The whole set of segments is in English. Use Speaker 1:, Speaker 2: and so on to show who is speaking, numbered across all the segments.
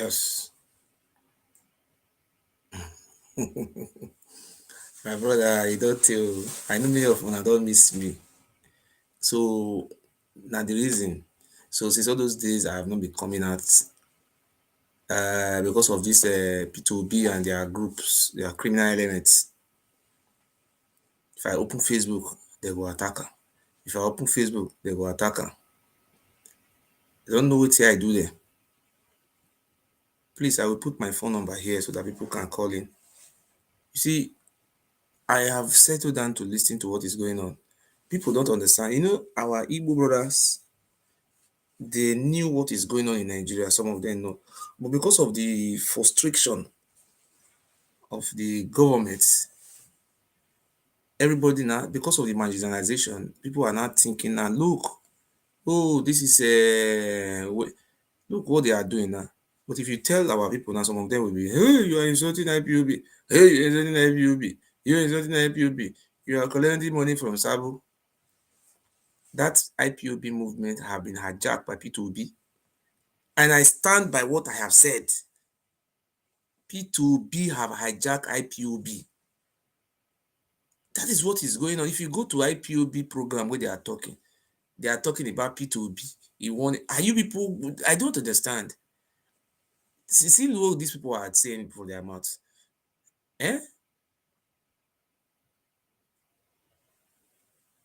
Speaker 1: Yes. My brother, you don't tell. I know many of una don't miss me. So now the reason. So since all those days I have not been coming out because of this P2B and their groups, their criminal elements. If I open Facebook, they go attack her. If I open Facebook, they go attack her. They don't know what I do there. Please, I will put my phone number here so that people can call in. You see, I have settled down to listen to what is going on. People don't understand. You know, our Igbo brothers, they knew what is going on in Nigeria. Some of them know. But because of the frustration of the government, everybody now, because of the marginalization, people are not thinking now, look, oh, this is look what they are doing now. But if you tell our people now, some of them will be, hey, you are insulting IPOB. Hey, you are insulting IPOB. You are insulting IPOB. You are collecting money from Sabo. That IPOB movement have been hijacked by P2B. And I stand by what I have said. P2B have hijacked IPOB. That is what is going on. If you go to IPOB program where they are talking about P2B. Are you people? I don't understand. See what these people are saying for their mouths. Eh?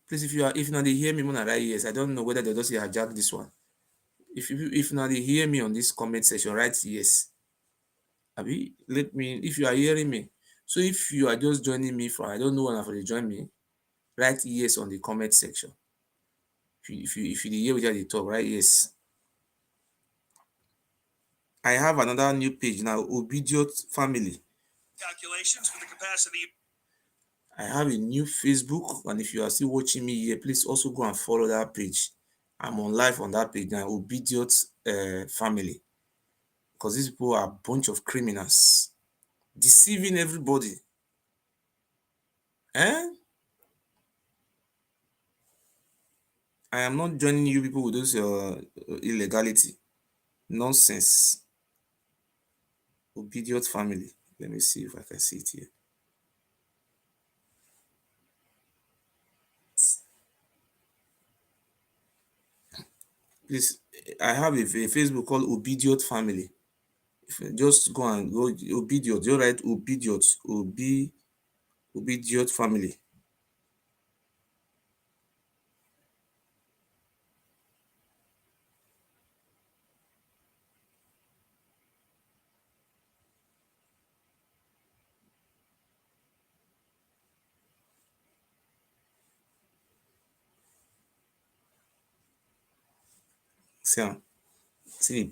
Speaker 1: Please, if now they hear me more than that, yes, I don't know whether they just hijack this one. If now they hear me on this comment section, write yes. Abi, let me, if you are hearing me. So if you are just joining me from, I don't know when for you join me, write yes on the comment section. If you hear what they talk, write yes. I have another new page now, Obedient Family. Calculations for the capacity. I have a new Facebook, and if you are still watching me here, please also go and follow that page. I'm on live on that page now, Obedient Family, because these people are a bunch of criminals deceiving everybody. Eh? I am not joining you people with those illegality nonsense. Obedient Family. Let me see if I can see it here. Please, I have a Facebook called Obedient Family. If you just go Obedient, you write Obedient, Obedient Family.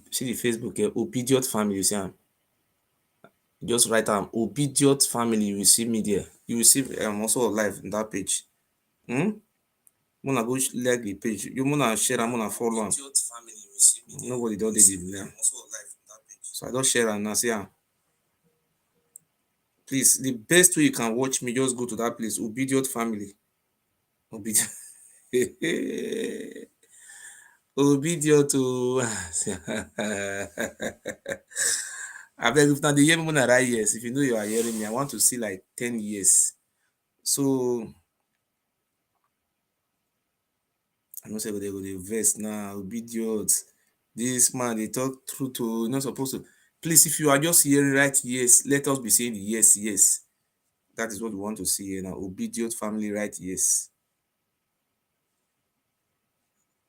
Speaker 1: See the Facebook here, Obedient Family. You see just write Obedient Family. You will see me there. You will see I'm also live on that page. Mona go like the page. You wanna share and wanna follow am. Nobody don't did it. So I don't share and now see am. Please, the best way you can watch me, just go to that place, Obedient Family. Obedient. Obedient to I beg if now the year more than years. If you know you are hearing me, I want to see like 10 years. So I know say they go the verse now, Obedient. This man they talk through to not supposed to. Please, if you are just hearing right yes, let us be saying yes, yes. That is what we want to see here now. Obedient Family, right yes.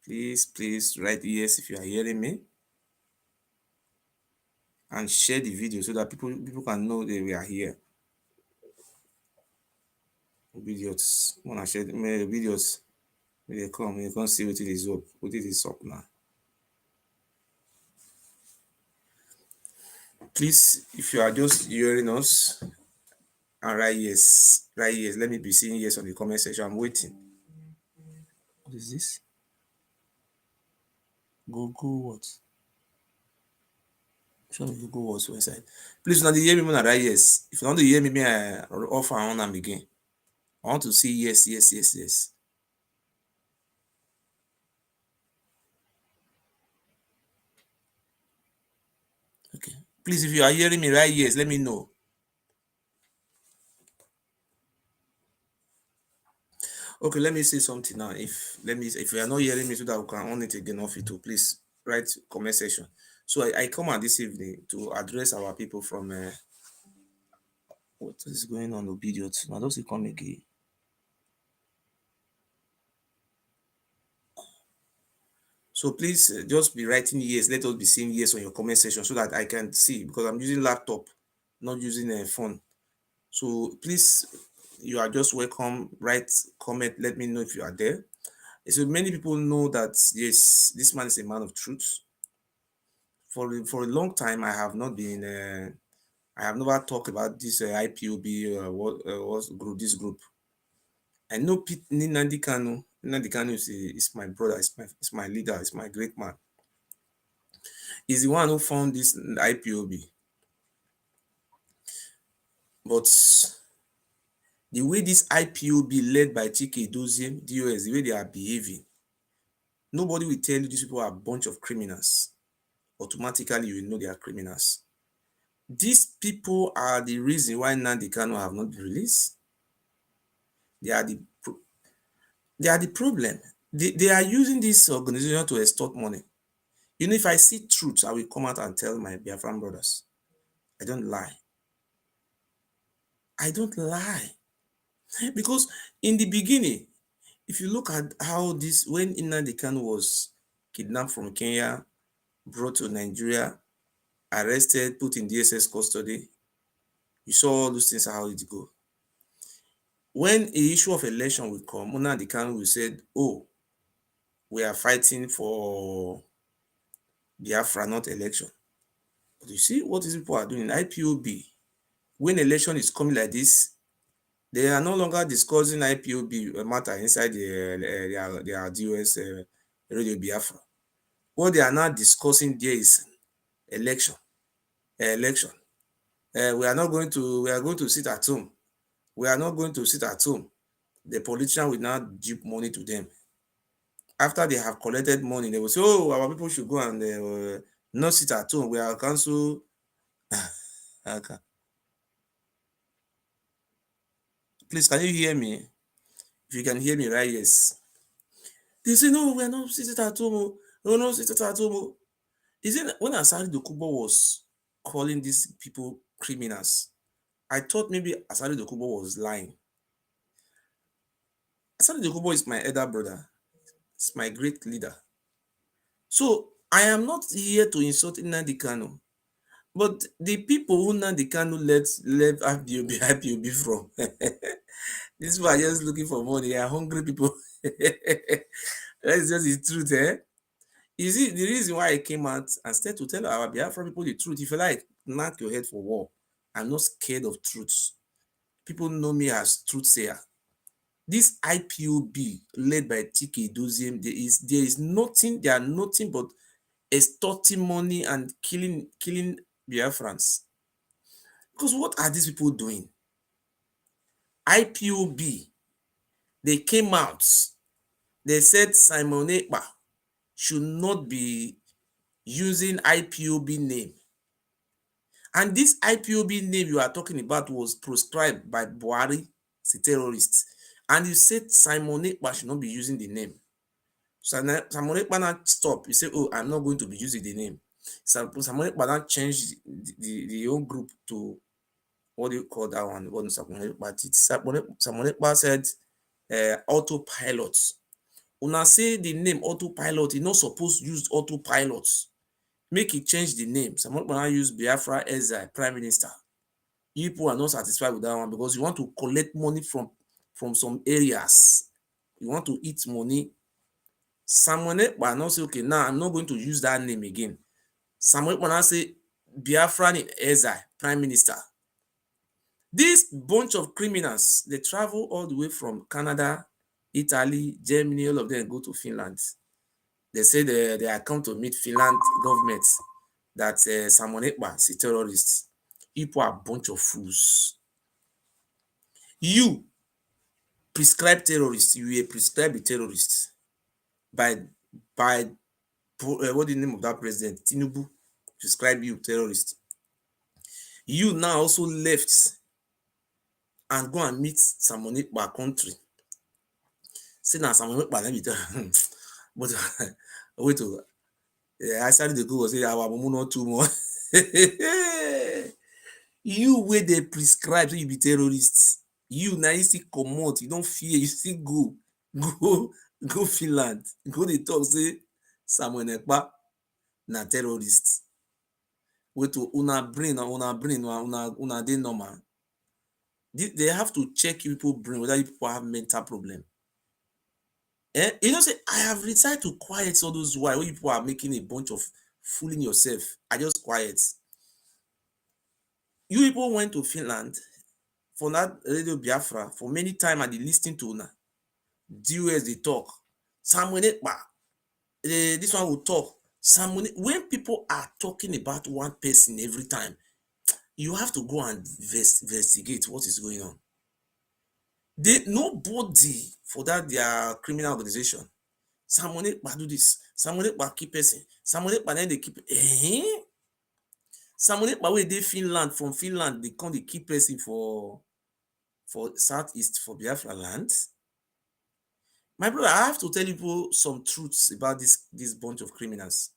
Speaker 1: Please write yes if you are hearing me. And share the video so that people can know that we are here. Videos. Wanna share my videos. When they come, you can see what it is up. What it is up now. Please, if you are just hearing us, and write yes. Write yes. Let me be seeing yes on the comment section. I'm waiting. What is this? Google what? Show me Google what's inside. Please, now the hear me when I write yes. If you want to hear me, may I offer on and begin. I want to see yes, yes, yes, yes. Okay. Please, if you are hearing me right, yes, let me know. Okay, let me say something now. If you are not hearing me so that we can on it again off it too, please write comment section. So I come out this evening to address our people from what is going on with idiots. Now does it come again? So please just be writing yes. Let us be seeing yes on your comment section so that I can see because I'm using laptop, not using a phone. So please, you are just welcome. Write comment. Let me know if you are there. So many people know that yes, this man is a man of truth. For a long time, I have not been. I have never talked about this IPOB what group. This group. I know Nnand Kanu. Nnand Kanu is my brother. Is my leader. Is my great man. He's the one who found this IPOB. But the way this IPOB led by Chike Doziem, DOS, the way they are behaving, nobody will tell you these people are a bunch of criminals. Automatically, you will know they are criminals. These people are the reason why Nnand Kanu have not been released. They are the they are the problem. They are using this organization to extort money. You know, if I see truth, I will come out and tell my Biafran brothers. I don't lie. I don't lie. Because in the beginning, if you look at how this, when Nnamdi Kanu was kidnapped from Kenya, brought to Nigeria, arrested, put in DSS custody, you saw all those things, how it go. When a issue of election will come, Nnamdi Kanu will say, oh, we are fighting for Biafra, not election. But you see what these people are doing, IPOB, when election is coming like this, they are no longer discussing IPOB matter inside their DOS Radio Biafra. What they are now discussing there is election. Election. We are going to sit at home. We are not going to sit at home. The politician will now give money to them. After they have collected money, they will say, oh, our people should go and not sit at home. We are council. Okay. Please, can you hear me? If you can hear me, right? Yes. They say, no, we are not sitting at home. No, no, sitting at home. Is it when Asari Dokubo was calling these people criminals? I thought maybe Asari Dokubo was lying. Asari Dokubo is my elder brother. It's my great leader. So I am not here to insult Nnamdi Kanu, but the people who Nnamdi Kanu left IPOB from, these people are just looking for money. They are hungry people. That's just the truth, eh? You see, the reason why I came out and started to tell our Biafra people the truth, if you like, knock your head for war. I'm not scared of truth. People know me as truth sayer. This IPOB led by TK Doziem, there is nothing, they are nothing but extorting money and killing Biafrans. Because what are these people doing? IPOB, they came out, they said Simon Ekpa should not be using IPOB name. And this IPOB name you are talking about was proscribed by Buhari, the terrorists. And you said Simon Ekpa should not be using the name. So Simon Ekpa now stop. You say, oh, I'm not going to be using the name. So Simon Ekpa now changed the whole group to, what do you call that one? What Simon Ekpa said autopilot. Una say the name autopilot, you're not supposed to use autopilot. Make it change the name. Simon Ekpa now use Biafra as a prime minister. You people are not satisfied with that one because you want to collect money from some areas. You want to eat money. Samuel Ekpa now say, okay, now I'm not going to use that name again. Samuel Ekpa now say, Biafran in exile, prime minister. This bunch of criminals, they travel all the way from Canada, Italy, Germany, all of them go to Finland. They say they are come to meet Finland government that Samuel Ekpa is a terrorist. People are a bunch of fools. You prescribe terrorists, you will prescribe a terrorist by what is the name of that president? Tinubu prescribe you terrorist. You now also left and go and meet Samoni Ekpa country. Say na Samoni Ekpa let me tell but wait oh, I started to go say our mumu not too much. You wey dey prescribe say you be terrorist, you na you still comot, you don fear, you still go Finland, go dey talk say Samuel Ekpa na terrorist. Wait oh, una brain una dey normal. They have to check people brain whether you people have mental problem. You know say I have decided to quiet all those why when people are making a bunch of fooling yourself. I just quiet. You people went to Finland for that radio Biafra for many time and they lis ten to una. DOS dey talk. Samuel Ekpa, this one will talk. Samuel, when people are talking about one person every time, you have to go and investigate what is going on. Nobody for that their criminal organization. Samuel Ekpa do this. Samuel Ekpa keep person. Samuel Ekpa then they keep. Samuel Ekpa wey dey Finland, from Finland they come dey keep person for southeast for Biafra land. My brother, I have to tell you some truths about this bunch of criminals.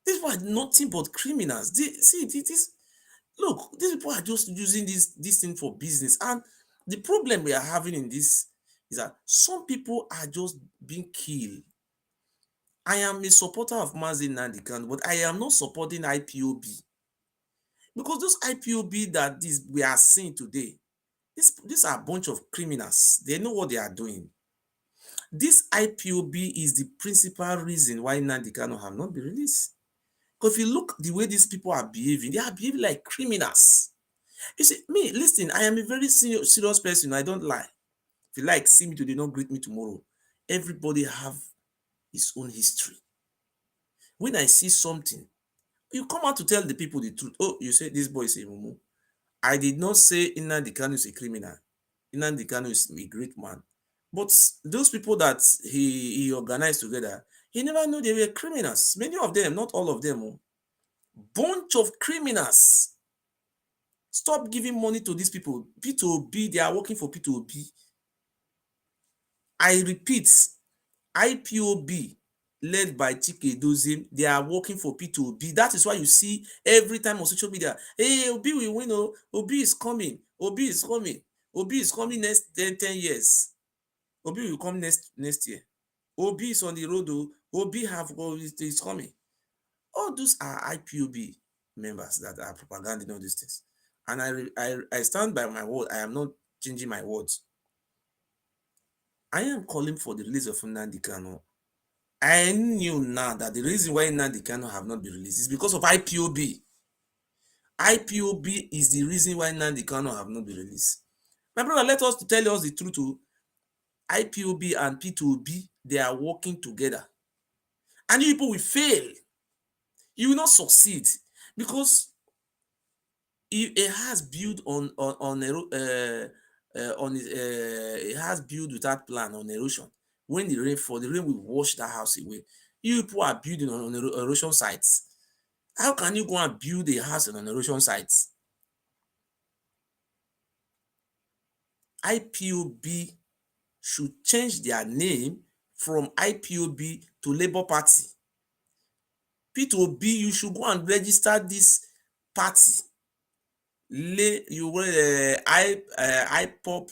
Speaker 1: These people are nothing but criminals. Look, these people are just using this thing for business. And the problem we are having in this is that some people are just being killed. I am a supporter of Nnand, but I am not supporting IPOB. Because those IPOB that we are seeing today, these are a bunch of criminals. They know what they are doing. This IPOB is the principal reason why Nnand have not been released. Because if you look the way these people are behaving, they are behaving like criminals. You see, me, listen, I am a very serious person. I don't lie. If you like, see me today, don't greet me tomorrow. Everybody have his own history. When I see something, you come out to tell the people the truth. Oh, you say this boy is a mumu. I did not say Nnand is a criminal. Nnand is a great man. But those people that he organized together, he never knew they were criminals. Many of them, not all of them. Bunch of criminals. Stop giving money to these people. P2B, they are working for P2B. I repeat, IPOB led by Chike Dozim, they are working for P2B. That is why you see every time on social media, hey, Obi will win, Obi is coming, Obi is coming, Obi is coming next 10 years. Obi will come next year. Obi is on the road, Obi is coming. All those are IPOB members that are propaganding all these things. And I stand by my word. I am not changing my words. I am calling for the release of Nnand. I knew now that the reason why Nnand have not been released is because of IPOB. IPOB is the reason why Nnand have not been released. My brother, let us tell us the truth. IPOB and P2B, they are working together. And you people will fail. You will not succeed because it has built it has built without plan on erosion. When the rain fall, the rain will wash that house away. You people are building on erosion sites. How can you go and build a house on an erosion site? IPOB should change their name from IPOB to Labour Party. P2B, you should go and register this party. Ipob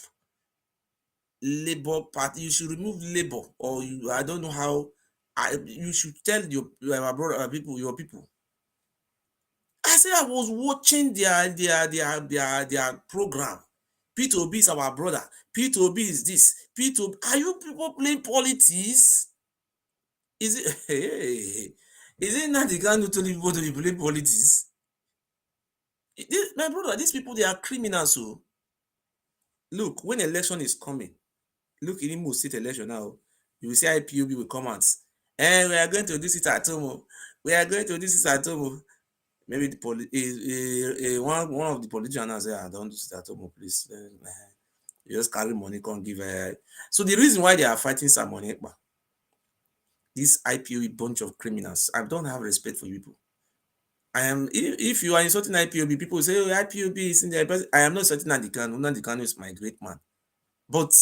Speaker 1: Labour Party. You should remove Labour, or I don't know how. You should tell your brother people, your people. I said I was watching their program. P2B is our brother. P2B is this. P2B. Are you people playing politics? Is it? Hey, is it not the kind of people to be playing politics? My brother, these people, they are criminals. So look, when election is coming, look in Imo State election now, you will see IPOB will come out. We are going to do it at home. We are going to do it at home. Maybe the one of the politicians say, don't do it at home, please. You just carry money, can't give. So the reason why they are fighting Samuel Ekpa, this IPOB bunch of criminals, I don't have respect for you people. I am if you are insulting IPOB, people say, oh, IPOB is in there. But I am not insulting Nnand Kanu. Nnand Kanu is my great man. But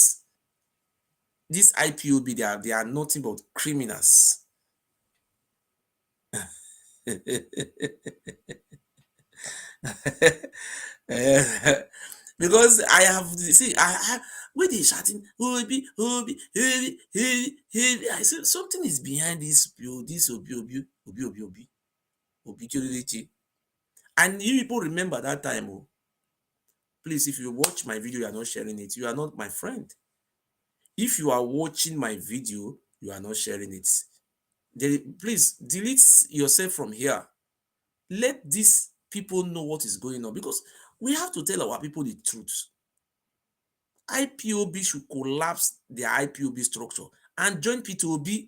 Speaker 1: this IPOB, they are nothing but criminals. Eh, because I have see, I when they shouting, Obi, Obi, Obi, Obi, Obi, I say something is behind this Obi, Obi, Obi, Obi, Obi, Obi, Obi, and you people remember that time, oh, please, if you watch my video, you are not sharing it, you are not my friend. If you are watching my video, you are not sharing it. Please delete yourself from here. Let these people know what is going on, because we have to tell our people the truth. IPOB should collapse their IPOB structure and join P2OB.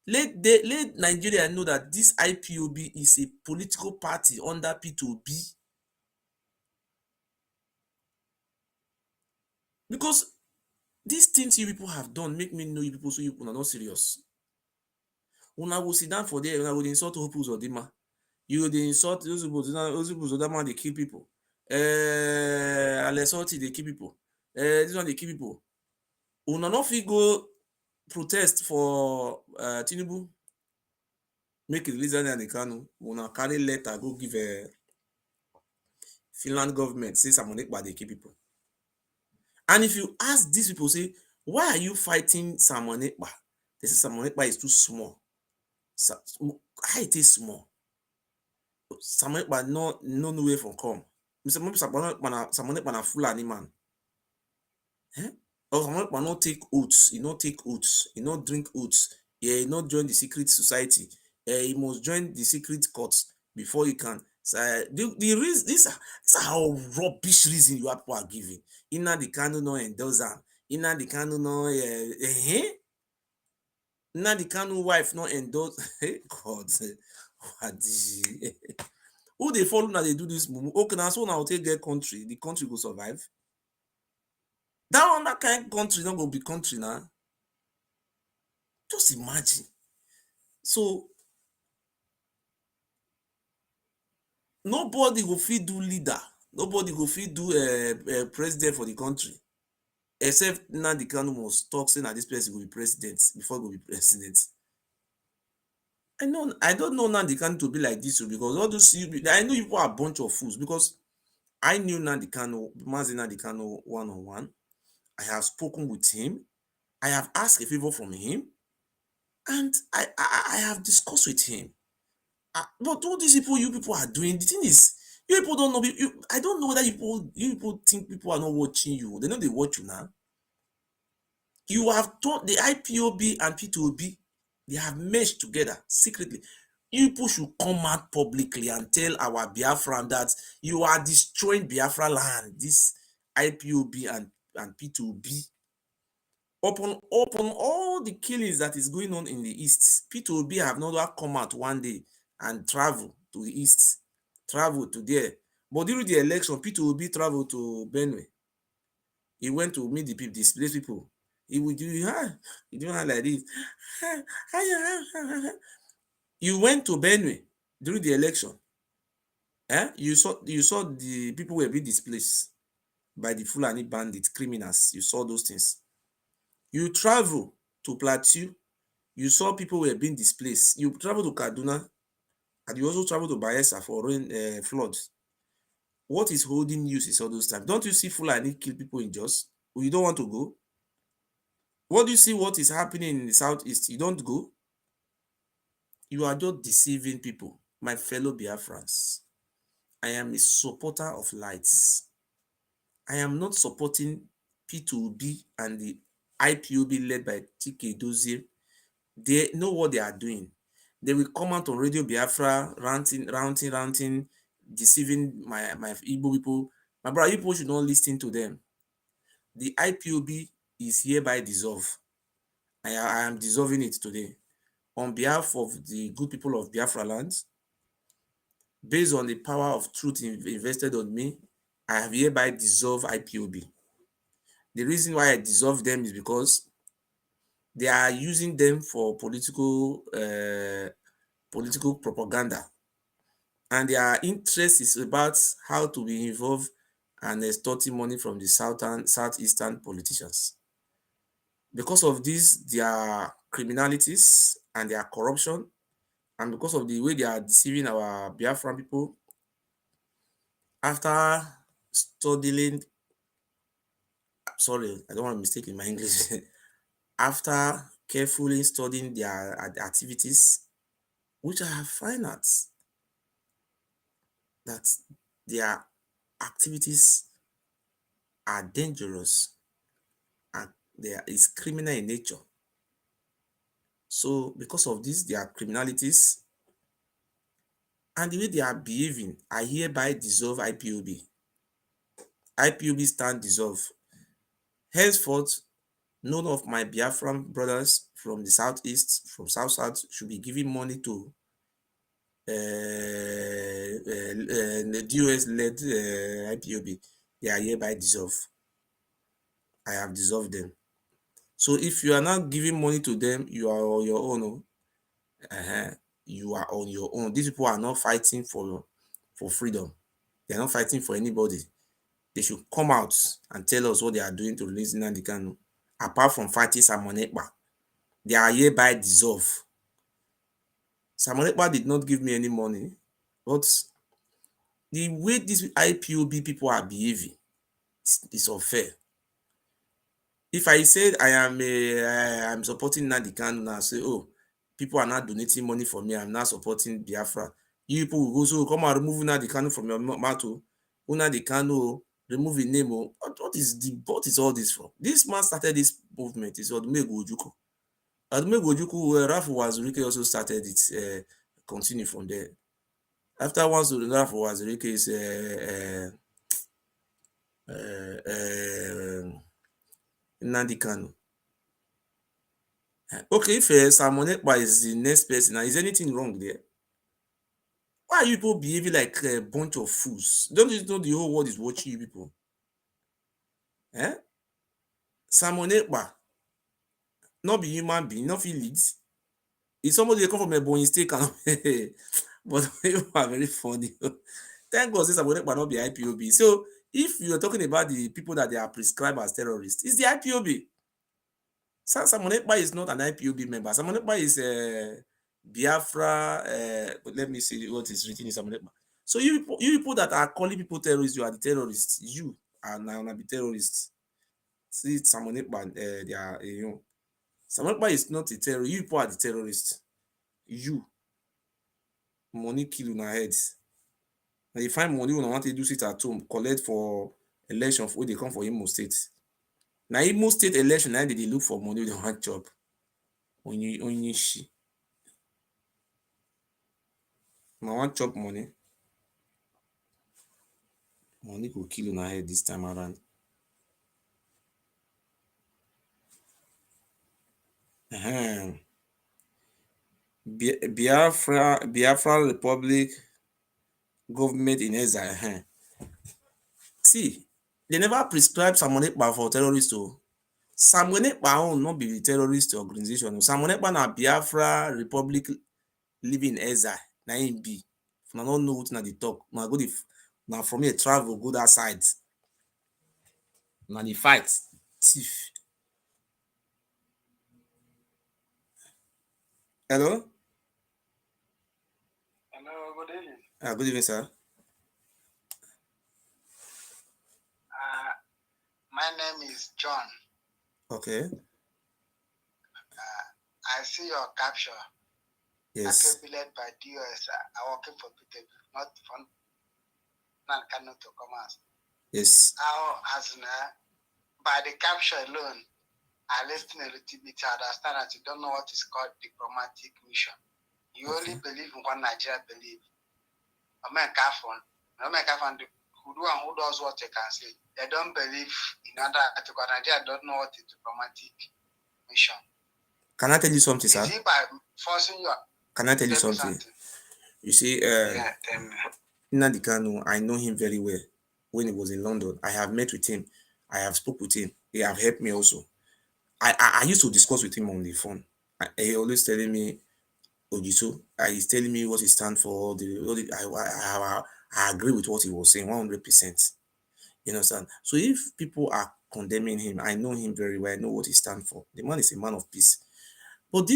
Speaker 1: Let Nigeria know that this IPOB is a political party under P2OB. Because these things you people have done make me know you people, so you people are not serious. Una go sit down for there, una go dey insult Hope Uzodinma. You go dey insult those Uzodinma dey kill people. Alesoti dey kill people. This one dey kill people. Una no fit go protest for Tinubu make e release Nnamdi Kanu. Una carry letter go give Finland government say Simon Ekpa dey kill people. And if you ask these people, say, why are you fighting Simon Ekpa? They say Simon Ekpa is too small. How it is small? Simon Ekpa no know where from come. Simon Ekpa na Fulani man. Or Simon Ekpa no take oaths. He no take oaths. He no drink oaths. He no join the secret society. He must join the secret courts before he can. So, the reason these are how rubbish reason you people are giving. Nnamdi Kanu no endorse am. Nnamdi Kanu no Nnamdi Kanu wife no endorse. God, what is who they follow now? They do this mumu. Okay, now so now take get country. The country will survive. That kind of country not gonna be country now. Just imagine. So nobody go fit do leader. Nobody go fit do president for the country, except Nnamdi Kanu must talk say na this person will be president before he go be president. I don't know Nnamdi Kanu to be like this, because all those I know you are a bunch of fools, because I knew Nnamdi Kanu, Mazi Nnamdi Kanu one-on-one. I have spoken with him. I have asked a favor from him, and I have discussed with him. But all these people, you people are doing, the thing is, you people don't know. I don't know whether you people think people are not watching you. They know they watch you now. You have told the IPOB and P2OB, they have merged together secretly. You people should come out publicly and tell our Biafran that you are destroying Biafra land. This IPOB and P2OB. Upon all the killings that is going on in the east, P2OB have not come out one day and travel to the east, travel to there. But during the election, P2OB traveled to Benue. He went to meet the people, displaced people. He would do he do like this. You went to Benue during the election. You saw the people were being displaced by the Fulani bandits, criminals. You saw those things. You travel to Plateau, you saw people were being displaced. You travel to Kaduna, and you also travel to Bayelsa for rain floods. What is holding you since all those times? Don't you see Fulani kill people in Jos? You don't want to go? What do you see what is happening in the southeast? You don't go? You are just deceiving people. My fellow Biafrans, I am a supporter of lights. I am not supporting P2OB and the IPOB led by TK Dozie. They know what they are doing. They will come out on Radio Biafra, ranting, deceiving my Igbo people. My brother, you people should not listen to them. The IPOB is hereby dissolved. I am dissolving it today. On behalf of the good people of Biafra land, based on the power of truth invested on me, I have hereby dissolved IPOB. The reason why I dissolved them is because they are using them for political propaganda. and their interest is about how to be involved and extorting money from the southeastern politicians. Because of this, their criminalities and their corruption, and because of the way they are deceiving our Biafran people, after studying, sorry, I don't want to mistake in my English, after carefully studying their activities, which I have found out that their activities are dangerous and they are is criminal in nature. So because of this, their criminalities and the way they are behaving, I hereby dissolve IPOB. IPOB stand dissolve. Henceforth, none of my Biafran brothers from the southeast, from south should be giving money to the US-led IPOB. They are hereby dissolved. I have dissolved them. So if you are not giving money to them, you are on your own. You are on your own. These people are not fighting for freedom. They are not fighting for anybody. They should come out and tell us what they are doing to release Nnand Kanu. Apart from fighting Simon Ekpa, they are hereby dissolved. Simon Ekpa did not give me any money, but the way these IPOB people are behaving is unfair. If I said I'm supporting Nnand Kanu now, say, oh, people are not donating money for me, I'm not supporting Biafra. You people will also come and remove Nnand Kanu from your mouth. Nnand Kanu, remove his name. What is all this from? This man started this movement. It's Odumegwu Ojukwu. Odumegwu Ojukwu, Rafu Wazirike also started it. Continue from there. After once Rafu Wazirike is Nnand Kanu. Okay, if Simon Ekpa is the next person, is anything wrong there? Why are you people behaving like a bunch of fools? Don't you know the whole world is watching you people? Eh? Simon Ekpa, not be human being, not feel lead. If somebody dey come from a Ebonyi state, but you are very funny. Thank God, say Simon Ekpa not be IPOB. So if you are talking about the people that they are prescribed as terrorists, it's the IPOB. Simon Ekpa is not an IPOB member. Simon Ekpa is Biafra. But let me see what is written in Simon Ekpa. So you people that are calling people terrorists, you are the terrorists. You are now be terrorists. See Simon Ekpa, they are Simon Ekpa is not a terrorist. You people are the terrorists. You money kill una heads. Now you find money when I want to do sit at home, collect for election for they come for Imo State. Now Imo State election, now they look for money, they want job. Only she. I want chop money. Money go kill una head this time around. Biafra Republic government in exile. See, they never prescribe Simon Ekpa for terrorists. So Simon Ekpa own not be the terrorist organization. Simon Ekpa na Biafra Republic living in exile. Na him be. If una don't know what na dey talk, na go na from here travel go that side. Na the fight thief. Hello?
Speaker 2: Hello, good evening.
Speaker 1: Good evening, sir.
Speaker 2: My name is John.
Speaker 1: Okay.
Speaker 2: I see your capture.
Speaker 1: Yes.
Speaker 2: Led by DOS. I working for Peter, not for Nnand Kanu to come out.
Speaker 1: Yes.
Speaker 2: How as by the capture alone, I listen a little bit. I understand that you don't know what is called diplomatic mission. You only believe in what Nigeria believe. Who does what they can say. They don't believe in other article. Nigeria don't know what is diplomatic mission.
Speaker 1: Can I tell you something, sir?
Speaker 2: Is it by forcing you?
Speaker 1: Can I tell you something? You see, Nnand Kanu, I know him very well. When he was in London, I have met with him. I have spoke with him. He have helped me also. I used to discuss with him on the phone. He always telling me, Ojiso. He's telling me what he stands for. I agree with what he was saying 100%. You understand? So if people are condemning him, I know him very well. I know what he stands for. The man is a man of peace. But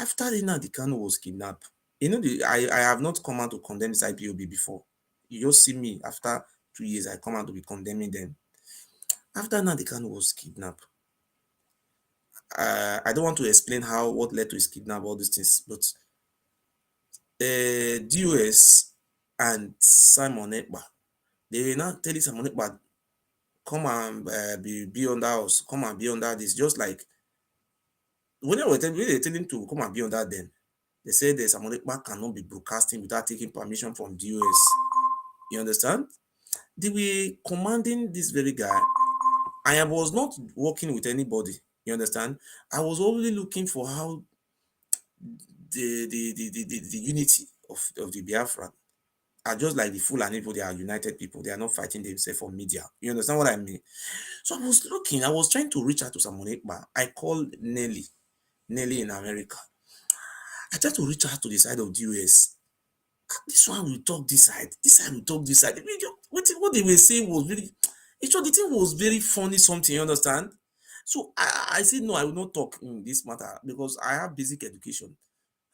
Speaker 1: after Nnand Kanu was kidnapped, I have not come out to condemn this IPOB before. You just see me after 2 years, I come out to be condemning them. After Nnand Kanu was kidnapped, I don't want to explain what led to his kidnap, all these things, but DOS and Simon Ekpa, they were not telling Simon Ekpa, come and be under us, come and be under this. Just like when they were telling him to come and be under them, they said that Simon Ekpa cannot be broadcasting without taking permission from DOS. You understand? They were commanding this very guy. I was not working with anybody. You understand? I was only looking for how the unity of the Biafran are just like the Fulani people. They are united people. They are not fighting themselves for media. You understand what I mean? So I was looking. I was trying to reach out to Simon Ekpa. I called Nelly in America. I tried to reach out to the side of the US. This one will talk this side will talk this side. What they were saying was very, the thing was very funny something, you understand? So I said, no, I will not talk in this matter because I have basic education.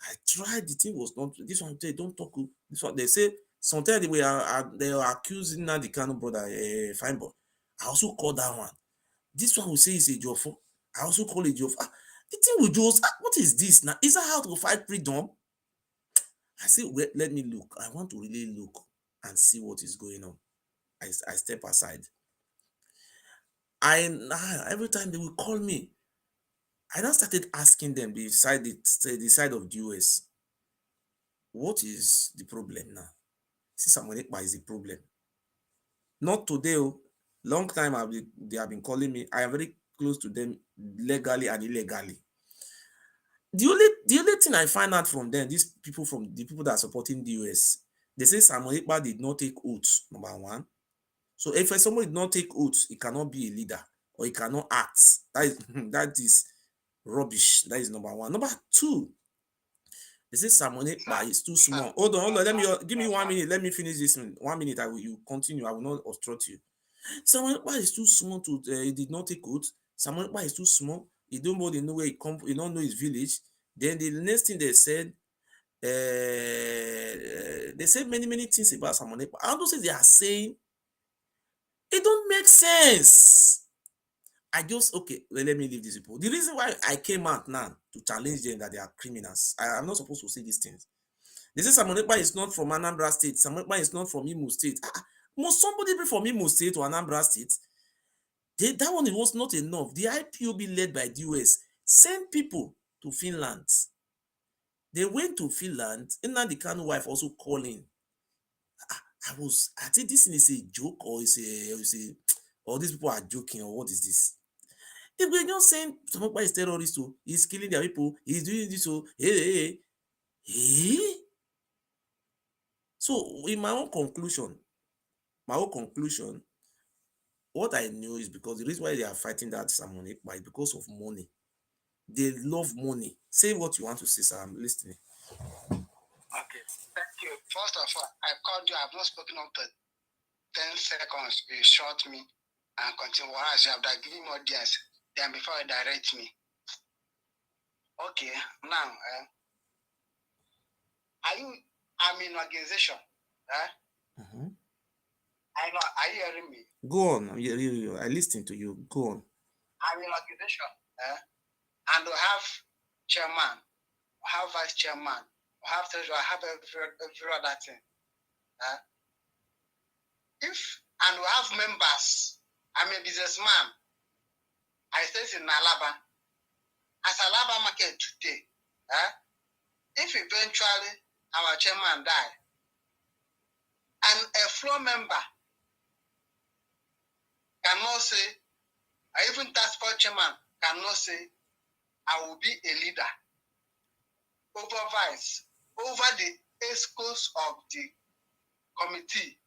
Speaker 1: I tried, the thing was not, this one, they don't talk, this one, they say, sometimes they were accusing the Kanu brother, fine boy. I also call that one. This one will say it's a Jofo. I also call it Jofo. The thing will just, what is this now? Is that how to fight freedom? I say, wait, let me look. I want to really look and see what is going on. I step aside. Every time they will call me, I now started asking them the side of the US, what is the problem now? See, Samonekpa is the problem. Not today, long time they have been calling me. I am very close to them legally and illegally. The only thing I find out from them, the people that are supporting the US, they say Samonekpa did not take oaths, number one. So if somebody did not take oaths, he cannot be a leader or he cannot act. That is rubbish. That is number one. Number two, they say Simon Ekpa is too small. Hold on. Give me 1 minute. Let me finish this. 1 minute. You continue. I will not obstruct you. Simon Ekpa is too small he did not take oath. Simon Ekpa is too small. He don't know where he come. He don't know his village. Then the next thing they said, they said many things about Simon Ekpa. I don't say they are saying it don't make sense. I just, okay, let me leave these people. The reason why I came out now to challenge them that they are criminals, I'm not supposed to say these things. They say Simon Ekpa is not from Anambra State. Simon Ekpa is not from Imo State. Must somebody be from Imo State or Anambra State? That one was not enough. The IPOB led by the US sent people to Finland. They went to Finland. Nnand Kanu wife also calling. I think this is a joke or or these people are joking or what is this? They were just saying Samokpa is terrorist, so he's killing their people, he's doing this, so hey. So in my own conclusion, what I know is because the reason why they are fighting that Simon Ekpa is because of money. They love money. Say what you want to say, sir. I'm listening.
Speaker 2: Okay, thank you. First of all, I called you. I've not spoken up to 10 seconds. You shot me and continue. Whereas you have that giving more audience then before you direct me. Okay, now, I'm in organization. I know, are you hearing me?
Speaker 1: Go on. I listen to you. Go on.
Speaker 2: I'm in organization. And we have chairman, we have vice chairman, we have treasurer, I have every other thing. And we have members. I'm a businessman. I stay in Alaba. As Alaba market today, if eventually our chairman die, and a floor member cannot say, or even task force chairman cannot say, I will be a leader over the escorts of the committee.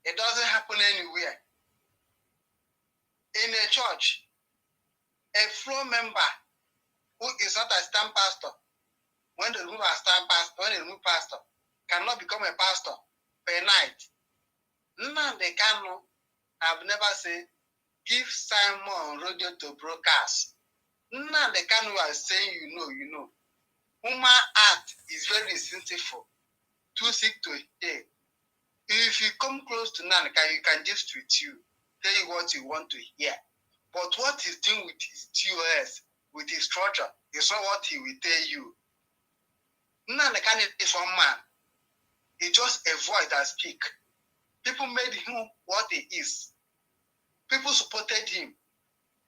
Speaker 2: It doesn't happen anywhere. In a church, a floor member who is not a stand pastor when they remove pastor, cannot become a pastor per night. Nnand Kanu have never said, give Simon radio to broadcast. Nnand Kanu was saying, you know. Human act is very sinful, too sick to hear. If you come close to Nnand, you can just with you, tell you what you want to hear. But what he's doing with his TOS, with his structure, is not what he will tell you. Nnand Kanu is one man. He just a voice that speak. People made him what he is. People supported him.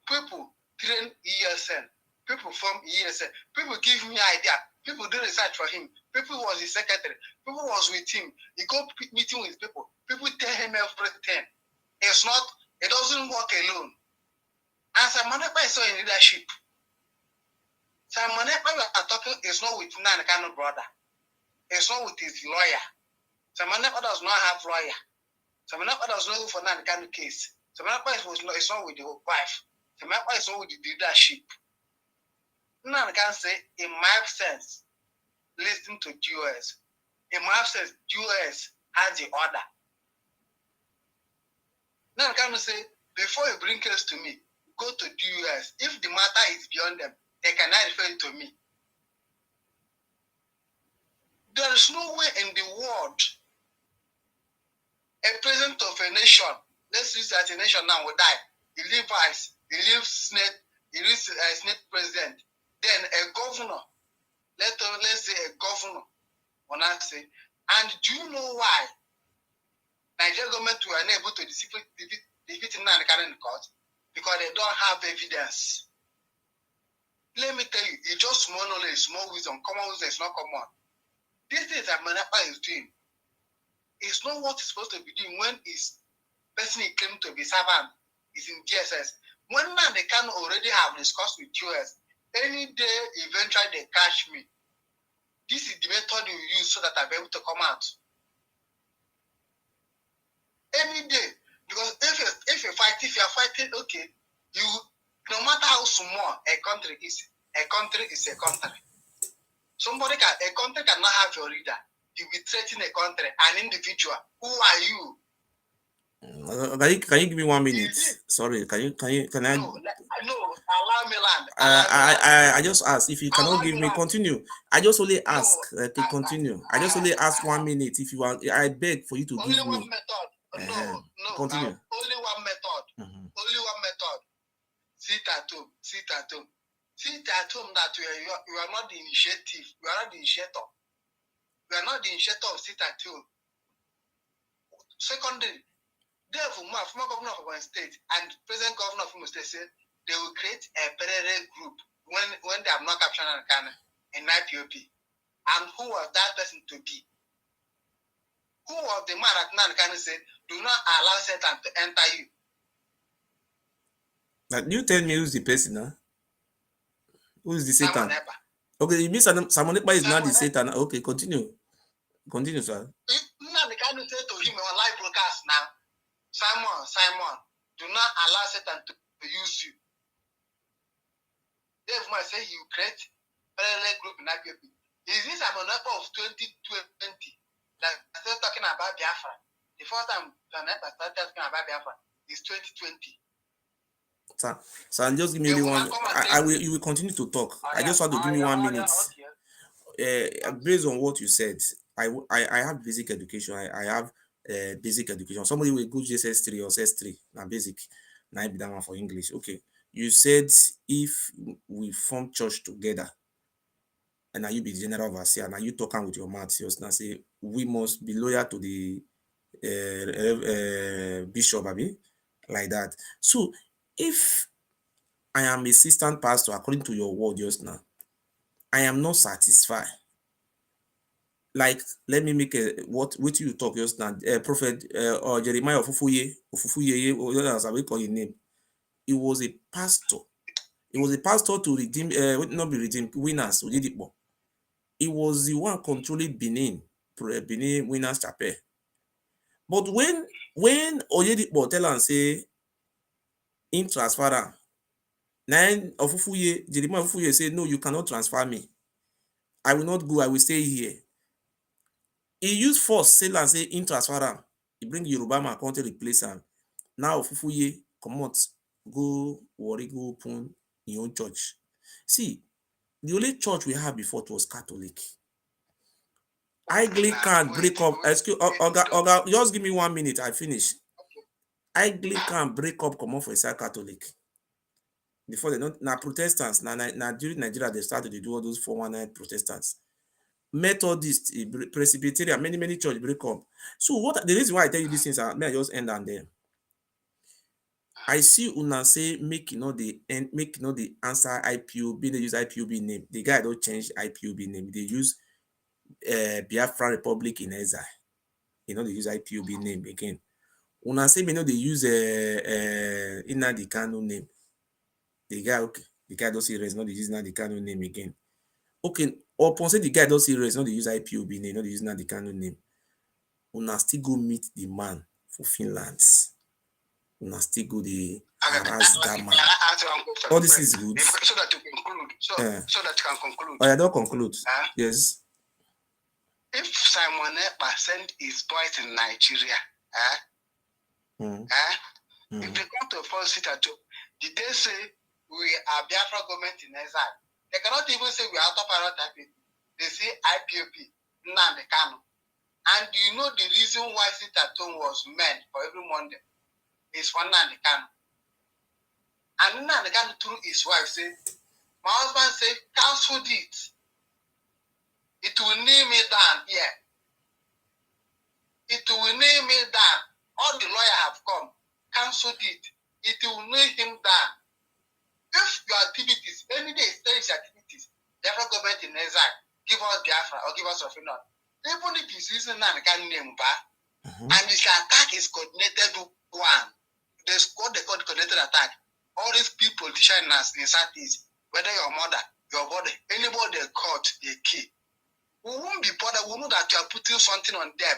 Speaker 2: People trained ESN. People from ESN. People give me idea. People do research for him. People was his secretary. People was with him. He go meeting with people. People tell him everything. It's not, it doesn't work alone. And Simon Ekpa is so in leadership. Simon Ekpa we are talking is not with Nnand Kanu brother. It's not with his lawyer. Simon Ekpa does not have lawyer. Simon Ekpa does not go for Nnand Kanu case. Simon Ekpa is not with the wife. Simon Ekpa is not with the leadership. Nnand can say, in my sense, listen to DOS. In my sense, DOS has the order. Nnand can say, before you bring case to me, go to DOS. If the matter is beyond them, they cannot refer it to me. There is no way in the world a president of a nation, let's use that a nation now will die. He leaves vice, he leaves Senate, he leaves Senate president. Then a governor, let's say a governor, when I say, and do you know why Nigerian government were unable to defeat Nnand Kanu in court? Because they don't have evidence. Let me tell you, it's just small knowledge, small wisdom. Common wisdom is not common. This is that Manapa is doing. It's not what he's supposed to be doing when his person he claimed to be servant is in DSS. When Nnand Kanu already have discussed with US, any day eventually they catch me. This is the method you use so that I'll be able to come out. Any day. Because if you are fighting, okay, no matter how small a country is a country. A country cannot have your leader. You be threatening a country, an individual. Who are you?
Speaker 1: Can you give me 1 minute? Sorry, can I?
Speaker 2: No, allow me land.
Speaker 1: I just asked if you cannot give me continue. I just only ask. Continue. I just only ask 1 minute. If you want, I beg for you to give me.
Speaker 2: Only one method. No.
Speaker 1: Continue.
Speaker 2: Only one method. Only one method. Sit at home. Sit at home. Sit at home that you are not the initiative. You are not the initiator. You are not the initiator of sit at home. Secondly, therefore, former governor of one state and present governor of Imo State said they will create a parallel group when they have not captured Nnand Kanu in IPOB. And who was that person to be? Who was the man that Nnand Kanu said, do not allow Satan to enter you?
Speaker 1: Now, you tell me who's the person, huh? Who is the Satan?
Speaker 2: Simon Ekpa.
Speaker 1: Okay, you mean Simon Ekpa is not the Satan. Okay, continue. Continue, sir.
Speaker 2: Nnand Kanu said to him on live broadcast now, Simon, do not allow Satan to use you. Therefore, I say he will create parallel group in IPOB. Is this Simon Ekpa of 2020 that still talking about Biafra? The first time Simon Ekpa started talking about Biafra is 2020.
Speaker 1: Sir, just give me only one. You will continue to talk. I just want to give me 1 minute. Based on what you said, I have basic education. I have basic education. Somebody will go JSS3 or S3. Now basic. Now I be that one for English. Okay. You said if we form church together, and now you be the general overseer, now you talking with your mouth, you now say we must be loyal to the bishop, like that. So if I am assistant pastor, according to your word just now, I am not satisfied. Like, let me make what you talk just now. Prophet or Jeremiah Ofufuye, as I will call his name. He was a pastor. He was a pastor to redeem, not be redeemed, winners. He was the one controlling Benin Winners Chapel. But when Oyedipo tell and say, in transfer, then Jeremiah Ofufuye say, no, you cannot transfer me. I will not go, I will stay here. He used force, say and say into Asfaram. He bring Yoruba man come to replace him. Now Fufuye comot, go worry, go open your own church. See, the only church we had before was Catholic. Anglican break up. Excuse Oga, just give me 1 minute, I finish. Anglican break up, come on for inside Catholic. Before they don't, now Protestants, now during Nigeria, they started to do all those 419 Protestants. Methodist, Presbyterian, many church break up. So what the reason why I tell you these things are, may I just end and then. I see una say make you know the answer IPOB, they use IPOB name. The guy don't change IPOB name. They use Biafra Republic in exile. You know they use IPOB name again. Una say me know they use Nnand Kanu name. The guy okay, the guy don't see not they use Nnand Kanu name again. Okay, upon say the guy don't see not they use IPOB name, not they use Nnand Kanu name. Una still go meet the man for Finland. Una still go the harass that man. All this is good.
Speaker 2: So that you conclude. So that you can conclude.
Speaker 1: Oh, yeah, don't conclude. Yes.
Speaker 2: If Simon Ekpa sent his boys in Nigeria, if they come to a false sit at home, did they say we are Biafra government in exile? They cannot even say we are top people. They say IPOB, Nnand Kanu. And you know the reason why sit at home was meant for every Monday is for Nnand Kanu. And Nnand Kanu through his wife said, my husband said, cancel it. It will nail me down here. It will nail me down. All the lawyers have come, cancelled it. It will nail him down. If your activities, any day stage activities, Biafra government in exile, give us Biafra or give us a final. Even if it's using Nnand Kanu name, and this attack is coordinated one. There's what they call coordinated attack. All these people, politicians in Southeast, whether your mother, your body, anybody they caught, they kill. We won't be bothered. We know that you are putting something on them,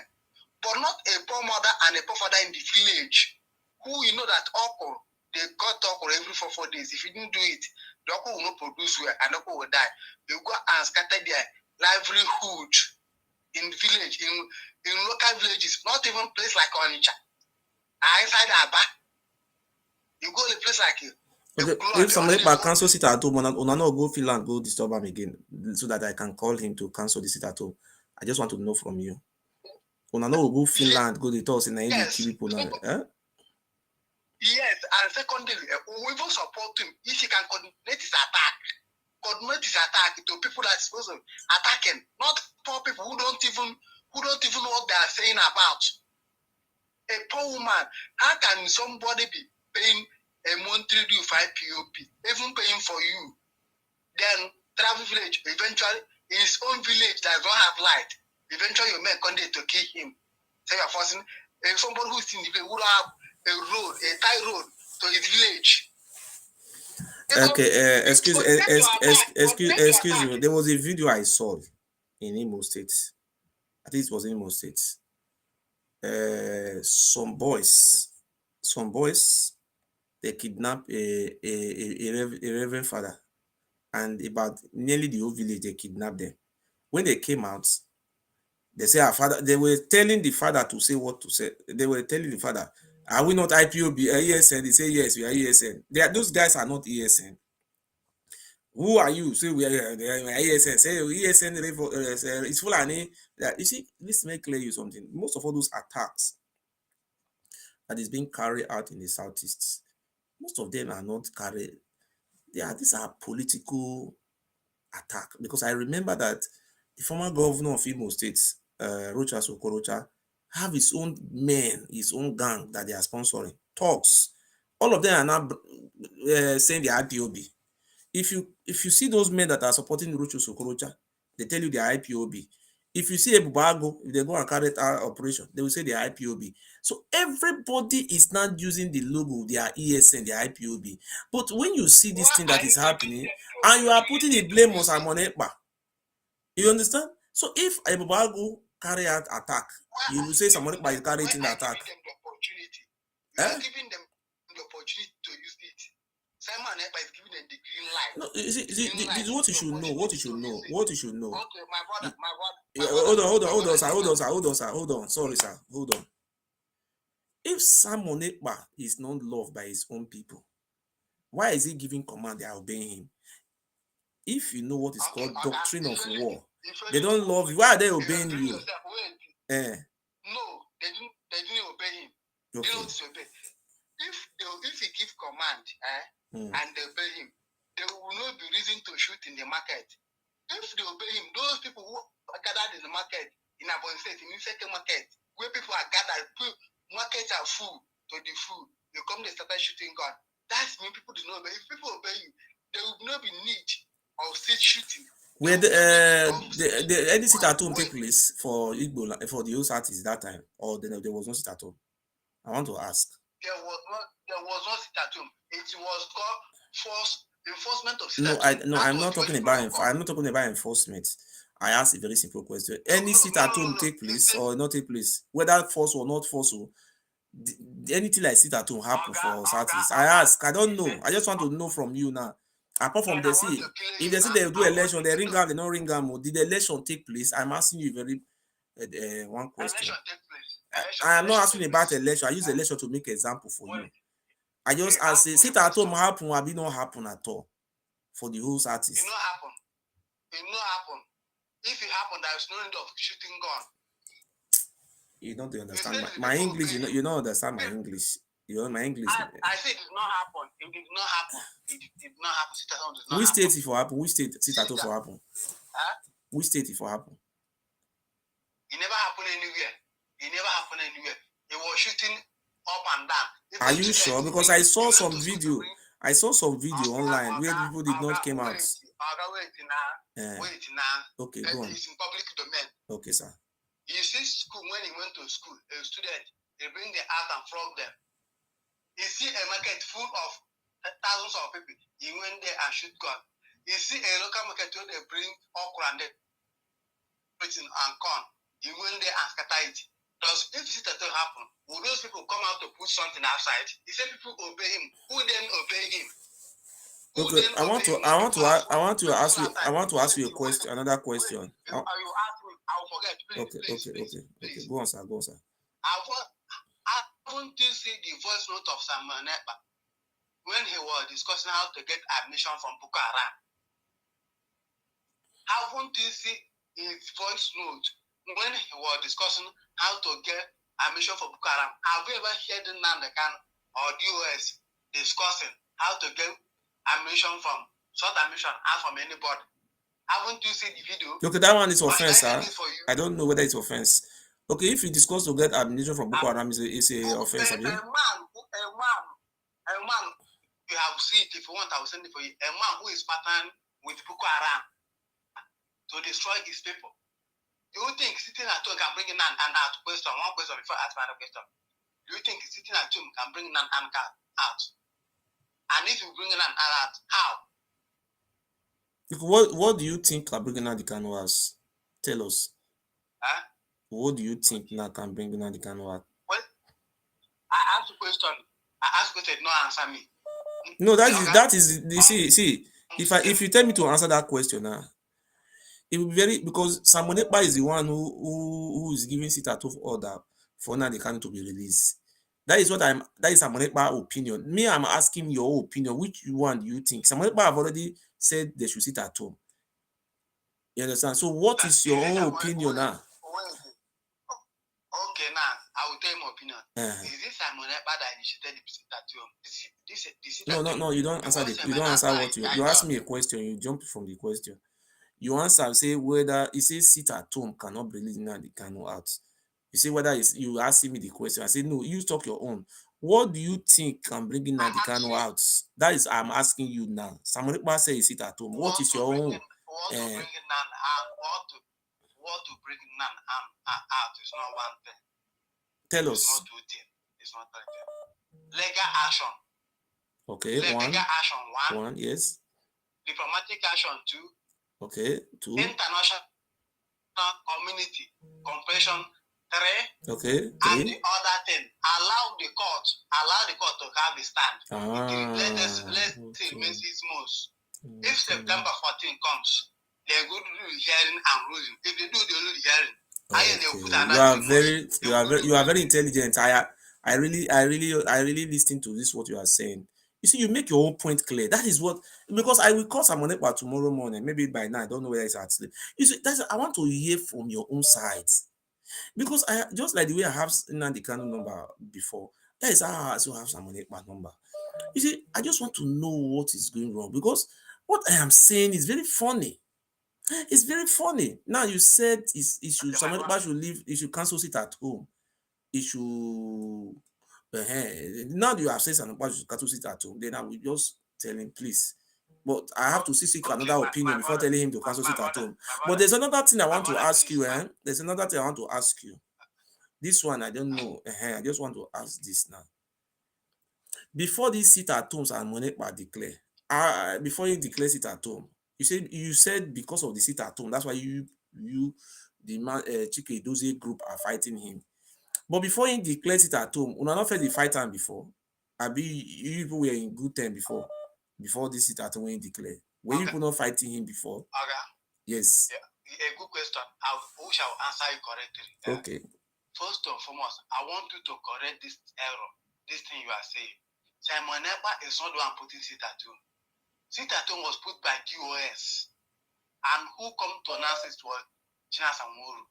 Speaker 2: but not a poor mother and a poor father in the village who you know that okra, they got okra every 4 days. If you didn't do it, the okra will not produce well and the okra will die. They go and scatter their livelihood in village, in local villages, not even place like Onitsha. Inside Aba, you go to a place like you.
Speaker 1: Okay, if somebody can cancel sit at home, una not go Finland, go disturb him again, so that I can call him to cancel the sit at home. I just want to know from you. Una not go Finland, go the talks in the people now.
Speaker 2: Yes, and secondly, we will support him if he can coordinate his attack. Coordinate his attack to people that are supposed to attack him, not poor people who don't even know what they are saying about. A poor woman, how can somebody be paying a monthly due for IPOP, even paying for you? Then travel village, eventually his own village that don't have light. Eventually you may come there to kill him. So you are forcing somebody who's in the village would have a road, a tie road to his village.
Speaker 1: Okay, excuse me. There was a video I saw in Imo State. I think it was in Imo State. Some boys, they kidnapped a reverend father, and about nearly the whole village they kidnapped them. When they came out, they say our father. They were telling the father to say what to say. They were telling the father, "Are we not IPOB, ESN?" They say yes, we are ESN. Those guys are not ESN. Who are you? Say we are ESN. Say ESN. It's Fulani. You see, let's make clear you something. Most of all those attacks that is being carried out in the Southeast, most of them are not carried. These are political attack, because I remember that the former governor of Imo State, Rochas Okorocha, have his own men, his own gang that they are sponsoring. Talks. All of them are now saying they are IPOB. If you see those men that are supporting Rochas Okorocha, they tell you they are IPOB. If you see a Bubago, if they go and carry out operation, they will say they are IPOB. So everybody is not using the logo, they are ESN, they are IPOB. But when you see this thing that is happening, and you are putting the blame on Simon Ekpa, you understand? So if a Bubago carry out attack, you will say Simon Ekpa is carrying the attack.
Speaker 2: You are giving them the opportunity to use it. Simon Ekpa is giving them the green light.
Speaker 1: No, you see, this is what you should know. What you should know. What you should know.
Speaker 2: Okay, my brother.
Speaker 1: Hold on. Sorry, sir. Hold on. If Simon Ekpa is not loved by his own people, why is he giving command? They are obeying him. If you know what is called doctrine of war, they don't love you. Why are they obeying you?
Speaker 2: No, they didn't obey him.
Speaker 1: Okay.
Speaker 2: They don't disobey. If he give command, and they obey him, there will not be reason to shoot in the market. If they obey him, those people who are gathered in the market in Abon State, in the second market, where people are gathered, markets are full to the food. You come, they started shooting gun. That's mean people do not obey. If people obey you, there will not be need of still shooting.
Speaker 1: Where any sit at home take place for Igbo, for the host artists that time, or there was no sit at home? I want to ask.
Speaker 2: There was no sit at home. It was called force enforcement of sit
Speaker 1: No,
Speaker 2: at home.
Speaker 1: I'm not talking about enforcement. I asked a very simple question. Any sit at home take place or not take place, whether force or not force, anything like sit at home happen for artists? I ask. I don't know. I just want to know from you now. Apart from if they say they do election, they ring out, they don't ring out. Did the election take place? I'm asking you very one question. I am not asking about election. I use election to make example for you. I just ask, sit at home happen or be not happen at all for the host artist?
Speaker 2: It not happen. It not happen. If it happen, there is no need of shooting gun.
Speaker 1: You don't understand my English. You don't understand my English. You know my English.
Speaker 2: I said it did not happen. It did not happen. It did not happen. Sit at home did not
Speaker 1: Which
Speaker 2: happen.
Speaker 1: state it for happen? Which state sit at home for happen? Which state it for happen?
Speaker 2: It never happened anywhere. It never happened anywhere. It was shooting up and down.
Speaker 1: Are you sure? Because I saw some video. I saw some video online where people did not came out.
Speaker 2: Wait now.
Speaker 1: Okay, go on.
Speaker 2: It's in public domain.
Speaker 1: Okay, sir.
Speaker 2: You see, school when he went to school, a student, they bring the out and flog them. You see a market full of thousands of people. He went there and shoot gun. You see a local market where they bring okra and and corn. He went there and scatter it. Because if this that happen, will those people come out to put something outside? He said people obey him. Who then obey him?
Speaker 1: Okay, I want to ask you a question. Another question.
Speaker 2: You ask me, I'll forget.
Speaker 1: Okay. Go on, sir.
Speaker 2: Haven't you seen the voice note of Simon Ekpa when he was discussing how to get admission from Boko Haram? Haven't you seen his voice note when he was discussing how to get admission from Boko Haram? Have you ever heard Nnand or DOS discussing how to get admission from short admission and from anybody? Haven't you seen the video?
Speaker 1: Okay, that one is offense, sir. I don't know whether it's offense. Okay, if you discuss to get admission from Boko Haram, it's a offense.
Speaker 2: A man, you have seen it. If you want, I will send it for you. A man who is partnering with Boko Haram to destroy his people. Do you think sitting at home can bring in an out question? One question before I ask my other question. Do you think sitting at home can bring in an out? And if you bring in an out, how?
Speaker 1: What do you think can bring in the Kanu out? Tell us. What do you think now can bring in the Kanu out?
Speaker 2: Well, I asked a question. No answer me.
Speaker 1: No, that is see. If you tell me to answer that question now, it will be very, because Simon Ekpa is the one who is giving sit at home order for Nnand Kanu to be released. That is Simon Ekpa's opinion. Me, I'm asking your opinion. Which one do you think? Simon Ekpa have already said they should sit at home. You understand? So what is your own opinion now?
Speaker 2: Okay, now I will tell you my opinion. Is this Simon Ekpa that initiated the sit at home?
Speaker 1: No. You don't answer You don't answer what you ask me a question. You jump from the question. You answer, say whether he says sit at home cannot release Nnand Kanu out. You say whether you asking me the question. I say no. You talk your own. What do you think can bring Nnand Kanu out? That is, I'm asking you now. Simon Ekpa says sit at home. What is your own?
Speaker 2: What to bring Nnand out is not one thing.
Speaker 1: Tell us.
Speaker 2: It's not two things. It's not three things. Legal action.
Speaker 1: Okay,
Speaker 2: legal action,
Speaker 1: one, yes.
Speaker 2: Diplomatic action, 2.
Speaker 1: Okay, 2.
Speaker 2: International community cooperation 3.
Speaker 1: Okay.
Speaker 2: And
Speaker 1: 3.
Speaker 2: the other thing, allow the court to have a stand. Let's see, Mrs. Moss. If September 14 comes, they're going to do the hearing and ruling. If they do the hearing,
Speaker 1: you are very intelligent. I really listen to this what you are saying. You see, you make your own point clear. That is what, because I will call someone about tomorrow morning, maybe by now. I don't know whether it's at sleep. You see, I want to hear from your own sides. Because I just like the way I have Nnand Kanu number before, that is how I also have Simon Ekpa number. You see, I just want to know what is going wrong, because what I am saying is very funny. It's very funny. Now you said Simon Ekpa should leave, he should cancel it at home. He should now you have said Simon Ekpa should cancel it at home. Then I will just tell him, please. But I have to seek another opinion before telling him to cancel it at home. But there's another thing I want to ask you. There's another thing I want to ask you. This one, I don't know. I just want to ask this now. Before this sit at homes and Monekpa declare, before you declare sit at home, you said because of the sit at home, that's why you the man Chike Dozie group are fighting him. But before he declares it at home, una not felt the fight time before. You people were in good time before this sit at home when he declare. Were you people not fighting him before?
Speaker 2: Okay.
Speaker 1: Yes.
Speaker 2: Yeah. A good question. I wish I will answer you correctly.
Speaker 1: Okay.
Speaker 2: First and foremost, I want you to correct this error, this thing you are saying. Simon Ekpa is not the one putting sit at home. Sit at home was put by DOS. And who come to announce it was China Samuru.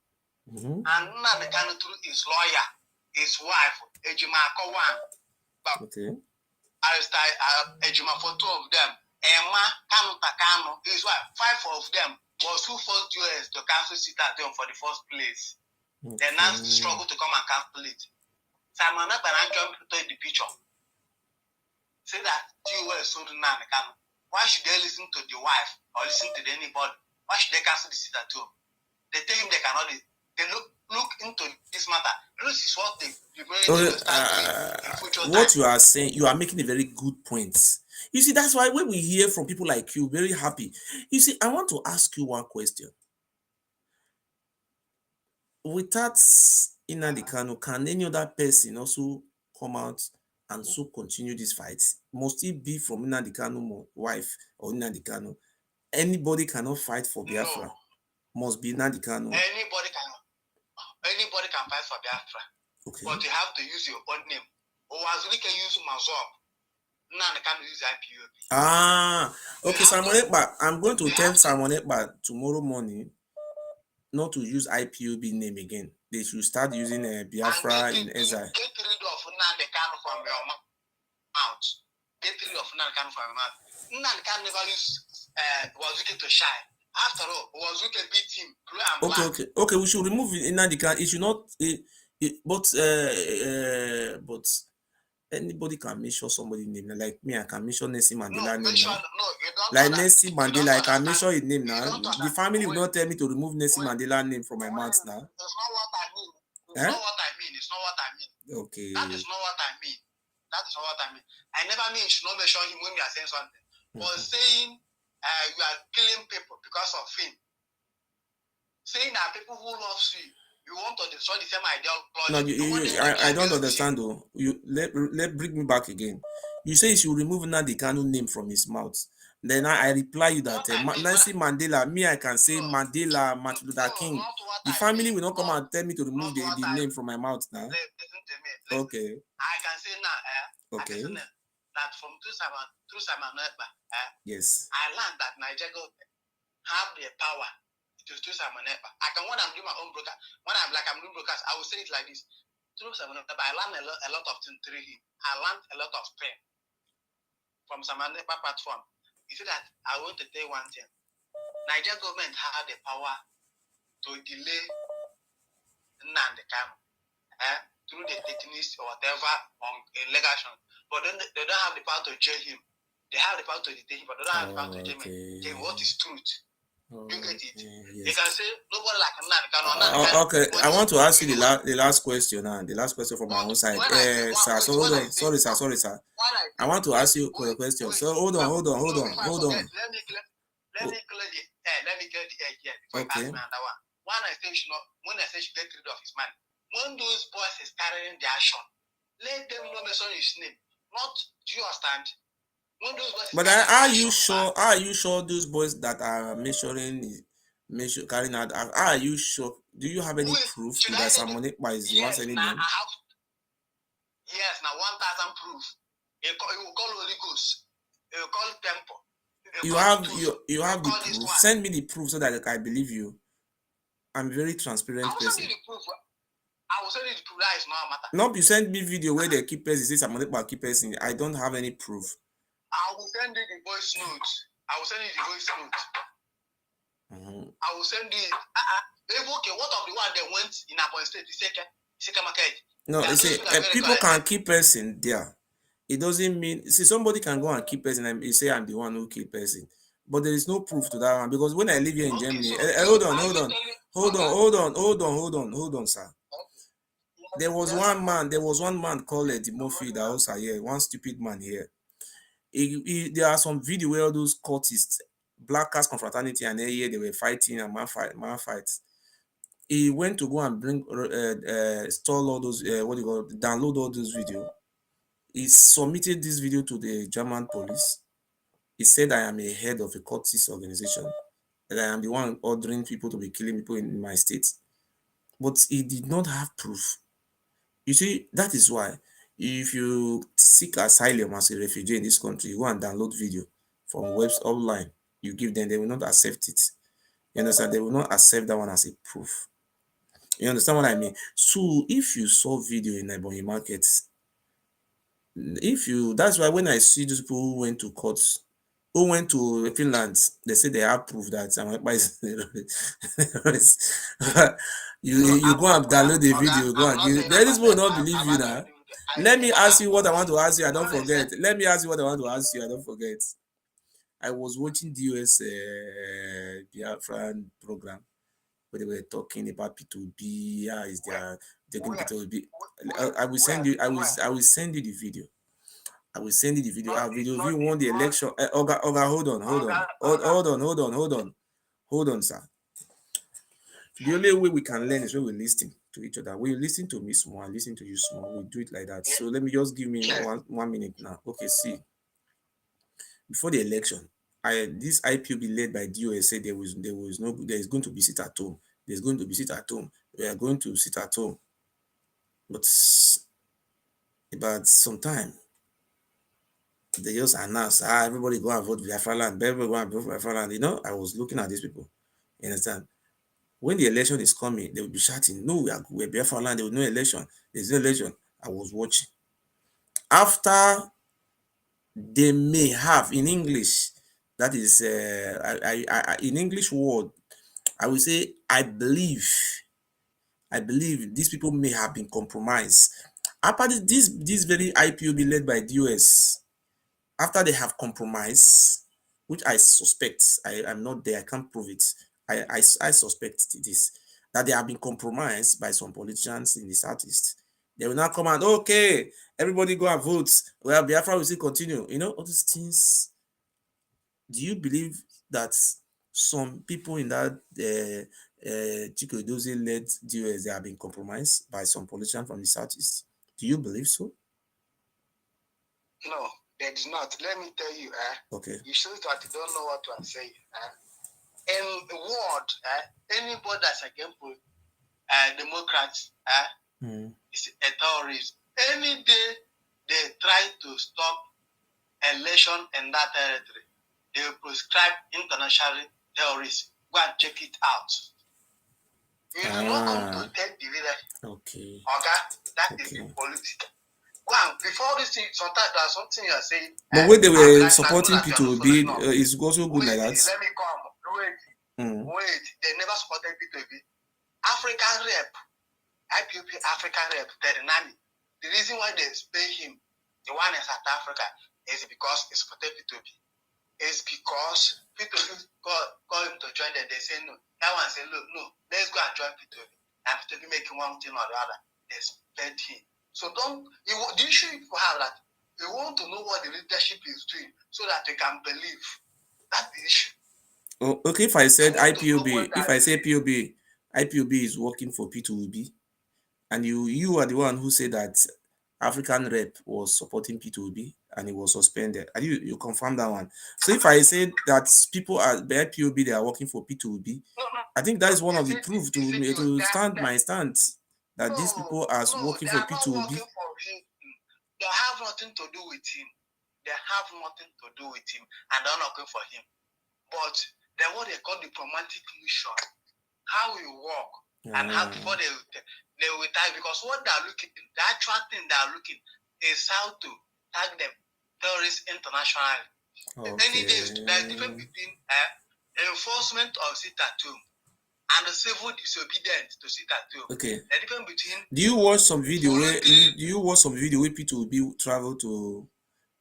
Speaker 2: And Nnand Kanu through his lawyer, his wife, Ejima Kowan.
Speaker 1: Okay.
Speaker 2: Ejima for 2 of them. Emma Kanu Takano, his wife, 5 of them was who forced US to cancel sit at home for the first place. Okay. They now struggle to come and cancel it. Simon Ekpa jumped into the picture. Say that US sold Nnand Kanu. Why should they listen to the wife or listen to anybody? Why should they cancel the sit at home? They tell him they cannot. They look into this matter. This is what they
Speaker 1: what you are saying, you are making a very good point. You see, that's why when we hear from people like you, very happy. You see, I want to ask you one question. Without Nnand Kanu, can any other person also come out and so continue this fight? Must it be from Nnand Kanu wife or Nnand Kanu? Anybody cannot fight for Biafra. No. Must be Nnand Kanu.
Speaker 2: Anybody can fight for Biafra. Okay. But you have to use your own name. Owazuli can use Mazop. Nnand Kanu use IPOB.
Speaker 1: Okay, Simon Ekpa. I'm going to tell Simon Ekpa tomorrow morning not to use IPOB name again. They should start using Biafra in exile.
Speaker 2: Get rid of Nnand Kanu from your mouth. Get rid of Nnand Kanu from your mouth. Nnand Kanu never used Wazuke to shine. After all, Wazuke beat him blue and black.
Speaker 1: Okay. We should remove Nnand Kanu. It should not. But anybody can mention somebody's name. Like me, I can mention Nelson Mandela name now. Like Nelson Mandela, I can mention his name now. The family will not tell me to remove Nelson Mandela name from my mouth now.
Speaker 2: That's not what I mean. It's not what I mean. It's not what I mean.
Speaker 1: Okay.
Speaker 2: That is not what I mean. That is not what I mean. I never mean you should not mention him when we are saying something. But saying you are killing people because of him. Saying that people who love you want to destroy the same ideology.
Speaker 1: No, I don't understand though. You let bring me back again. You say you should remove Nnand Kanu name from his mouth. Then I reply you that Nelson Mandela, me I can say Mandela, Martin Luther King. The family will not come and tell me to remove the name from my mouth now.
Speaker 2: Listen to me.
Speaker 1: Okay.
Speaker 2: I can say now.
Speaker 1: Okay.
Speaker 2: That from through Simon Ekpa.
Speaker 1: Yes.
Speaker 2: I learned that Nigeria have the power to do Simon Ekpa. When I'm doing my own broadcast, when I'm doing broadcast, I will say it like this. Through Simon Ekpa, I learned a lot of things through him. I learned a lot of things from Simon Ekpa platform. You see that I want to tell you one thing. Nigeria government have the power to delay Nnand Kanu through the techniques or whatever on election, but then they don't have the power to jail him. They have the power to detain him, but they don't have the power to jail him. What is truth? You get it? Yes. They can say nobody like Nnand Kanu.
Speaker 1: Okay, I want to ask you the last question now. The last question from my own side. Sorry, sir. I want to ask you a question. So hold on.
Speaker 2: Let me clear the air here before you ask me another one. When I say she get rid of his money, when those boys is carrying the action, let them know mention his name. Not, do you understand? When those boys
Speaker 1: But are you sure? Are you sure those boys that are carrying out? Are you sure? Do you have any proof to that someone is the one sending them?
Speaker 2: Yes, now 1,000 proof. You will call Holy Ghost. You will call temple.
Speaker 1: You have the proof. Send me the proof so that I believe you. I'm a very transparent person.
Speaker 2: Send you the proof. I will send you the proof. That is not matter.
Speaker 1: No, you send me video where they keep person say someone keep person. I don't have any proof.
Speaker 2: I will send you the voice note. I will send you the voice note. I will send you. Okay, what of the one that went in Abon State?
Speaker 1: No, they say people can keep person there. It doesn't mean somebody can go and keep person and say I'm the one who keep person, but there is no proof to that one because when I live here in Germany, hold on, sir. There was one man called Timothy that was here, one stupid man here. There are some video where all those cultists, black cast confraternity, and here they were fighting and man fights. He went to go and bring install all those download all those videos. He submitted this video to the German police. He said I am a head of a cultist organization, that I am the one ordering people to be killing people in my state. But he did not have proof. You see, that is why if you seek asylum as a refugee in this country, you go and download video from webs online, you give them, they will not accept it. You understand? They will not accept that one as a proof. You understand what I mean? So if you saw video in Ebonyi market, that's why when I see those people who went to courts, who went to Finland, they say they have proof that you go and download the video, go and give. This will not believe you now. Let me ask you what I want to ask you. I don't forget. Let me ask you what I want to ask you. I don't forget. I was watching the US Biafran program where they were talking about P2B. How is their P2B? I will send you. I will send you the video. I will send you the video. Our video view won the election. Oga, hold on, sir. The only way we can learn is when we listen to each other. When you listen to me small, I listen to you small. We do it like that. So let me just give me 1 minute now. Okay, see. Before the election, this IPOB led by DOS said there is going to be sit at home. There's going to be sit at home. We are going to sit at home. But about some time, they just announced, everybody go and vote Biafra land. Everybody go and vote Biafra land. You know, I was looking at these people. You understand? When the election is coming, they will be shouting, no, we're Biafra land. There was no election. There's no election. I was watching. After they may have in English, that is, in English word, I will say, I believe these people may have been compromised. After this very IPOB led by DOS, after they have compromised, which I suspect, I'm not there, I can't prove it. I suspect this, that they have been compromised by some politicians in the Southeast. They will now come and, okay, everybody go and vote. Well, Biafra will still continue. You know, all these things. Do you believe that some people in that Chico Edozie led DOS, they have been compromised by some politicians from the Southeast? Do you believe so?
Speaker 2: No, they did not. Let me tell you,
Speaker 1: okay.
Speaker 2: You show that you don't know what to say. In the world, anybody that's against Democrats is a terrorist. Any day they try to stop election in that territory, they will prescribe international terrorists. Go and check it out. You do not come to take the leadership.
Speaker 1: Okay.
Speaker 2: Okay? That is the politics. Go and, before this thing, sometimes there's something you are saying.
Speaker 1: But when they were supporting P2B, it's also good like that.
Speaker 2: Let me come. Wait. They never supported P2B. African rep, IPOB African rep, Nnand. The reason why they pay him, the one in South Africa, is because it's supported P2B. It's because P2B call him to join them. They say no. That one say, look, no, let's go and join P2B. And P2B making one thing or the other. They spend him. So the issue you have that you want to know what the leadership is doing so that you can believe. That's the issue.
Speaker 1: Oh, okay, if I said IPOB, if I say IPOB is working for P2B, And you are the one who said that African rep was supporting P2B and he was suspended. And you confirm that one. So if I say that people at the IPOB they are working for P2B, I think that is one of the proof to stand my stance that these people are working for P2B.
Speaker 2: They have nothing to do with him. They have nothing to do with him, and they're not working for him. But they're what they call diplomatic mission. How you work and how before they will tag, because what they're looking, the actual thing they're looking is how to tag them terrorists internationally.
Speaker 1: Okay.
Speaker 2: Any days, there's difference between enforcement of sit-at-home and the civil disobedience to sit-at-home.
Speaker 1: Okay.
Speaker 2: The difference between.
Speaker 1: Do you watch some video where people travel to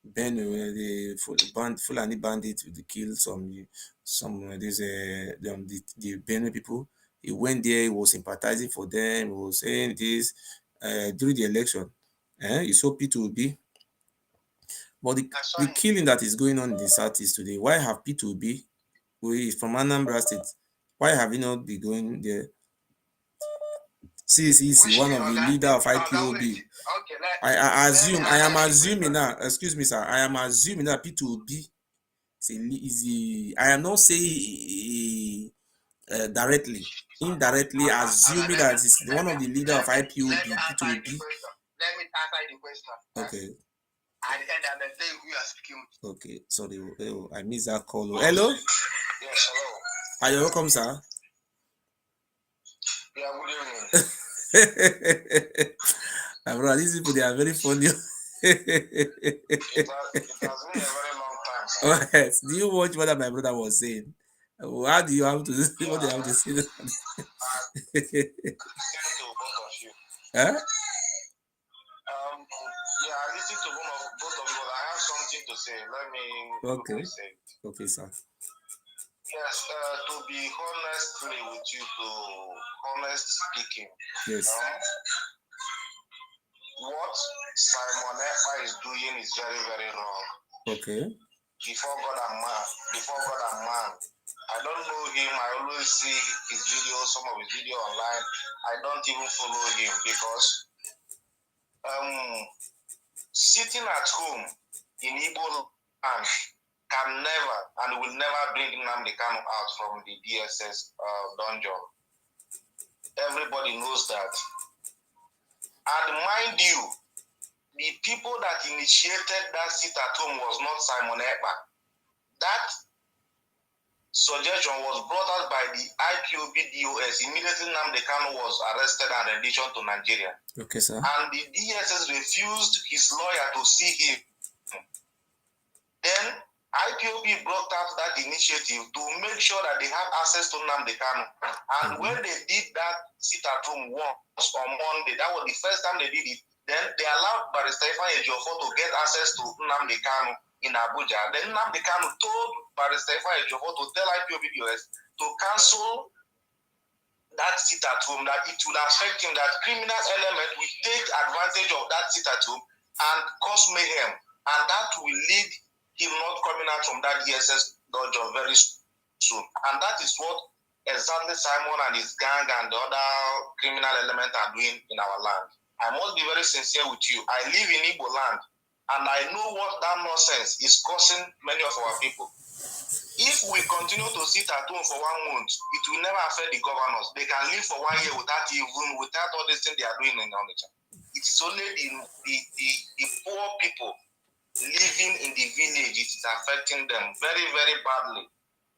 Speaker 1: Benue where the Fulani bandits they kill some there's the Benue people. He went there, he was sympathizing for them, he was saying this during the election. He saw P2B. But the killing that is going on in the southeast today, why have P2B, who is from Anambra State, why have you not been going there? CCC, one of the leader of IPOB. I am assuming now, excuse me, sir, I am assuming that P2B I am not saying directly, indirectly assuming that it's one of the leader of IPOB, P2B.
Speaker 2: Let me answer the question.
Speaker 1: Okay.
Speaker 2: At the end of the day, we are speaking.
Speaker 1: Okay, sorry, I missed that call. Hello?
Speaker 2: Yes, hello.
Speaker 1: Are you welcome, sir?
Speaker 2: Yeah, good evening.
Speaker 1: Bro, these people, they are very funny.
Speaker 2: It has been a very long time, sir.
Speaker 1: Oh, yes. Do you watch what my brother was saying? How do you have to what do you have to say?
Speaker 2: Listen to both of you.
Speaker 1: Huh?
Speaker 2: Yeah, I listen to both of you, but I have something to say. Let me say it.
Speaker 1: Okay, sir.
Speaker 2: Yes, to be honestly with you, honest speaking.
Speaker 1: Yes.
Speaker 2: What Simon Ekpa is doing is very, very wrong.
Speaker 1: Okay.
Speaker 2: Before God and man. I don't know him. I always see his videos, some of his videos online. I don't even follow him because sitting at home in Igbo land can never and will never bring Nnand Kanu out from the DSS dungeon. Everybody knows that. And mind you, the people that initiated that sit at home was not Simon Ekpa. That suggestion was brought out by the IPOB DOS. Immediately Nnand Kanu was arrested and renditioned to Nigeria.
Speaker 1: Okay, sir.
Speaker 2: And the DSS refused his lawyer to see him. Then IPOB brought out that initiative to make sure that they have access to Nnand Kanu. And when they did that sit at home once on Monday, that was the first time they did it. Then they allowed Barrister Ifeanyi Ejiofor to get access to Nnand Kanu in Abuja. Then Nnand Kanu told Barrister Ifeanyi Ejiofor to tell IPOB DOS to cancel that sit at home, that it will affect him, that criminal element will take advantage of that sit at home and cause mayhem. And that will lead him not coming out from that DSS dungeon very soon. And that is what exactly Simon and his gang and the other criminal element are doing in our land. I must be very sincere with you. I live in Igbo land, and I know what that nonsense is causing many of our people. If we continue to sit at home for 1 month, it will never affect the governors. They can live for 1 year without all these things they are doing in Onitsha. It is only the poor people living in the village, it is affecting them very, very badly.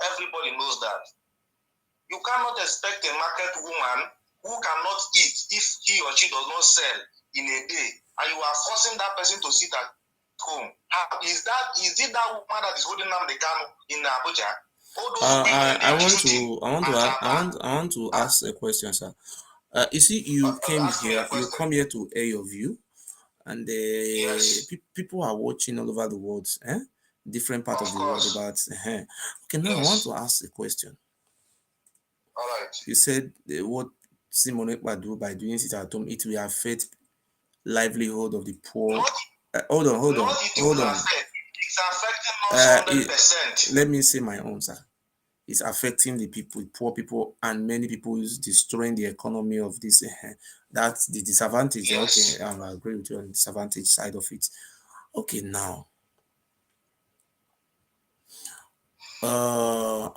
Speaker 2: Everybody knows that. You cannot expect a market woman who cannot eat if he or she does not sell in a day, and you are forcing that person to sit at home. Is it that woman that is holding Nnand Kanu in Abuja?
Speaker 1: I want to ask a question, sir. You see, you come here to air your view, and
Speaker 2: yes.
Speaker 1: People are watching all over the world, different part of the world about. Okay, now yes. I want to ask a question.
Speaker 2: All right.
Speaker 1: You said what Simon Ekpa do by doing it at home, it will affect livelihood of the poor. Hold on.
Speaker 2: It's affecting us 100%.
Speaker 1: Let me say my own, sir. is affecting the people, poor people, and many people is destroying the economy of this. That's the disadvantage.
Speaker 2: Yes.
Speaker 1: Okay, I agree with you on the disadvantage side of it. Okay, now, uh,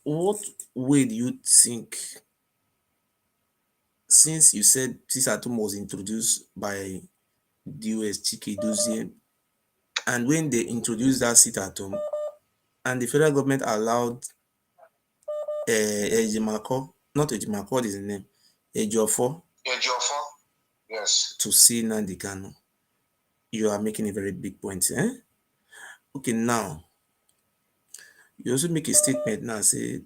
Speaker 1: what way do you think, since you said this atom was introduced by the US Chike Dozie, and when they introduced that sit at home, and the federal government allowed Ejimako, not Ejimako, what is his name? Ejiofor.
Speaker 2: Ejiofor, yes.
Speaker 1: To see Nnand Kanu. You are making a very big point. Eh? Okay, now, you also make a statement now, say,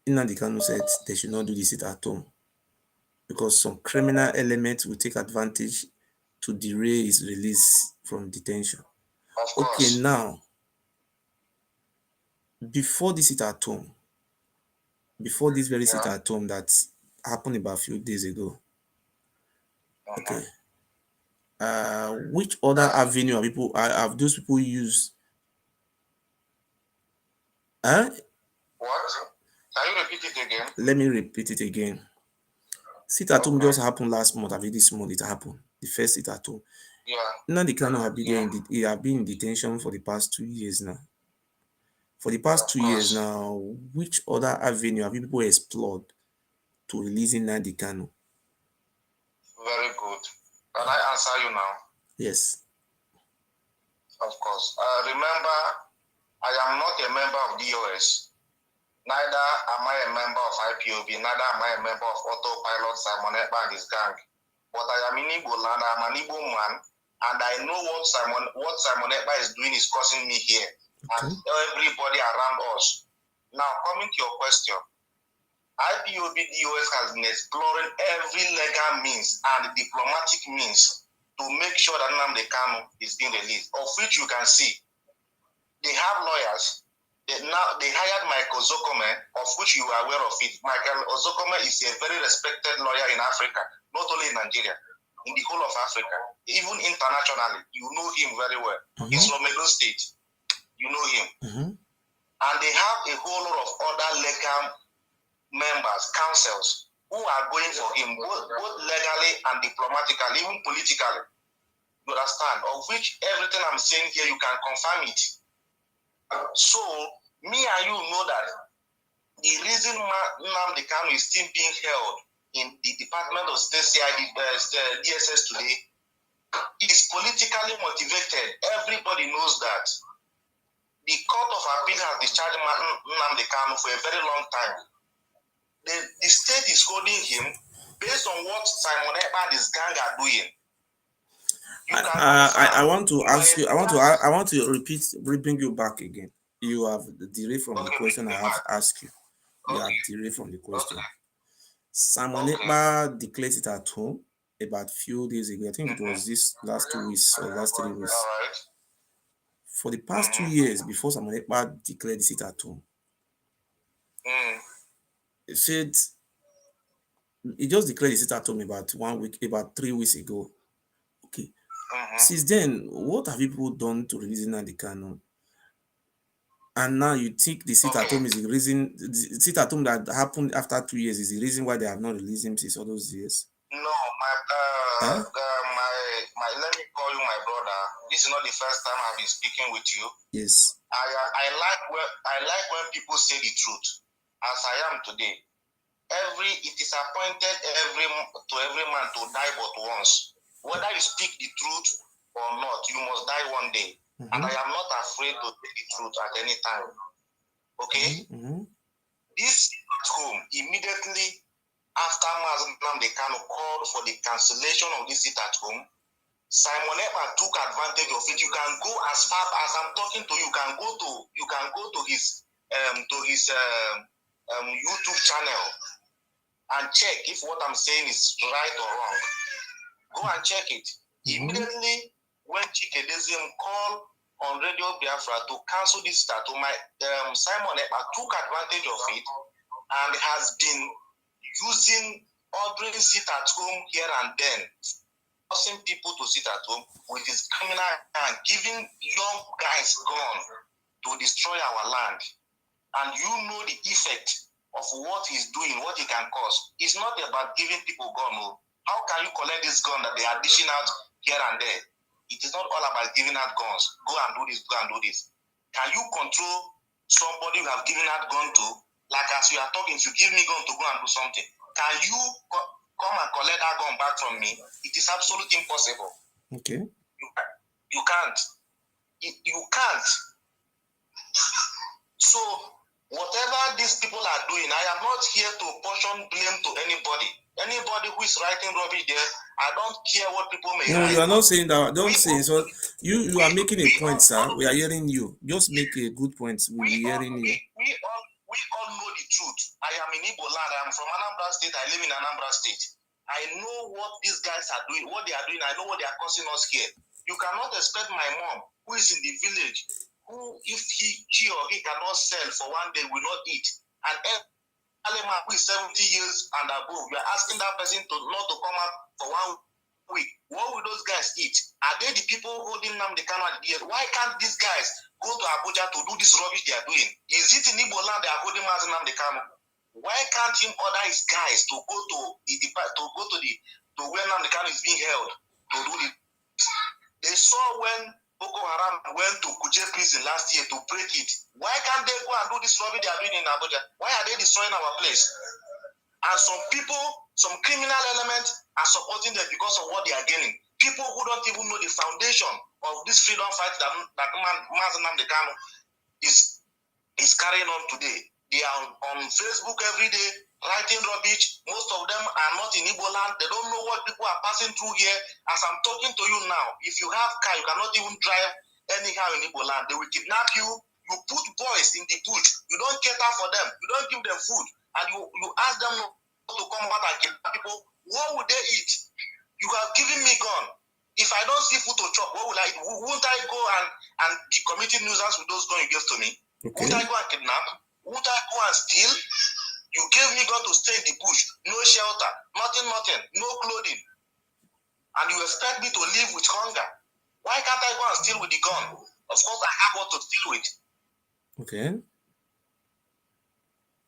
Speaker 1: Nnand Kanu said they should not do this at home because some criminal elements will take advantage to derail his release from detention.
Speaker 2: Of
Speaker 1: Okay,
Speaker 2: course.
Speaker 1: now, before this sit at home, before this very sit at home that happened about a few days ago, okay, which other avenue are people have those people used? Huh?
Speaker 2: What? Can you repeat it again?
Speaker 1: Let me repeat it again. Sit at home just happened last month. I mean, this month it happened. The first sit at home.
Speaker 2: Yeah.
Speaker 1: Nnand Kanu have been he have been in detention for the past 2 years now. For the past 2 years now, which other avenue have people explored to releasing Nnand Kanu?
Speaker 2: Very good. Can I answer you now?
Speaker 1: Yes.
Speaker 2: Of course. Remember, I am not a member of DOS. Neither am I a member of IPOB. Neither am I a member of Autopilot, Simon Ekpa and his gang. But I am in Igbo land. I am an Igbo man, and I know what Simon Ekpa is doing is causing me here, and everybody around us. Now, coming to your question, IPOB DOS has been exploring every legal means and diplomatic means to make sure that Nnand Kanu is being released, of which you can see they have lawyers. They hired Michael Ozokome, of which you are aware of it. Michael Ozokome is a very respected lawyer in Africa, not only in Nigeria, in the whole of Africa, even internationally. You know him very well. He's from Edo State. You know him. And they have a whole lot of other legal members, councils, who are going for him, both legally and diplomatically, even politically. You understand? Of which everything I'm saying here, you can confirm it. So, me and you know that the reason Nnand Kanu is still being held in the Department of State CID, DSS today is politically motivated. Everybody knows that. The Court of Appeal has discharged Nnand Kanu for a very long time. The state is holding him based on what Simon Ekpa and his gang are doing.
Speaker 1: I want to ask you. I want to bring you back again. You have derailed from the question I have asked you. You have derailed from the question. Simon Ekpa declared it at home about a few days ago. I think it was this last 2 weeks or last 3 weeks. For the past 2 years, before Simon Ekpa declared it at home, he said he just declared it at home about 1 week, about 3 weeks ago. Okay. Since then, what have people done to release Nnand Kanu? And now you think the sit at home is the reason, the sit at home that happened after 2 years is the reason why they have not released him since all those years?
Speaker 2: No, let me call you my brother. This is not the first time I've been speaking with you.
Speaker 1: Yes.
Speaker 2: I like when people say the truth, as I am today. It is appointed to every man to die but once. Whether you speak the truth or not, you must die one day. And I am not afraid to speak the truth at any time. Okay? This at home, immediately after Nnand Kanu called for the cancellation of this sit at home, Simon Ekpa took advantage of it. You can go as far as I'm talking to you. You can go to his YouTube channel and check if what I'm saying is right or wrong. Go and check it. Immediately when Chike Dozie called on Radio Biafra to cancel this statue, Simon Ekpa took advantage of it and has been ordering sit at home here and then, forcing people to sit at home with his criminal and giving young guys gun to destroy our land, and you know the effect of what he's doing, what he can cause. It's not about giving people gun. No. How can you collect this gun that they are dishing out here and there? It is not all about giving out guns. Go and do this, go and do this. Can you control somebody you have given out gun to? Like as you are talking, if you give me gun to go and do something, can you come and collect that gun back from me? It is absolutely impossible.
Speaker 1: Okay.
Speaker 2: You can't. You can't. So whatever these people are doing, I am not here to portion blame to anybody. Anybody who is writing rubbish there, I don't care what people may
Speaker 1: No,
Speaker 2: write.
Speaker 1: you are not saying that. Don't say so. You are making a point, sir. We are hearing you. Just make a good point. We'll be hearing you.
Speaker 2: We all know the truth. I am in Igbo land. I am from Anambra State. I live in Anambra State. I know what these guys are doing, what they are doing. I know what they are causing us here. You cannot expect my mom, who is in the village, who, if she or he cannot sell for one day, will not eat. And Alema, who is 70 years and above, you are asking that person to not to come out for 1 week. What will those guys eat? Are they the people holding Nnand Kanu at the end? Why can't these guys go to Abuja to do this rubbish they are doing? Is it in Igbo land they are holding Nnand Kanu? Why can't him order his guys to go to where Nnand Kanu is being held to do it? They saw when Boko Haram went to Kuje prison last year to break it. Why can't they go and do this rubbish they are doing in Abuja? Why are they destroying our place? And some people, some criminal elements are supporting them because of what they are gaining. People who don't even know the foundation of this freedom fight that Nnand Kanu is carrying on today. They are on Facebook every day writing rubbish. Most of them are not in Igbo land. They don't know what people are passing through here. As I'm talking to you now, if you have car, you cannot even drive anyhow in Igbo land. They will kidnap you. You put boys in the bush. You don't cater for them. You don't give them food. And you ask them to come out and kidnap people. What would they eat? You have given me gun. If I don't see food to chop, what will I eat? Won't I go and be committing nuisance with those guns you gave to me? Okay. Won't I go and kidnap? Won't I go and steal? You gave me gun to stay in the bush, no shelter, nothing, no clothing. And you expect me to live with hunger. Why can't I go and steal with the gun? Of course, I have what to steal with.
Speaker 1: Okay.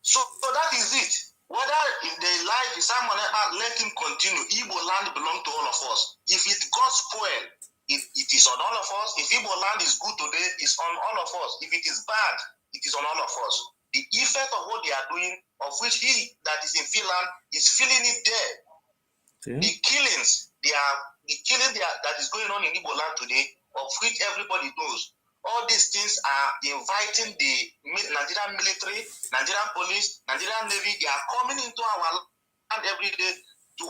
Speaker 2: So that is it. Whether if they like the Simon, let him continue. Igbo land belongs to all of us. If it got spoiled, it is on all of us. If Igbo land is good today, it's on all of us. If it is bad, it is on all of us. The effect of what they are doing, of which he that is in Finland is feeling it there. Okay. The killings that is going on in Igbo land today, of which everybody knows. All these things are inviting the Nigerian military, Nigerian police, Nigerian Navy. They are coming into our land every day to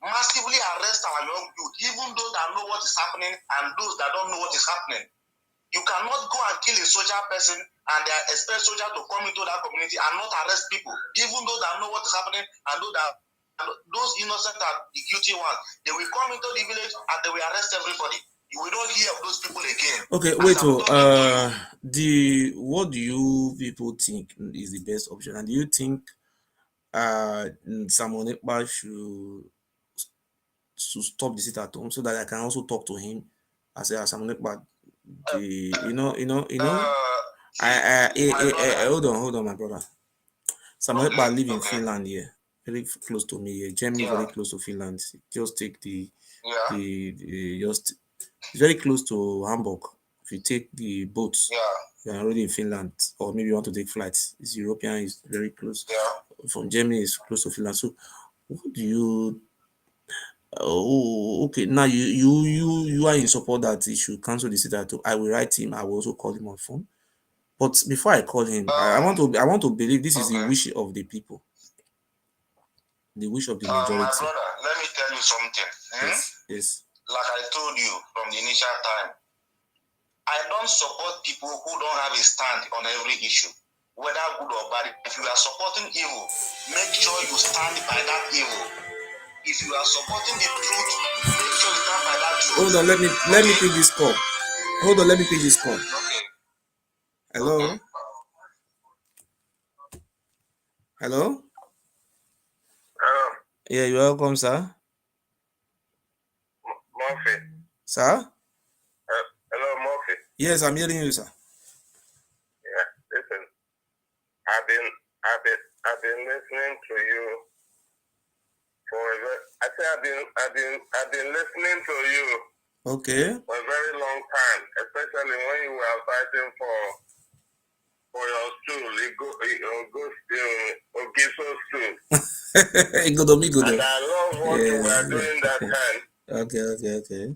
Speaker 2: massively arrest our young youth, even those that know what is happening and those that don't know what is happening. You cannot go and kill a soldier person and they expect soldiers to come into that community and not arrest people, even those that know what is happening and those innocent are the guilty ones. They will come into the village and they will arrest everybody. We don't hear of those people again.
Speaker 1: Okay, wait. What do you people think is the best option? And do you think Simon Ekpa should stop the sit at home so that I can also talk to him? I say Simon Ekpa, hold on, my brother. Simon Ekpa live in Finland here, very close to me here. Germany, very close to Finland. Just take it's very close to Hamburg. If you take the boats, you are already in Finland, or maybe you want to take flights. It's European, it's very close. From Germany, it's close to Finland. So, what do you? Okay. Now you are in support that he should cancel the sit. I will write him. I will also call him on phone. But before I call him, I want to believe this is the wish of the people, the wish of the majority.
Speaker 2: My brother, let me tell you something.
Speaker 1: Yes.
Speaker 2: Like I told you from the initial time, I don't support people who don't have a stand on every issue, whether good or bad. If you are supporting evil, make sure you stand by that evil. If you are supporting the truth, make sure you stand by that truth.
Speaker 1: Hold on, let me pick this call. Hold on, let me pick this call.
Speaker 2: Okay.
Speaker 1: Hello?
Speaker 2: Okay.
Speaker 1: Hello? Yeah, you're welcome, sir.
Speaker 2: Murphy.
Speaker 1: Sir?
Speaker 2: Hello, Murphy.
Speaker 1: Yes, I'm hearing you, sir.
Speaker 3: been listening to you I've been listening to you.
Speaker 1: Okay.
Speaker 3: For a very long time, especially when you were fighting for your stool. And I love what you were doing that time.
Speaker 1: Okay.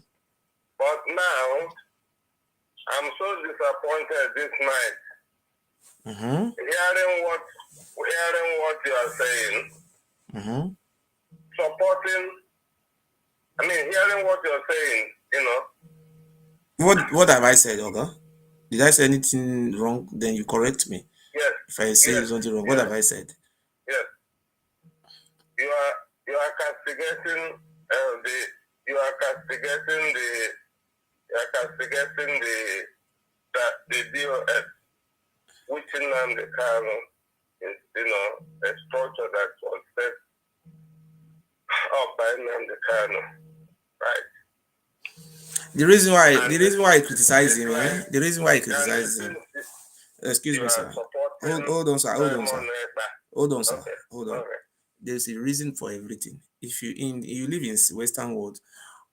Speaker 3: But now, I'm so disappointed this night. Hearing what you are saying, hearing what you're saying,
Speaker 1: What have I said, Oga? Did I say anything wrong? Then you correct me.
Speaker 3: Yes.
Speaker 1: If I say something wrong, what have I said?
Speaker 3: Yes. You are castigating the DOS, which Nnand Kanu is, a structure that was set up by Nnand Kanu, right?
Speaker 1: The reason why I criticize him, the reason why I criticize him. Excuse me, sir. Hold on, sir. Okay. There's a reason for everything. If you live in Western world,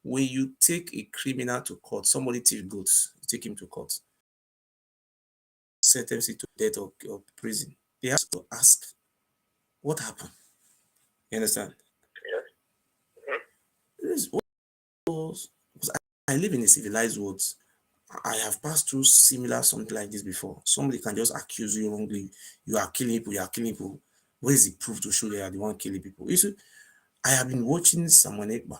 Speaker 1: when you take a criminal to court, somebody thief goods, you take him to court, sentence it to death or prison. They have to ask, what happened? You understand? Yes. Because I live in a civilized world. I have passed through similar something like this before. Somebody can just accuse you wrongly. You are killing people. Where is the proof to show they are the one killing people? You see, I have been watching Samuel Ekpa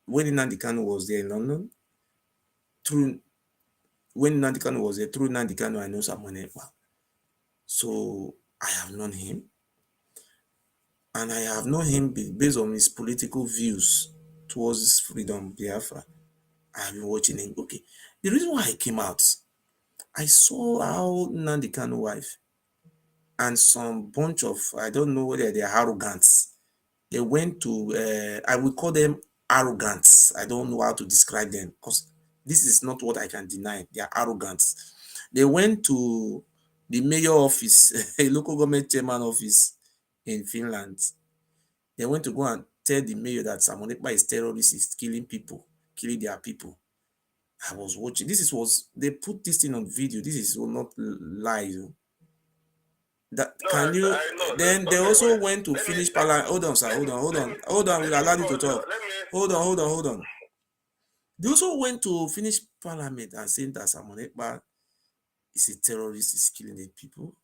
Speaker 1: when Nnand Kanu was there in London. Through Nnand Kanu, I know Samuel Ekpa. So I have known him. And I have known him based on his political views towards freedom, Biafra. I have been watching him. Okay. The reason why I came out, I saw how Nnand Kanu wife and some bunch of, I don't know whether they're arrogants. They went to, I would call them arrogants. I don't know how to describe them because this is not what I can deny. They are arrogants. They went to the mayor office, a local government chairman office in Finland. They went to go and tell the mayor that Samuel Ekpa is terrorist, is killing people, killing their people. I was watching. They put this thing on video. This is not live. Then they also went to finish parliament. Hold on, sir. Hold on. We'll allow you to talk. Hold on. They also went to finish parliament and saying that Samuel Ekpa is a terrorist, is killing the people.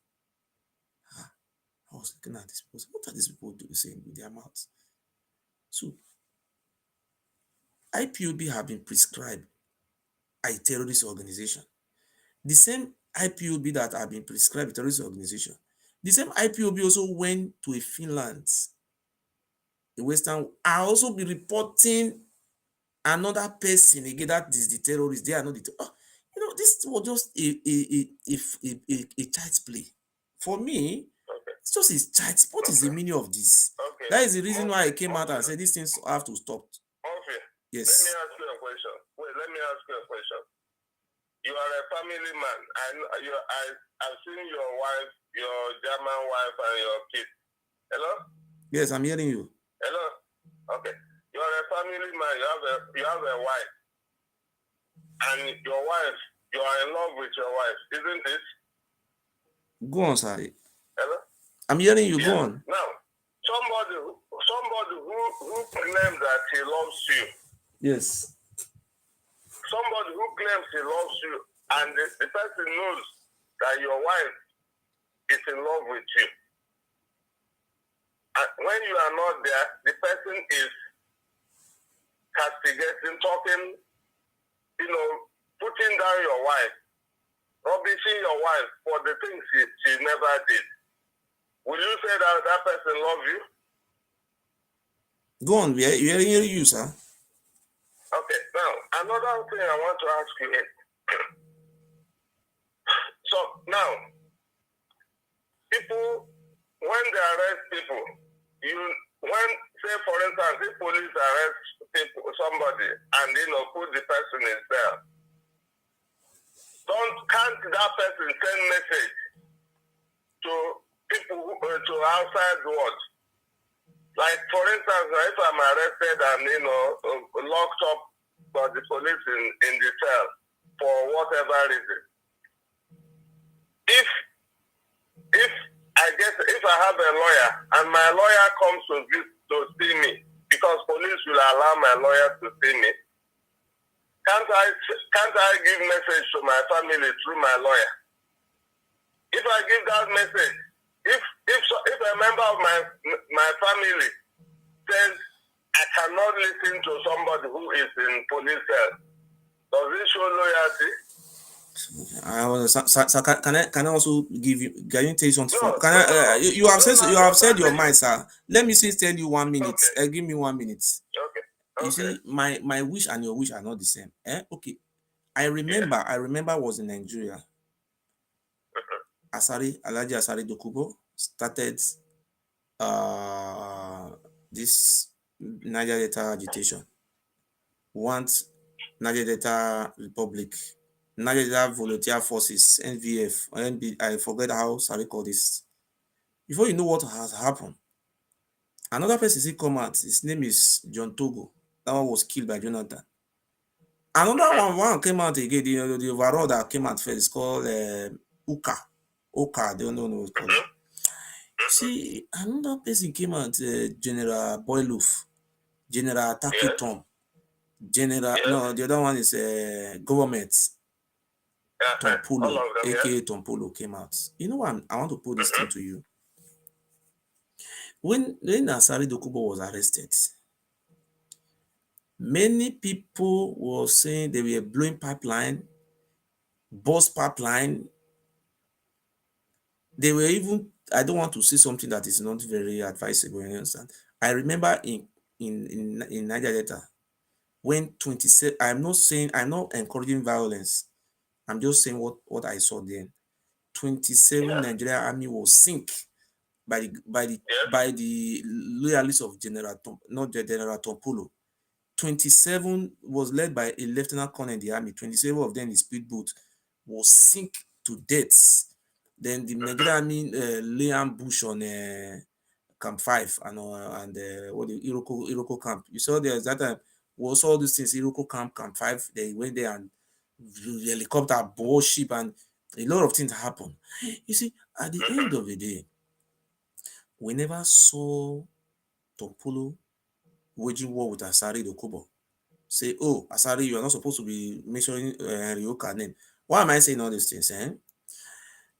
Speaker 1: I was looking at these people. What are these people saying with their mouths? So IPOB have been prescribed a terrorist organization. The same IPOB that have been prescribed a terrorist organization. The same IPOB also went to a Finland, the Western, I also be reporting another person again that is the terrorist. They are not the this was just a child's play. For me, it's just a child's. What is the meaning of this? That is the reason why I came out and said these things have to stop. Yes.
Speaker 3: Let me ask you a question. You are a family man. I've seen your wife, your German wife, and your kids. Hello?
Speaker 1: Yes, I'm hearing you.
Speaker 3: Hello? Okay. You are a family man. You have a wife. And your wife, you are in love with your wife, isn't it?
Speaker 1: Go on, sir.
Speaker 3: Hello?
Speaker 1: I'm hearing you. Go on.
Speaker 3: Now, somebody who claims that he loves you.
Speaker 1: Yes.
Speaker 3: Somebody who claims he loves you, and the person knows that your wife is in love with you. And when you are not there, the person is castigating, talking, putting down your wife, rubbishing your wife for the things she never did. Will you say that person loves you?
Speaker 1: Go on, we are hearing you, sir.
Speaker 3: Okay, now, another thing I want to ask you is, so now, people, when they arrest people, say for instance, if police arrest somebody and put the person in cell, can't that person send message to to outside world. Like, for instance, if I'm arrested and, locked up by the police in the cell for whatever reason, if I have a lawyer and my lawyer comes to see me, because police will allow my lawyer to see me, can't I give message to my family through my lawyer? If I give that message, if a member of my family says I cannot listen to somebody who is in police cell, does it show loyalty?
Speaker 1: So can I also give you? Can you tell you something?
Speaker 3: No,
Speaker 1: Can I? You have said your
Speaker 3: no.
Speaker 1: mind, sir. Let me just tell you 1 minute.
Speaker 3: Okay.
Speaker 1: Give me 1 minute.
Speaker 3: Okay.
Speaker 1: You see, my wish and your wish are not the same. Okay. I remember I was in Nigeria. Alhaji Asari Dokubo started this Niger Delta agitation. Want Niger Delta Republic, Niger Delta Volunteer Forces, NVF, or NB, I forget how Sari called this. Before you know what has happened, another person still come out. His name is John Togo. That one was killed by Jonathan. Another one came out again. The overall that came out first is called Uka. I don't know what it's called. See, another person came out, General Boyloof, General Taki Tom, General, no, the other one is government, Tom Polo, aka Tom Polo came out. You know what? I want to put this thing to you. When Asari Dokubo was arrested, many people were saying they were blowing pipeline, burst pipeline. They were even, I don't want to say something that is not very advisable, you understand? I remember in Niger Delta, when 27, I'm not encouraging violence. I'm just saying what I saw then. 27 Nigerian army was sink by the loyalists of General Tompolo. 27 was led by a lieutenant colonel in the army. 27 of them in speedboat was sink to death. Then the Nigerian army lay ambush on Camp 5 and what the Iroko camp. You saw there that time was all these things. Iroko camp 5. They went there and helicopter, warship, and a lot of things happened. You see, at the end of the day, we never saw Tompolo waging war with Asari Dokubo. Say, oh, Asari, you are not supposed to be mentioning Ryoka name. Why am I saying all these things?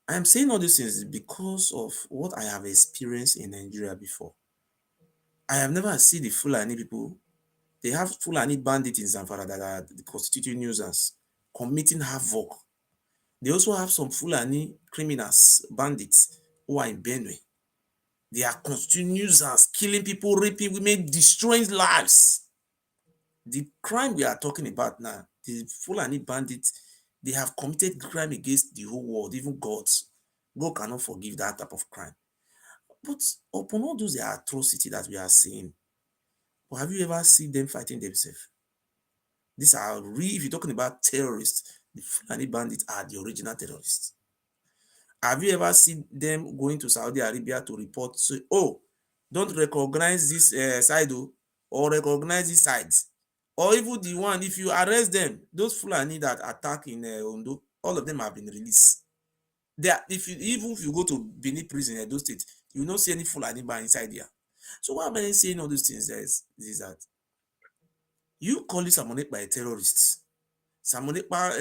Speaker 1: I'm saying all these things because of what I have experienced in Nigeria before. I have never seen the Fulani people. They have Fulani bandits in Zamfara that are constituting nuisance, committing havoc. They also have some Fulani criminals, bandits, who are in Benue. They are constituting nuisance, killing people, raping women, destroying lives. The crime we are talking about now, the Fulani bandits, they have committed crime against the whole world, even gods. God cannot forgive that type of crime. But upon all those atrocity that we are seeing, have you ever seen them fighting themselves? These are real, if you're talking about terrorists, the Fulani bandits are the original terrorists. Have you ever seen them going to Saudi Arabia to report, say, oh, don't recognize this side or recognize this side? Or even the one, if you arrest them, those Fulani that attack in Ondo, all of them have been released. If you go to Benin prison in those states, you will not see any Fulani man inside there. So why am I saying all those things? Is that you call it Samonekpa a terrorist. Samonekpa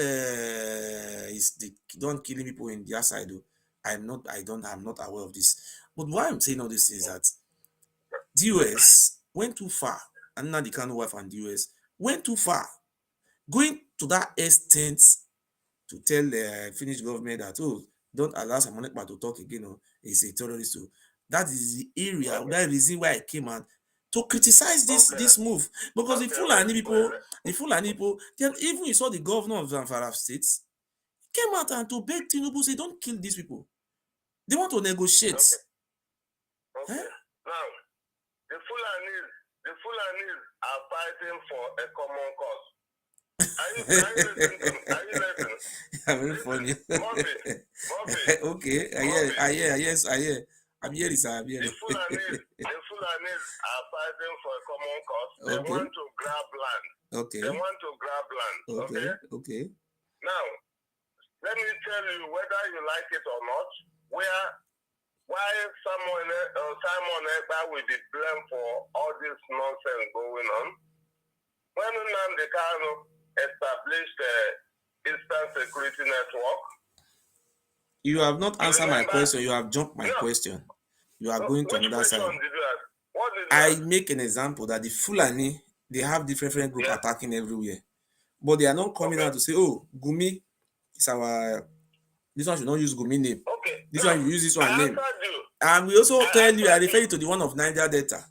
Speaker 1: is the don't killing people in their side. I'm not aware of this. But why I'm saying all this is that the US went too far, and now the Kanu wife and the US went too far, going to that extent to tell the Finnish government that, oh, don't allow Samonekpa to talk again, he's a terrorist. That is the area, that reason why I came out to criticize this move. Because the Fulani people, then even you saw the governor of Zamfara states came out and to beg Tinubu, say, don't kill these people. They want to negotiate.
Speaker 3: Okay. Now, the Fulanis are fighting for a common cause. Are you listening?
Speaker 1: I'm very funny.
Speaker 3: Murphy.
Speaker 1: Okay, I hear. I'm hearing, sir. I'm
Speaker 3: The
Speaker 1: hearing.
Speaker 3: Fulanis are fighting for a common cause. They
Speaker 1: Okay.
Speaker 3: want to grab land.
Speaker 1: Okay.
Speaker 3: They want to grab land.
Speaker 1: Okay.
Speaker 3: Okay.
Speaker 1: Okay.
Speaker 3: Now, let me tell you whether you like it or not, why Simon Ekpa will be blamed for all this nonsense going on. When Nnand Kanu established the Eastern Security Network,
Speaker 1: You have not answered my question. You have jumped my question. You are going to another side.
Speaker 3: Did you ask? What did
Speaker 1: I make an example that the Fulani, they have different groups attacking everywhere. But they are not coming out to say, oh, Gumi is our, this one should not use Gumi name.
Speaker 3: Okay.
Speaker 1: This one, you use this one name.
Speaker 3: You.
Speaker 1: And we also tell you, I refer you to the one of Niger Delta.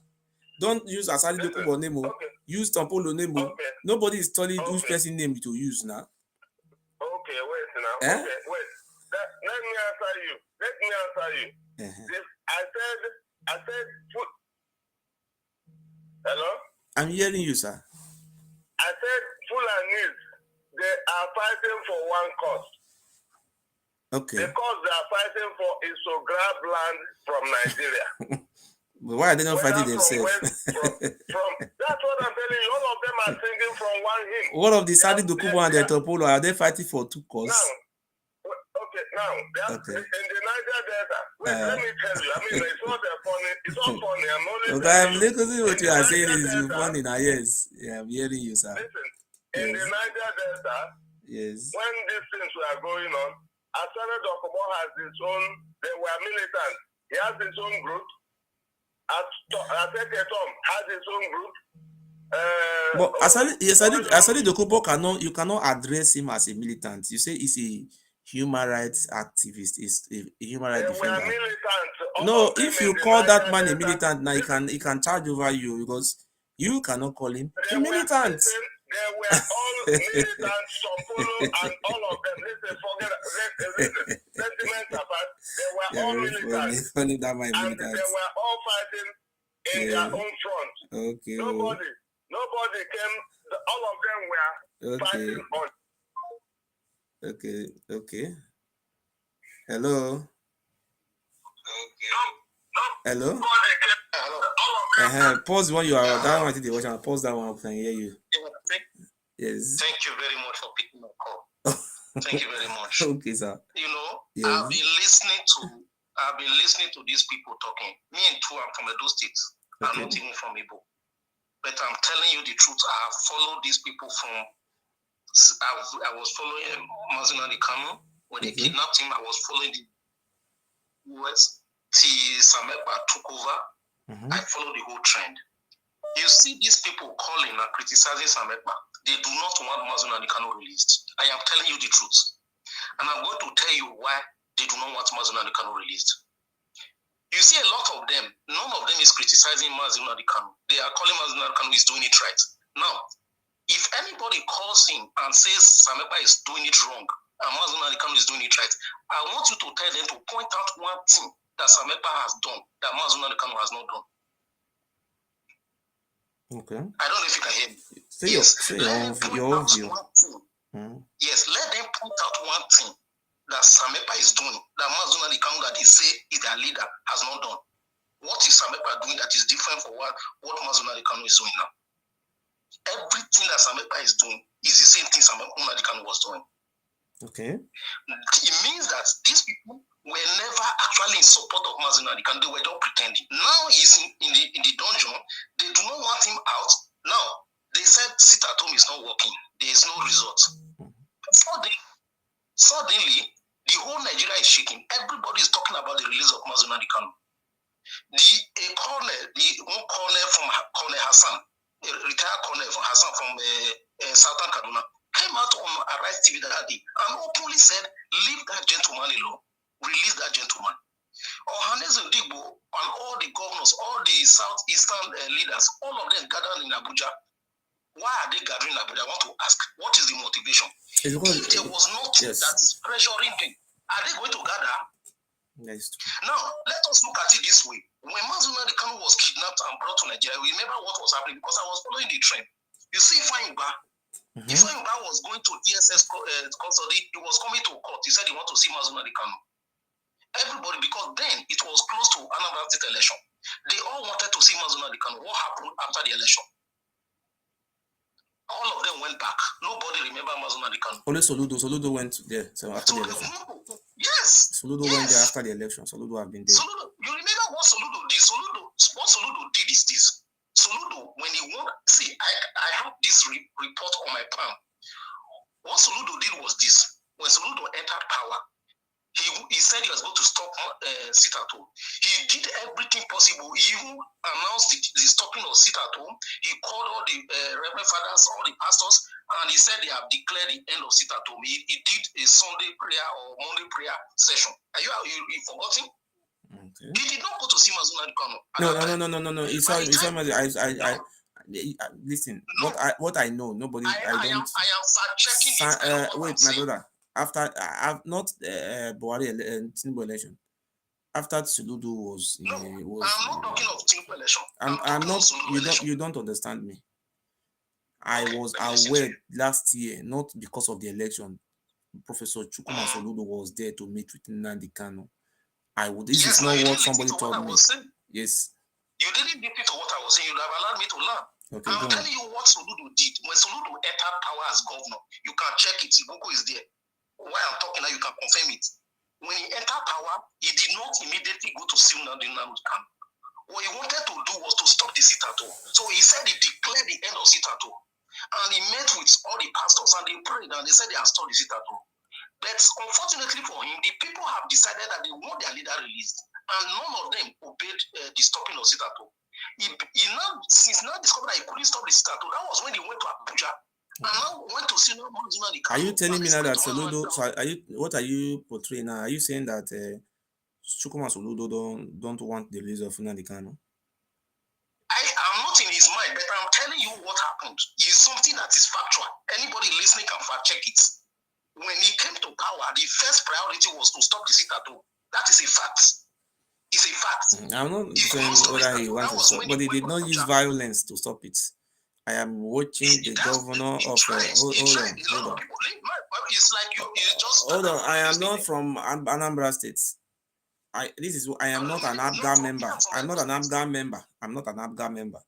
Speaker 1: Don't use Asali Dokubo name. Okay. Use Tampolo name. Okay. Nobody is telling you which person name to use now.
Speaker 3: Okay, wait now. Okay, wait. Let me answer you. This, I said, hello?
Speaker 1: I'm hearing you, sir.
Speaker 3: I said, Fulanis, they are fighting for one cause.
Speaker 1: Okay.
Speaker 3: The cause they are fighting for is to grab land from Nigeria.
Speaker 1: But why are they not fighting themselves?
Speaker 3: That's what I'm telling you. All of them are singing from one hymn.
Speaker 1: What of the Sadi Dokubo and the Topolo? Are they fighting for two causes?
Speaker 3: Now, in the Niger Delta, let me tell you, I mean, it's not funny. It's not funny. I'm only
Speaker 1: I'm listening what you are saying is funny now. Yes, yeah, I'm hearing you, sir.
Speaker 3: Listen, in the Niger Delta,
Speaker 1: yes,
Speaker 3: when these things were going on, Asare Dokubo has his own. They were militants. He has his own group. Aseke Tom has his own group.
Speaker 1: But Asali Dokubo cannot address him as a militant. You say he's a human rights activist, is a human rights defender. No, if you call that man a militant, now he can charge over you because you cannot call him a militant.
Speaker 3: They were all militants, Sopolo, and all of them. Listen, sentiments apart, they were all militants.
Speaker 1: Funny that my
Speaker 3: and they were all fighting in their own front.
Speaker 1: Okay.
Speaker 3: Nobody came, all of them were fighting on.
Speaker 1: Okay. Hello. Hello. Pause when you are that one. The watch. Pause that one. I can hear you. Yes.
Speaker 2: Thank you very much for picking my call. Thank you very much.
Speaker 1: Okay, sir.
Speaker 2: You know,
Speaker 1: yes.
Speaker 2: I've been listening to these people talking. Me and too, I'm from Edo State. Okay. I'm not even from Ipob. But I'm telling you the truth. I have followed these people from. I was following Nnand Kanu when they kidnapped him. I was following the US till Sam Ekpa took over. I followed the whole trend. You see these people calling and criticizing Sam Ekpa. They do not want Nnand Kanu released. I am telling you the truth. And I'm going to tell you why they do not want Nnand Kanu released. You see a lot of them, none of them is criticizing Nnand Kanu. They are calling Nnand Kanu is doing it right. Now, if anybody calls him and says Sam Ekpa is doing it wrong and Nnand Kanu is doing it right, I want you to tell them to point out one thing that Sam Ekpa has done that Nnand Kanu has not done.
Speaker 1: Okay.
Speaker 2: I don't know if you can hear me.
Speaker 1: Say your own view.
Speaker 2: Yes, let them point out one thing that Sam Ekpa is doing that Nnand Kanu that they say is their leader has not done. What is Sam Ekpa doing that is different from what Nnand Kanu is doing now? Everything that Sam Ekpa is doing is the same thing Nnand Kanu was doing. Okay. It means that these people were never actually in support of Nnand Kanu. They were just pretending. Now he's in the dungeon. They do not want him out. Now they said sit at home is not working. There is no result. Suddenly, the whole Nigeria is shaking. Everybody is talking about the release of Nnand Kanu. The one colonel from Colonel Hassan, a retired colonel from Hassan from Southern Kaduna, came out on Arise TV that day and openly said, leave that gentleman alone. Release that gentleman. Ohanes Ndigbo and all the governors, all the southeastern leaders, all of them gathered in Abuja. Why are they gathering in Abuja? I want to ask, what is the motivation? If there was nothing that is pressuring them, are they going to gather?
Speaker 1: Yes.
Speaker 2: Now, let us look at it this way. When Nnand Kanu was kidnapped and brought to Nigeria, remember what was happening because I was following the trend. You see, Ifeanyi was going to DSS custody. He was coming to court. He said he wanted to see Nnand Kanu. Everybody, because then it was close to Anambra State election. They all wanted to see Nnand Kanu. What happened after the election? All of them went back. Nobody remember Nnand Kanu.
Speaker 1: Only Soludo went there. So after the election.
Speaker 2: Yes.
Speaker 1: Soludo went there after the election. Soludo have been there.
Speaker 2: Soludo, you remember what Soludo did? What Soludo did is this. Soludo, when he won, see, I have this report on my palm. What Soludo did was this. When Soludo entered power, he said he was going to stop sit at home. He did everything possible. He even announced the stopping of sit at home. He called all the Reverend Fathers, all the pastors, and he said they have declared the end of sit at home. He did a Sunday prayer or Monday prayer session. Are you forgotten?
Speaker 1: Okay.
Speaker 2: He did not go to see Nnand Kanu.
Speaker 1: No. It's all. Listen. No. What I know, nobody. I am
Speaker 2: checking it.
Speaker 1: Wait, my brother. After I've not Buhari Tinubu election. After Soludo was.
Speaker 2: I'm not talking of Tinubu election.
Speaker 1: I'm not. You don't understand me. I was aware last year, not because of the election. Professor Chukwuma Soludo was there to meet with Nnand Kanu. This is not what somebody told me. Yes.
Speaker 2: You didn't listen to what I was saying. You have allowed me to learn.
Speaker 1: Okay,
Speaker 2: I'm telling you what Soludo did. When Soludo entered power as governor, you can check it. Iboko is there. While I'm talking now, you can confirm it. When he entered power, he did not immediately go to see Nnand Kanu. What he wanted to do was to stop the sit-at-home. So he said he declared the end of sit-at-home. And he met with all the pastors and they prayed and they said they have stopped the sit-at-home. But unfortunately for him, the people have decided that they want their leader released, and none of them obeyed the stopping of sit-at-home. Since now discovered that he couldn't stop the sit-at-home, that was when he went to Abuja and now went to see Nnand Kanu.
Speaker 1: Are you telling me now that Soludo? So what are you portraying now? Are you saying that Chukwuma Soludo don't want the release of Nnand Kanu?
Speaker 2: I'm not in his mind, but I'm telling you what happened. It's something that is factual. Anybody listening can fact check it. When he came to power, the first priority was to stop the sit-at-home. That is a fact. It's a fact.
Speaker 1: I'm not saying whether he wants to stop, but he did not use violence to stop it. I am watching the governor of. Hold on.
Speaker 2: It's like you just.
Speaker 1: Hold on. I am not from Anambra State. I am not an ABGA member. I'm not an ABGA member.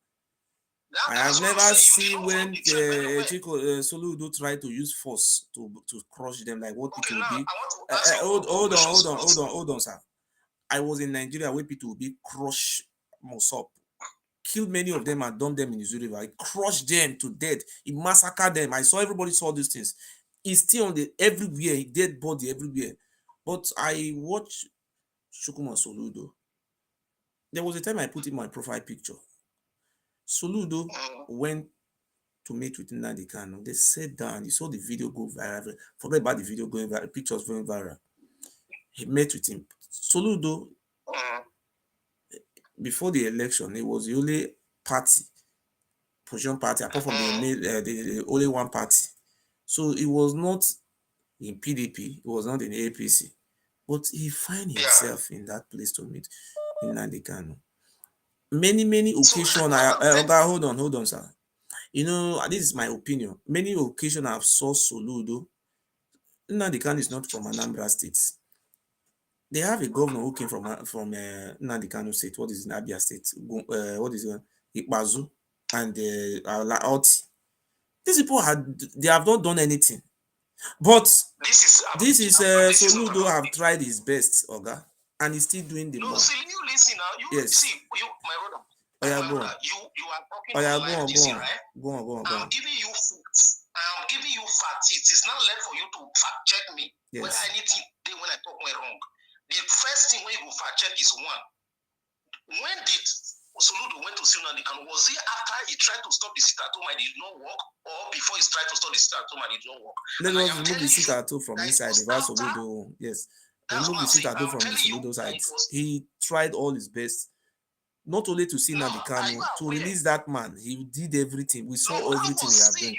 Speaker 1: I have never seen when Soludo tried to use force to crush them like what people will be. Hold on, sir. I was in Nigeria where people will be crushed up, killed many of them and dumped them in the Zoo River. He crushed them to death. He massacred them. Everybody saw these things. He's still on everywhere. Dead body everywhere. But I watched Chukwuma Soludo. There was a time I put in my profile picture. Soludo went to meet with Nnand Kanu. They sat down. You saw the video go viral. Forget about the video going viral. Pictures going viral. He met with him. Soludo, before the election, it was the only opposition party, apart from the only one party. So it was not in PDP. It was not in APC. But he found himself in that place to meet Nnand Kanu. Many occasions. Hold on, sir. You know, this is my opinion. Many occasions I've saw Soludo. Nnand Kanu is not from Anambra State. They have a governor who came from Nnand Kanu State. What is in Abia State? What is it? Ipazu and Oti. These people they have not done anything. But this is Soludo have tried his best, Oga, and he's still doing the work.
Speaker 2: See, you listen now.
Speaker 1: Yes.
Speaker 2: See, my brother. You are talking
Speaker 1: Go on.
Speaker 2: I'm giving you facts. It is not left for you to fact check me.
Speaker 1: Yes.
Speaker 2: Whether anything when I talk wrong. The first thing when you go fact check is one. When did Soludo went to see Nnand Kanu? Was it after he tried to stop the sit-at-home and it did not work, or before he tried to stop the sit-at-home and it did not work?
Speaker 1: Let us remove the sit-at-home from inside the Soludo. Yes. Remove the sit-at-home from the Soludo side. He tried all his best. Not only to see Nnand Kanu, to release that man. He did everything. We saw everything he has done.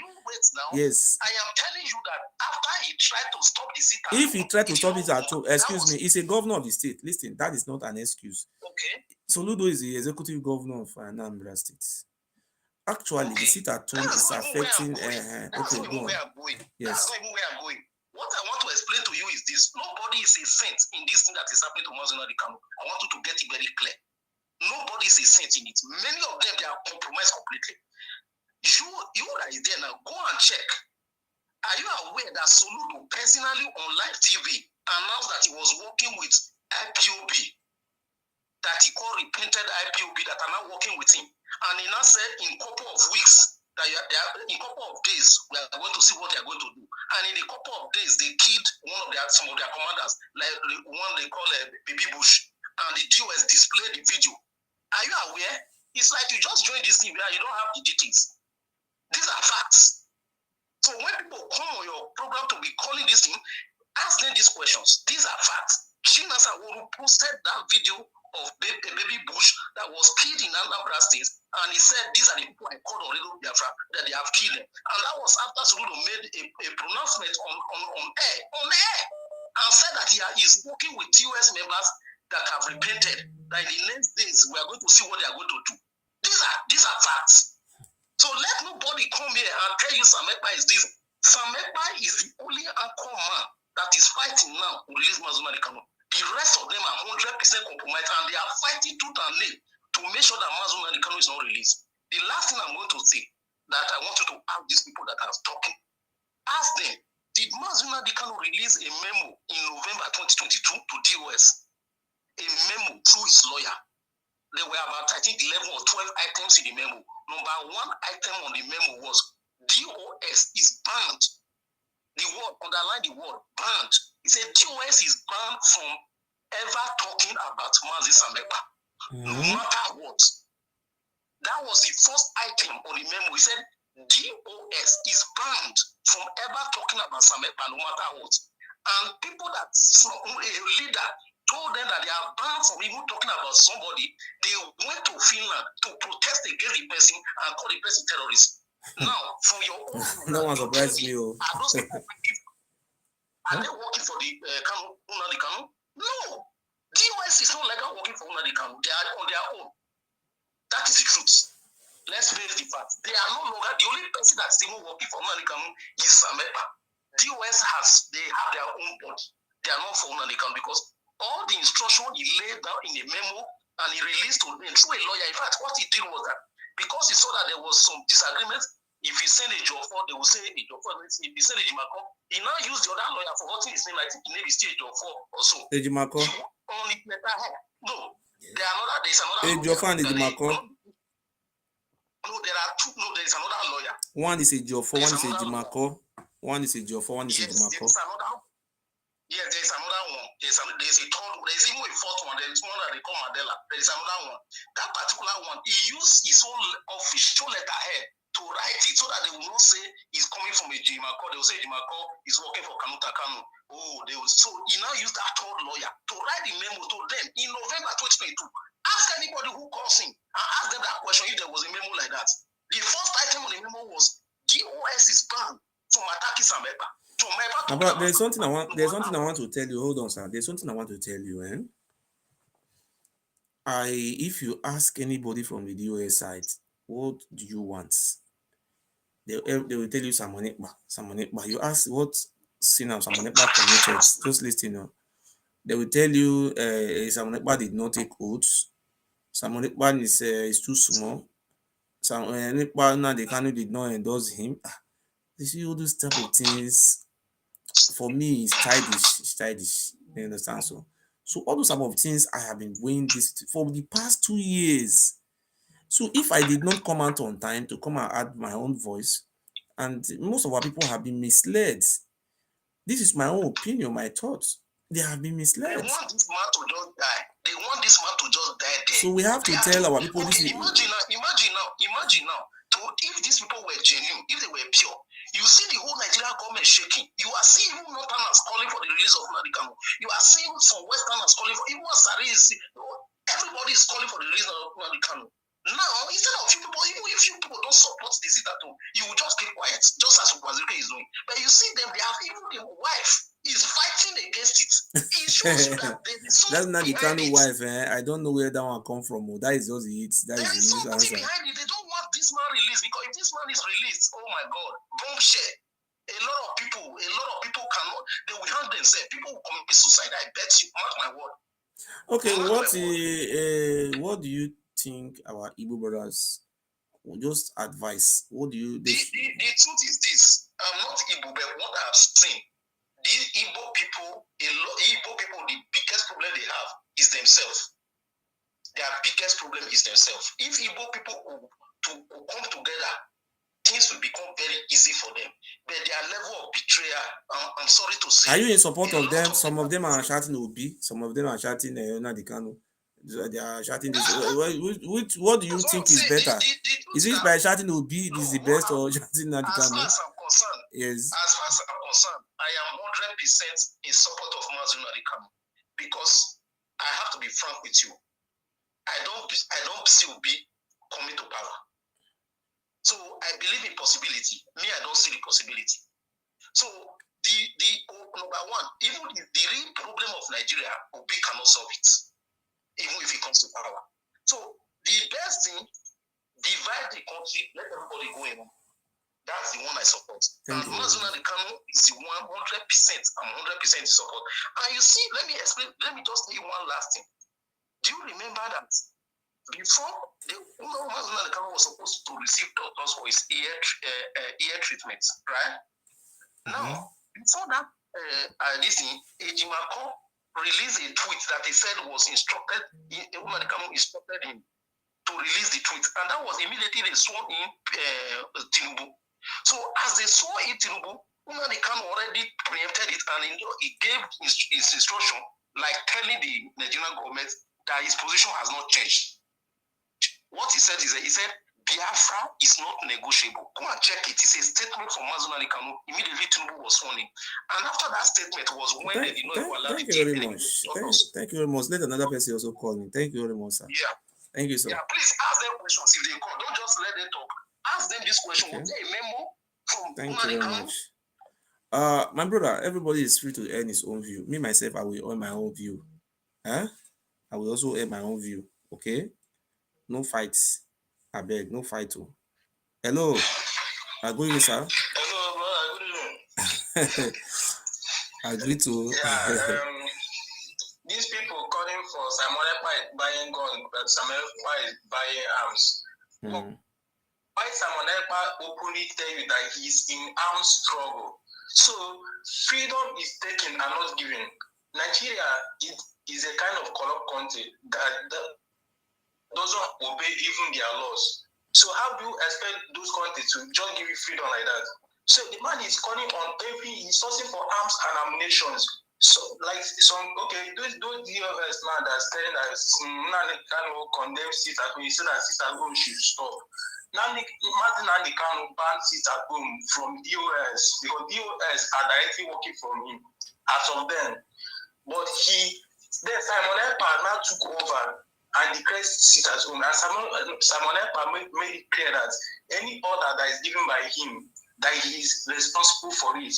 Speaker 1: Yes.
Speaker 2: I am telling you that after he tried to stop the sit-at-home.
Speaker 1: If he tried to stop it at all, excuse me, he's a governor of the state. Listen, that is not an excuse.
Speaker 2: Okay.
Speaker 1: Soludo is the executive governor of Anambra State. Actually, the sit-at-home is affecting.
Speaker 2: That's not even where I'm going.
Speaker 1: Yes.
Speaker 2: That's not even where I'm going. What I want to explain
Speaker 4: explain to you is this: nobody is a saint in this thing that is happening to Nnand Kanu. I want you to get it very clear. Nobody is a saint in it. Many of them, they are compromised completely. You that is there now, go and check. Are you aware that Soludo personally on live TV announced that he was working with Ipob, that he called repented Ipob that are now working with him? And he now said in a couple of weeks, that in a couple of days, we are going to see what they are going to do. And in a couple of days, they killed some of their commanders, like the one they call Baby Bush, and the DOS displayed the video. Are you aware? It's like you just joined this thing where you don't have the details. These are facts. So when people come on your program to be calling this thing, ask them these questions. These are facts. Chinasa Woru posted that video of Baby Bush that was killed in Anambra State, and he said these are the people I called on Radio Biafra that they have killed them. And that was after Soludo made a pronouncement on air, and said that he is working with US members that have repented. That in the next days we are going to see what they are going to do. These are facts. So let nobody come here and tell you Sam Ekpa is this. Sam Ekpa is the only anchor man that is fighting now to release Nnand Kanu. The rest of them are 100% compromised, and they are fighting tooth and nail to make sure that Nnand Kanu is not released. The last thing I'm going to say that I want you to ask these people that are talking. Ask them, did Nnand Kanu release a memo in November 2022 to DOS? A memo through his lawyer. There were about, I think, 11 or 12 items in the memo. Number one item on the memo was DOS is banned. The word, underline the word, banned. He said DOS is banned from ever talking about Mazi Samekpa, no matter what. That was the first item on the memo. He said DOS is banned from ever talking about Samekpa, no matter what. And people that, a leader told them that they are banned from even talking about somebody. They went to Finland to protest against the person and call the person terrorist. Now, from your own...
Speaker 1: No one surprised me.
Speaker 4: Are they working for the Nnand Kanu? No. DOS is not legal working for Nnand Kanu. They are on their own. That is the truth. Let's face the fact. They are no longer... The only person that's even working for Nnand Kanu is Sam Ekpa. DOS they have their own body. They are not for Nnand Kanu because all the instruction he laid down in a memo and he released to them through a lawyer. In fact, what he did was that because he saw that there was some disagreement, if he sent a Jofor, they will say a Jofor. If he sent a Jimako, he now used the other lawyer, forgetting his name. I think his name is still Jofor or so.
Speaker 1: Ejimako?
Speaker 4: Only no. There is another
Speaker 1: Jofor and Ejimako?
Speaker 4: No, there are two. No, there is another lawyer.
Speaker 1: One is a Jofor, one is a Ejimako. One is a Jofor, one is a Ejimako.
Speaker 4: Yes, there is another one. There's a third. There's even a fourth one. There is one that they call Mandela. There is another one. That particular one, he used his own official letterhead to write it so that they will not say he's coming from a Jimako. They will say Jimako is working for Kanu. Oh, so he now used that third lawyer to write the memo to them in November 2022. Ask anybody who calls him and ask them that question if there was a memo like that. The first item on the memo was DOS is banned from attacking Sam Ekpa.
Speaker 1: But there's something I want to tell you. Hold on, sir. There's something I want to tell you. If you ask anybody from the DOS side, what do you want? They will tell you Samon Ekpa. You ask what sin of Samon Ekpa committed. Just listen. They will tell you Samon Ekpa did not take oaths. Samon Ekpa is too small. Samon Ekpa Nnand Kanu did not endorse him. You see all those type of things. For me, it's childish. You understand? So all those type of things I have been weighing this for the past 2 years. So if I did not come out on time to come and add my own voice, and most of our people have been misled. This is my own opinion, my thoughts. They have been misled.
Speaker 4: They want this man to just die. They want this man to just die there.
Speaker 1: So we have to tell our people this.
Speaker 4: Imagine now. If these people were genuine, if they were pure, you see the whole Nigerian government shaking. You are seeing Northerners calling for the release of Nnand Kanu. You are seeing some Westerners calling for, even Asari is, everybody is calling for the release of Nnand Kanu. Now, instead of you people, even if you people don't support the Citadel, you will just keep quiet, just as Wazirike is doing. But you see them, they have even the wife is fighting against it. It shows you that there is something.
Speaker 1: That's not the Kanu wife, I don't know where that one come from. That is just it. That
Speaker 4: there
Speaker 1: is
Speaker 4: something behind it. They don't want this man released because if this man is released, oh my God, bombshell. A lot of people cannot, they will hang themselves. People will commit suicide. I bet you, mark my word.
Speaker 1: Okay, what do you think our Igbo brothers just advice? What do you?
Speaker 4: The truth is this: I'm not Igbo, but what I've seen, the Igbo people, the biggest problem they have is themselves. Their biggest problem is themselves. If Igbo people will come together, things will become very easy for them. But their level of betrayal, I'm sorry to say.
Speaker 1: Are you in support of them? Some of them are shouting Obi, some of them are shouting Nnand Kanu. They are shouting this. What do you think is better? Is it by shouting Obi this is the best, or shouting Nnand Kanu?
Speaker 4: As far as I'm concerned,
Speaker 1: yes.
Speaker 4: As far as I'm concerned, I am 100% in support of Nnand Kanu because I have to be frank with you. I don't see Obi coming to power. So I believe in possibility. Me, I don't see the possibility. So the number one, even the real problem of Nigeria, Obi cannot solve it, even if he comes to power. So the best thing, divide the country, let everybody go in. That's the one I support. And Nnand Kanu is the 100%. I'm 100% in support. And you see, let me explain. Let me just tell you one last thing. Do you remember that before Nnand Kanu was supposed to receive doctors for his ear treatment, right? Now, before that, this thing, Ejimako released a tweet that he said was instructed. Nnand Kanu instructed him to release the tweet, and that was immediately they sworn in Tinubu. So as they swore in Tinubu, Nnand Kanu already preempted it, and he gave his instruction, like telling the Nigerian government that his position has not changed. What he said is that he said Biafra is not negotiable. Go and check it. It's a statement from Nnand Kanu. Immediately Tinubu was sworn in, and after that statement was when they did not allow
Speaker 1: Thank you very much. Thank you very much. Let another person also call me. Thank you very much, sir.
Speaker 4: Yeah.
Speaker 1: Thank you, sir.
Speaker 4: Yeah, please ask them questions if they call. Don't just let them talk. Ask them this question. Okay. Was there a memo from
Speaker 1: Thank you very much. My brother, everybody is free to earn his own view. Me, myself, I will earn my own view. I will also earn my own view. Okay? No fights. I beg, no fight. Hello. Good evening, sir.
Speaker 4: Hello, brother. Good evening.
Speaker 1: Agree to.
Speaker 4: Yeah, these people calling for Simon Ekpa buying guns, Simon Ekpa is buying arms. Why Simon Ekpa openly tell you that he's in armed struggle? So freedom is taken and not given. Nigeria is a kind of corrupt country that doesn't obey even their laws. So how do you expect those countries to just give you freedom like that? So the man is calling on he's sourcing for arms and ammunition. So like those DOS now that's telling us Nnand Kanu condemns sit at home, he said that sit at home should stop. Nnand Kanu banned sit at home from DOS because DOS are directly working for him as of then. But then Simon Ekpa now took over and declared sit at home. And Simon Ekpa made it clear that any order that is given by him, that he is responsible for it.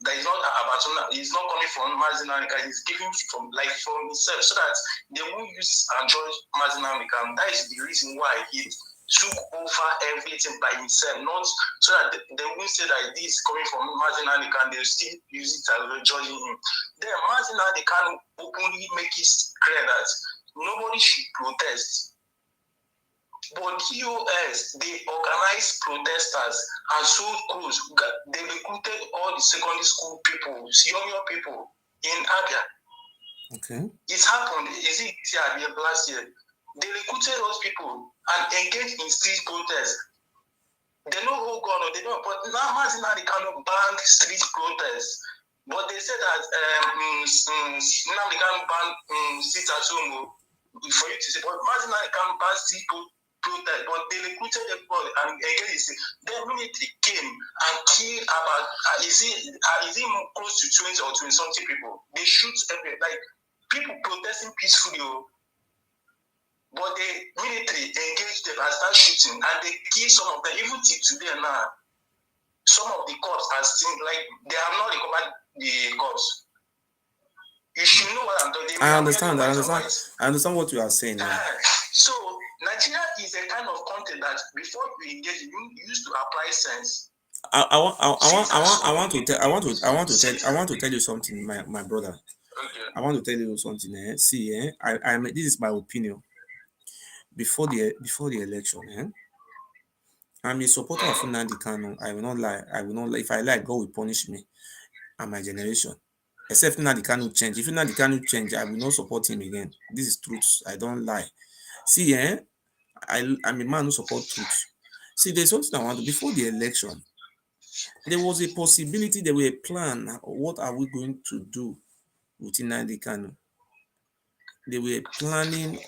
Speaker 4: That is not about he's not coming from Nnand Kanu, he's giving from himself, so that they won't use and judge Nnand Kanu. That is the reason why he took over everything by himself, not so that they won't say that this is coming from Nnand Kanu, they'll still use it as judging him. Then Nnand Kanu openly make it clear that nobody should protest. But DOS, they organized protesters and sold clothes. They recruited all the secondary school people, young people in Abia.
Speaker 1: Okay.
Speaker 4: It happened. Is it here last year? They recruited those people and engaged in street protests. They know who gone or they don't. But now Nnand Kanu banned street protests. But they said that Nnand Kanu banned sit at home for you to say. But Nnand Kanu banned street protest, but they recruited everybody and again the military came and killed about is it close to 20 or 20 something people. They shoot like people protesting peacefully, but the military engaged them and start shooting and they kill some of them. Even till today now, some of the cops are still like they have not recovered the cops. You should know what I'm talking about.
Speaker 1: I understand what you are saying now.
Speaker 4: So Nigeria is a kind of country that before you engage, you used to apply sense.
Speaker 1: I want to tell you something, my brother.
Speaker 4: Okay.
Speaker 1: I want to tell you something. See, this is my opinion. Before the election, I'm a supporter of Nnand Kanu. I will not lie. I will not lie. If I lie, God will punish me and my generation. Except Nnand Kanu change. If Nnand Kanu change, I will not support him again. This is truth. I don't lie. See, I'm a man who support truth. See, there's something I want to. Before the election, there was a possibility. There were a plan. What are we going to do with Nnand Kanu? They were planning,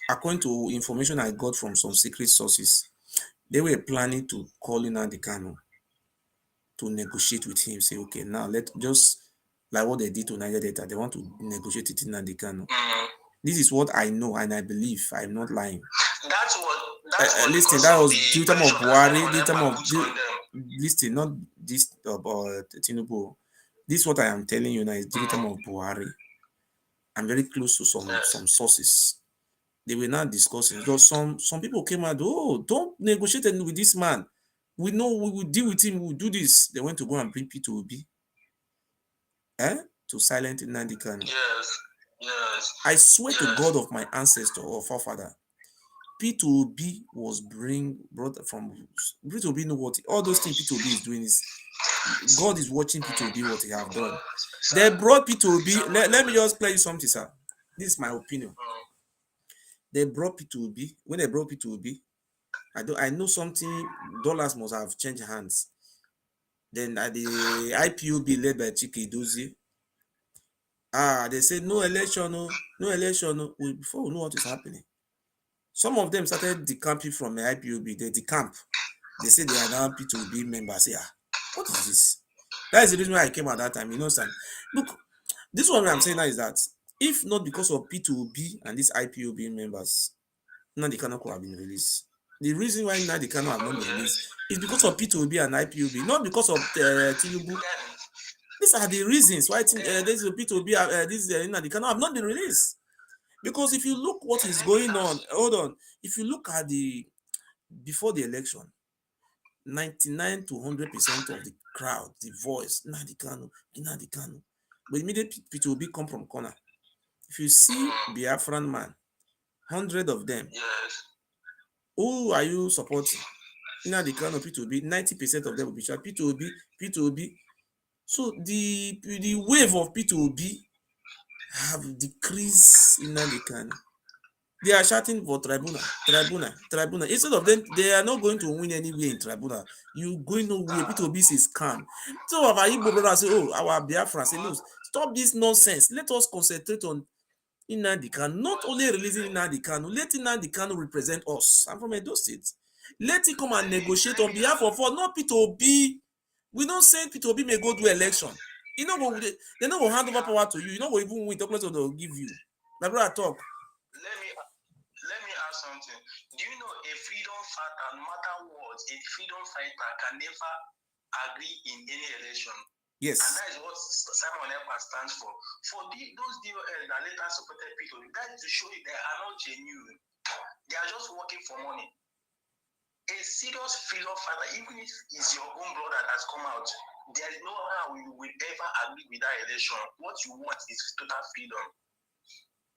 Speaker 1: according to information I got from some secret sources. They were planning to call in Nnand Kanu to negotiate with him. Say, okay, now let just like what they did to Niger Delta, they want to negotiate with Nnand Kanu. This is what I know and I believe. I'm not lying. Listen, that was due time of Buhari, due time of listen, not this about Tinubu. This is what I am telling you now is due time of Buhari. I'm very close to some sources. They were not discussing. Because some people came out, oh, don't negotiate with this man. We know we will deal with him, we will do this. They went to go and bring P2B to silent Nnand Kanu.
Speaker 4: Yes.
Speaker 1: I swear to God of my ancestor or forefather, P2B was brought from P2B know what all those things P2B is doing is God is watching P2B what he have done. They brought P2B. Let me just play you something, sir. This is my opinion. They brought P2B. When they brought P2B, I know something, dollars must have changed hands. Then at the IPOB led by Chike Dozie, they said no election, no election. Before we know what is happening. Some of them started decamping from the IPOB. They decamp. They say they are now P2B members. Say, what is this? That is the reason why I came at that time. You know, son. Look, this one I'm saying now is that if not because of P2B and these IPOB members, Nnand Kanu could have been released. The reason why Nnand Kanu have not been released is because of P2B and IPOB, not because of Tinubu. These are the reasons why this P2B, this Nnand Kanu have not been released. Because if you look what is going on, hold on. If you look at before the election, 99 to 100% of the crowd, the voice, Nnand Kanu. But immediately P2B come from corner. If you see Biafran man, 100 of them, who are you supporting? Nnand Kanu, P2B, 90% of them will be shot. P2B. So the wave of P2B have decreased in Nnand Kanu. They are shouting for tribunal. Instead of them, they are not going to win anywhere in tribunal. You going nowhere. P2B is calm. So our Igbo brothers say, oh, our Biafra say, no, stop this nonsense. Let us concentrate on Nnand Kanu. Not only releasing Nnand Kanu, let Nnand Kanu represent us. I'm from Edo State. Let him come and negotiate on behalf of us, not P2B. We don't say P2B may go do election. You know, they're not going to hand over power to you. You know what even win, talk they'll give you. My brother, talk.
Speaker 4: Let me ask something. Do you know a freedom fighter, no matter what, a freedom fighter can never agree in any election?
Speaker 1: Yes.
Speaker 4: And that is what Simon Ekpa stands for. For those DOL that later supported people, that is to show you they are not genuine. They are just working for money. A serious freedom fighter, even if it's your own brother that's come out, there is no how you will ever agree with that election. What you want is total freedom.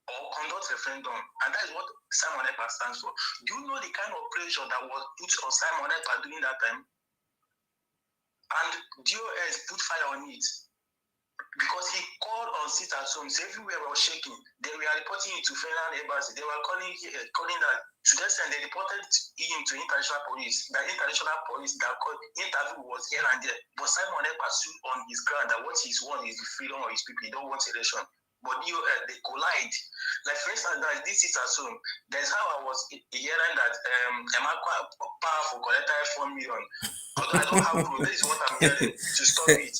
Speaker 4: Or conduct referendum, and that is what Simon Ekpa stands for. Do you know the kind of pressure that was put on Simon Ekpa during that time? And DOS put fire on it because he called on sisters' homes. Everywhere was shaking. They were reporting it to Finland embassy. They were calling that to the extent they reported him to international police. The international police that called interview was here and there. But Simon Ekpa stood on his ground that what he's won is the freedom of his people. He don't want election. But they collide. Like for instance, this is at home. That's how I was hearing that Emakwa powerful collected 4 million. Although I don't have proof, this is what I'm hearing to stop it.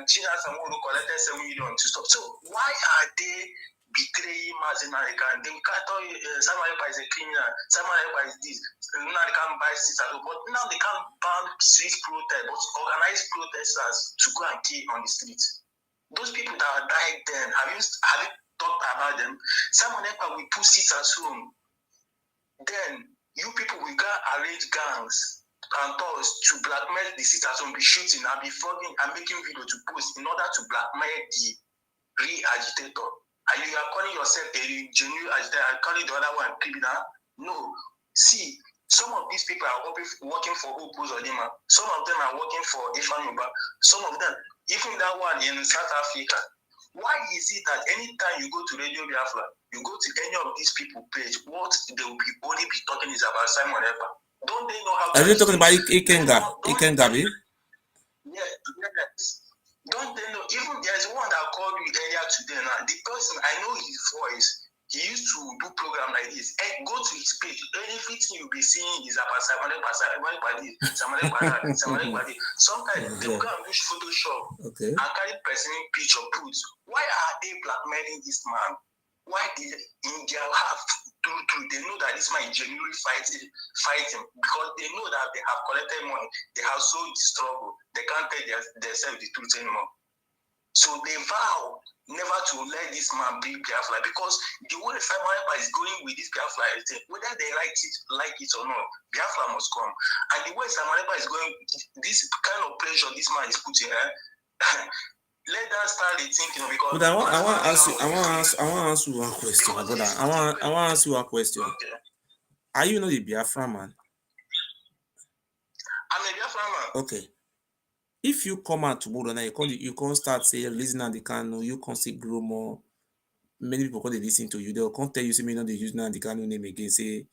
Speaker 4: China Samuel collected 7 million to stop. So why are they betraying mass in America? They can't tell Samuel Ekpa is a criminal. Samuel Ekpa is this. Now they can't buy seats at home. But now they can't ban street protest, but organize protesters to go and kill on the streets. Those people that died then, have you talked about them? Simon Ekpa will put seats at home. Then you people will go arrange gangs and thoughts to blackmail the sisters and be shooting and be flogging and making video to post in order to blackmail the real agitator. And you are calling yourself a genuine agitator and calling the other one criminal? No. See, some of these people are working for Opus Odima. Some of them are working for Ifanuba. Some of them, even that one in South Africa. Why is it that anytime you go to Radio Biafra, you go to any of these people page, what they will be only be talking is about Simon Ekpa? Don't they know how to...
Speaker 1: Are you talking about Ikengabi?
Speaker 4: Yes. Don't they know? Even there's one that called me earlier today now. The person, I know his voice. He used to do program like this. And go to his page. Everything you'll be seeing is about Simon Ekpa. Sometimes they will go and use Photoshop and carry person picture put. Why are they blackmailing this man? Why did in their heart they know that this man is genuinely fighting because they know that they have collected money, they have sold the struggle, they can't tell themselves the truth anymore. So they vow never to let this man be Biafra because the way Simon Ekpa is going with this Biafra thing, whether they like it or not, Biafra must come. And the way Simon Ekpa is going, this kind of pressure this man is putting, let us start thinking because.
Speaker 1: But I want to ask you one question, my brother. I want to ask you one question.
Speaker 4: Okay.
Speaker 1: Are you not a Biafra man?
Speaker 4: I'm a Biafra man.
Speaker 1: Okay. If you come out tomorrow now, you can't start saying listening to the Kanu, you can't say grow more. Many people can't listen to you. They'll come tell you say me not they use Nnand the Kanu name again. Say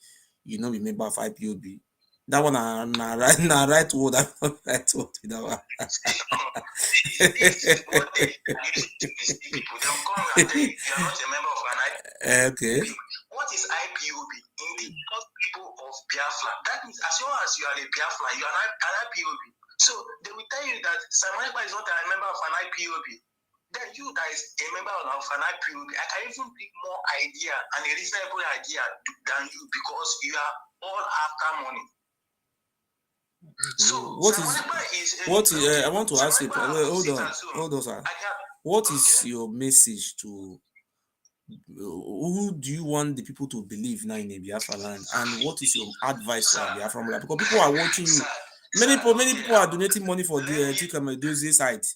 Speaker 1: you know be member of Ipob. That one right word. That right word with that one.
Speaker 4: This is what they use to deceive people. They'll come and tell you are not a member of an IPOB.
Speaker 1: Okay.
Speaker 4: What is IPOB? In the people of Biafra. That means as long as you are a Biafra, you are an IPOB. So they will tell you that Simon Ekpa is not a member of an IPOB. Then you that is a member of an IPOB, I can even pick more idea and a reasonable idea than you because you are all after money. So
Speaker 1: I want to ask you. Hold on, sir. What is your message to who do you want the people to believe now in a Biafra land, and what is your advice for Biafra land? Because people are watching you. Many people are donating money for the site.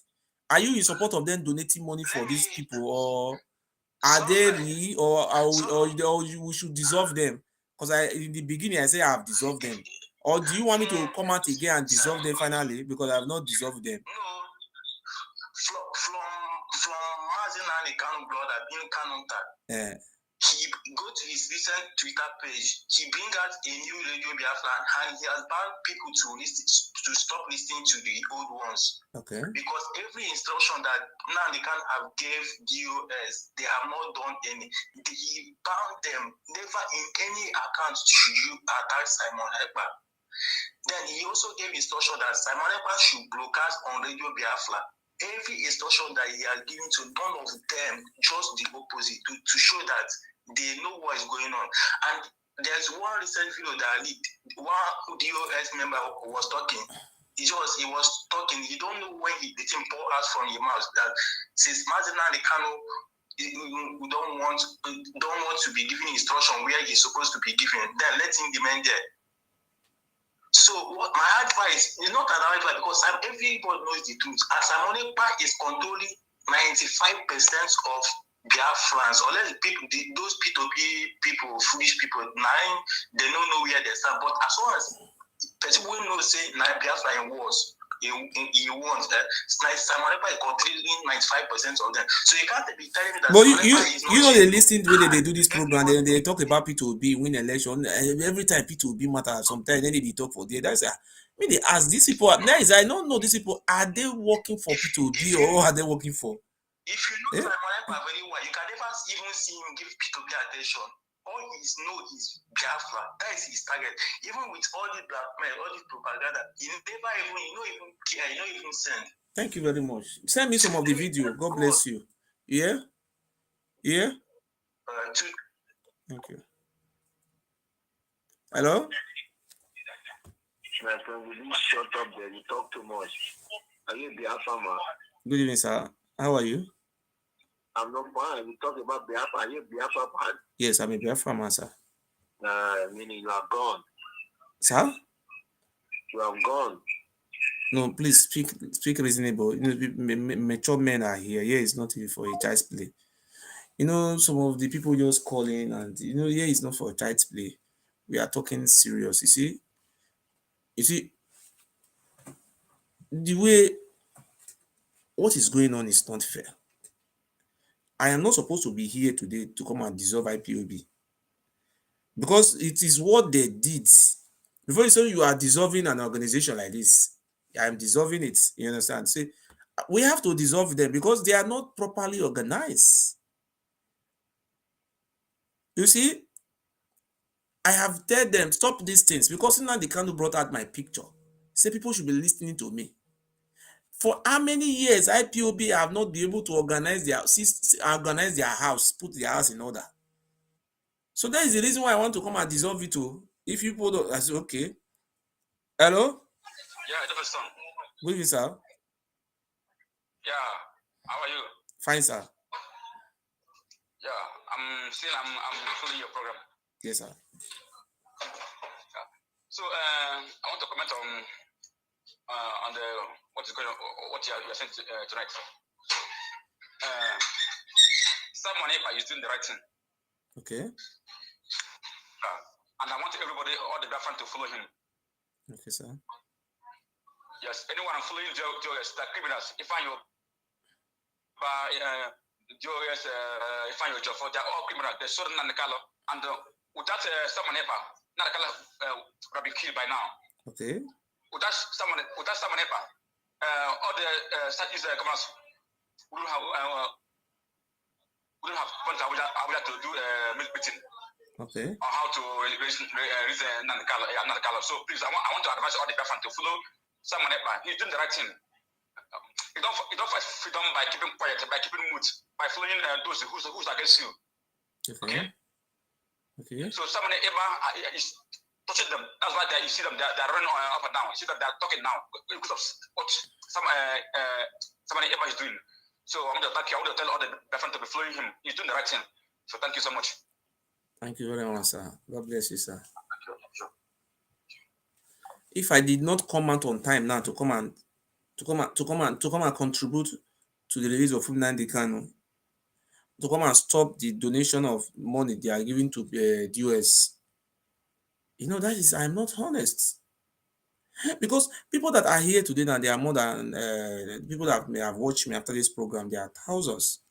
Speaker 1: Are you in support of them donating money for these people, or are they real, or we should dissolve them? Because in the beginning I say I have dissolved them. Or do you want me to come out again and dissolve them finally? Because I have not dissolved them.
Speaker 4: No. From Nnand Kanu brother being Kanu, he go to his recent Twitter page. He bring out a new Radio Biafra and he has banned people to stop listening to the old ones.
Speaker 1: Okay.
Speaker 4: Because every instruction that Nnand Kanu have gave DOS, they have not done any. He banned them. Never in any account should you attack Simon Ekpa. Then he also gave instruction that Simon Ekpa should broadcast on Radio Biafra. Every instruction that he has given to none of them, just the opposite, to show that they know what is going on. And there's one recent video that one DOS member was talking. He was talking. You don't know when the thing poured out from your mouth that since Nnand Kanu don't want to be giving instruction where he's supposed to be giving, then let him demand there. So what my advice is not an advice because everybody knows the truth. As Simon Ekpa is controlling 95% of Biafrans, or let people, those P2P people, foolish people, they don't know where they stand. But as long as people will know say Biafra was he wants that Simon Ekpa is controlling 95% of them. So you can't be telling me that.
Speaker 1: But you know they listen to when they do this program, they talk about P2B win election. Every time P2B matter, sometimes then they talk for there. That's they ask these people. Nice, I don't know these people. Are they working for P2B or are they working for?
Speaker 4: If you know Simon Ekpa very well, you can never even see him give P2B attention. All he knows is Biafra. That is his target. Even with all the blackmail, all the propaganda, he never even care, he don't even send.
Speaker 1: Thank you very much. Send me some of the video. God bless you. Yeah? Yeah? Thank you. Hello?
Speaker 3: My friend, will you shut up there? You talk too much. Are you Biafra man?
Speaker 1: Good evening, sir. How are you?
Speaker 3: I'm not fine. You talk about Biafra. Are you Biafra man?
Speaker 1: Yes, I'm a Biafra man, sir.
Speaker 3: Meaning you are gone.
Speaker 1: Sir?
Speaker 3: You have gone.
Speaker 1: No, please speak reasonable. You know, mature men are here. Here is not for a child's play. You know, some of the people just calling and here is not for a child's play. We are talking serious. You see, the way what is going on is not fair. I am not supposed to be here today to come and dissolve IPOB because it is what they did. Before you say you are dissolving an organization like this, I am dissolving it. You understand? Say we have to dissolve them because they are not properly organized. You see, I have told them stop these things because Nnand Kanu brought out my picture. Say people should be listening to me. For how many years IPOB have not been able to organize their house, put their house in order? So that is the reason why I want to come and dissolve it too. If people don't, I say okay. Hello?
Speaker 5: Yeah, the first one.
Speaker 1: Good evening, sir.
Speaker 5: Yeah, how are you?
Speaker 1: Fine, sir.
Speaker 5: Yeah, I'm following your program.
Speaker 1: Yes, sir.
Speaker 5: Yeah. So I want to comment on the what is going on, what you are saying tonight. Someone is doing the right thing.
Speaker 1: Okay.
Speaker 5: And I want everybody, all the Biafran to follow him.
Speaker 1: Okay, sir.
Speaker 5: Yes, anyone following Joyous, the criminals, if I you Joyous, if I you Joffo, they're all criminals. They're sold Nnand Kanu, and without someone ever, Nnand Kanu would have been killed by now.
Speaker 1: Okay.
Speaker 5: Without someone ever, all the Southeast governors wouldn't have gone to Abuja to do a meeting.
Speaker 1: Okay.
Speaker 5: On how to raise Nnand Kanu. So please, I want to advise all the Biafran to follow someone else. He's doing the right thing. You don't fight freedom by keeping quiet, by keeping mute, by following those who's against you.
Speaker 1: Okay. Okay.
Speaker 5: So someone ever is touching them. That's why you see them. They're running up and down. You see that they're talking now because of what somebody ever is doing. So I want to thank you. I want to tell all the Biafran to be following him. He's doing the right thing. So thank you so much.
Speaker 1: Thank you very much, sir. God bless you, sir.
Speaker 5: Thank you. Sure.
Speaker 1: If I did not come out on time now to come and contribute to the release of Nnand Kanu, to come and stop the donation of money they are giving to the US, that is, I'm not honest. Because people that are here today now, they are more than people that may have watched me after this program, there are thousands.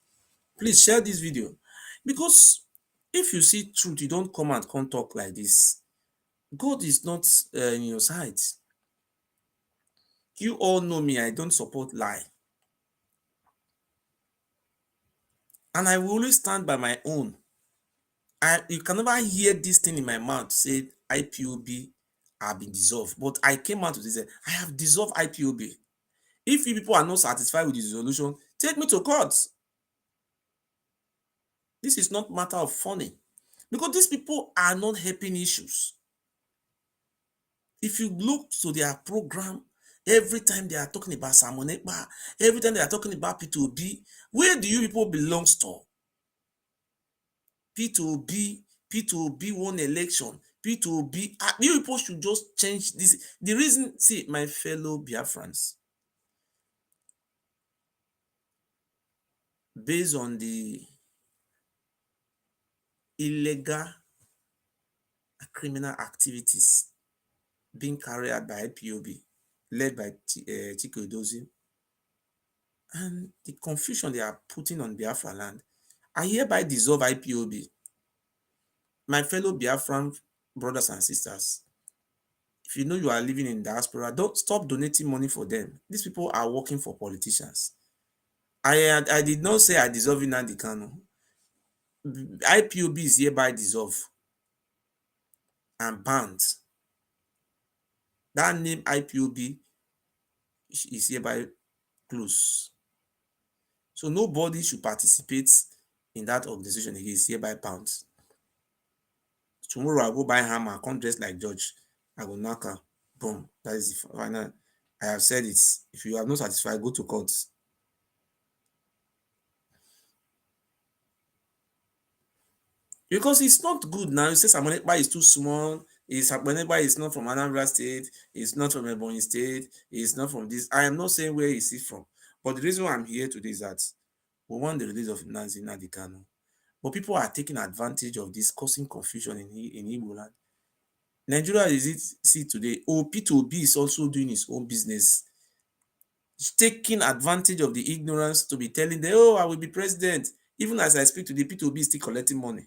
Speaker 1: Please share this video. Because if you see truth, you don't come and come talk like this. God is not in your side. You all know me, I don't support lie. And I will always stand by my own. You can never hear this thing in my mouth say IPOB have been dissolved. But I came out to say, I have dissolved IPOB. If you people are not satisfied with the resolution, take me to court. This is not matter of funny. Because these people are not helping issues. If you look to their program, every time they are talking about Simon Ekpa, every time they are talking about P2B, where do you people belong to? P2B won election. P2B, you people should just change this. The reason, see, my fellow Biafrans, based on the illegal criminal activities being carried out by IPOB, led by Chike Odozie, and the confusion they are putting on Biafra land, I hereby dissolve IPOB. My fellow Biafran brothers and sisters, if you know you are living in diaspora, don't stop donating money for them. These people are working for politicians. I did not say I dissolve Nnand Kanu. IPOB is hereby dissolved and banned. That name IPOB is hereby closed. So nobody should participate in that organization. It is hereby banned. Tomorrow I go buy hammer, come dress like George. I go knock her. Boom. That is the final. I have said it. If you are not satisfied, go to court. Because it's not good now. You say Simon Ekpa is too small. Akpanegba is not from Anambra State, he's not from Ebonyi State, he's not from this. I am not saying where is he from. But the reason why I'm here today is that we want the release of Nnand Kanu. But people are taking advantage of this, causing confusion in Igbo land. Nigeria is it see today. P2B is also doing his own business. He's taking advantage of the ignorance to be telling them, oh, I will be president. Even as I speak today, P2B is still collecting money.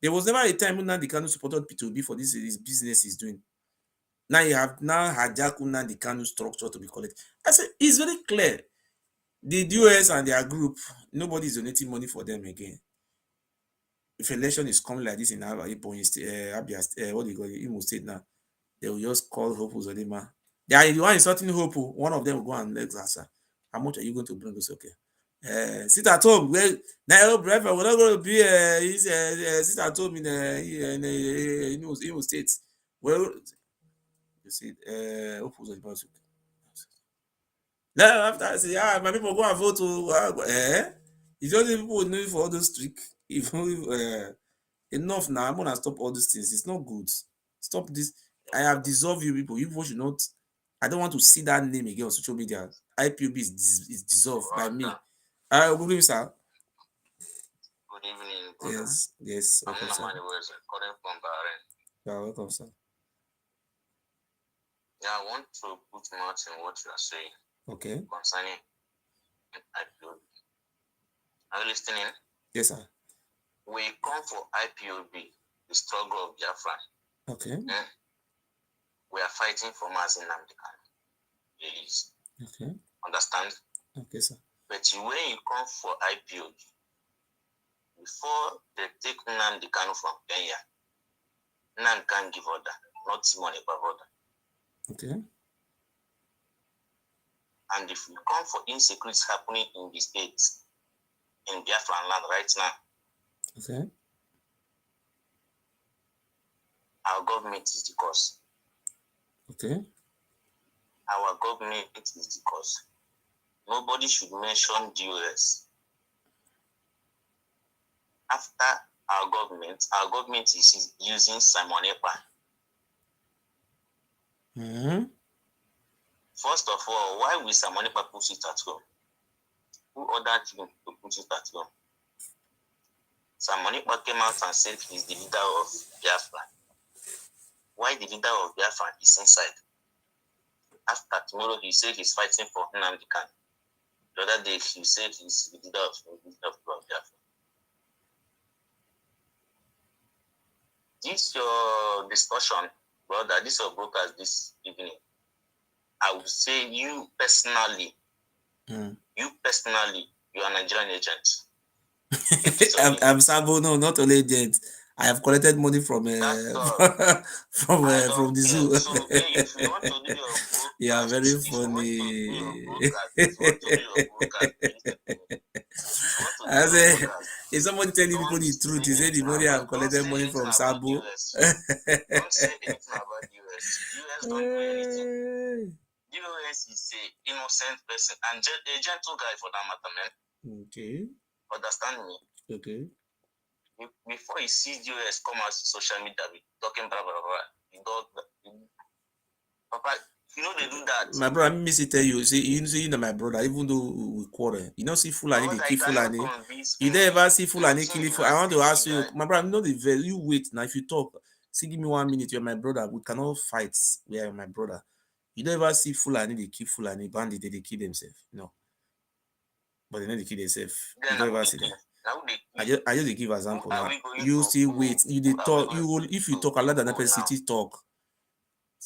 Speaker 1: There was never a time when Nnand Kanu supported P2B for this business he's doing. Now you have hijacked Nnand Kanu structure to be collected. I said, it's very clear. The US and their group, nobody is donating money for them again. If election is coming like this in Ipob State, what do you call it, Imo State now, they will just call Hope Uzodinma. They are the one insulting Hope. One of them will go and let us. How much are you going to bring us? Okay. Sit at home. Well, now, brother, we're not going to be sit at home in Imo State. Well, you see, Hope Uzodinma. Now, after I say, my people go and vote. It's only people know for all those tricks. If enough now, I'm gonna stop all these things. It's not good. Stop this. I have dissolved you people. You people should not. I don't want to see that name again on social media. IPOB is dissolved by me. Good evening, sir.
Speaker 4: Good evening.
Speaker 1: Yes, yes.
Speaker 4: I'm
Speaker 1: Welcome, sir.
Speaker 4: calling from Bahrain.
Speaker 1: You are welcome, sir.
Speaker 4: Yeah, I want to put much in what you are saying.
Speaker 1: Okay.
Speaker 4: Concerning IPOB. Are you listening?
Speaker 1: Yes, sir.
Speaker 4: We come for IPOB, the struggle of Biafra.
Speaker 1: Okay.
Speaker 4: We are fighting for Mazin Nnand Kanu. Please.
Speaker 1: Okay.
Speaker 4: Understand?
Speaker 1: Okay, sir.
Speaker 4: But when you come for IPOB, before they take Nnand Kanu from Kenya, Nnand can give order, not money per order.
Speaker 1: Okay.
Speaker 4: And if we come for insecurity happening in the states, in Biafra land right now,
Speaker 1: okay,
Speaker 4: our government is the cause.
Speaker 1: Okay.
Speaker 4: Our government is the cause. Nobody should mention the US. After our government is using Simon Ekpa.
Speaker 1: Mm-hmm.
Speaker 4: First of all, why will Simon Ekpa put it at home? Who ordered him to put it at home? Simon Ekpa came out and said he's the leader of Biafra. Why the leader of Biafra is inside? After tomorrow, he said he's fighting for Nnand Kanu. The other day, he said he's the leader of Biafra. This your discussion, brother. This your broadcast this evening. I would say you personally, you are a Nigerian agent.
Speaker 1: I'm Sabo, no, not only agent. I have collected money from from the zoo.
Speaker 4: So if you want to do your broadcast,
Speaker 1: yeah, very funny. I say, if somebody tell you people the truth, he say the money I've collected money from Sabo.
Speaker 4: Don't say anything about US. US don't do anything. US is an innocent person and a gentle guy for that matter, man.
Speaker 1: Okay.
Speaker 4: Understand me?
Speaker 1: Okay.
Speaker 4: Before he sees US come out to social media, talking blah blah blah, he does. Papa, you know they do that.
Speaker 1: My brother, I miss it tell you. See, you know my brother. Even though we quarrel, you don't see Fulani, they kill Fulani. You don't ever see Fulani killing Fulani. I want to ask you, my brother. You know the very. You wait now. If you talk, see, give me 1 minute. You're my brother. We cannot fight. We are my brother. You don't ever see Fulani, they kill Fulani. Bandit, they kill themselves. No. But they know they kill themselves. You don't ever see them. I just give example now. You still wait. You they talk. You will if you talk a lot than person talk.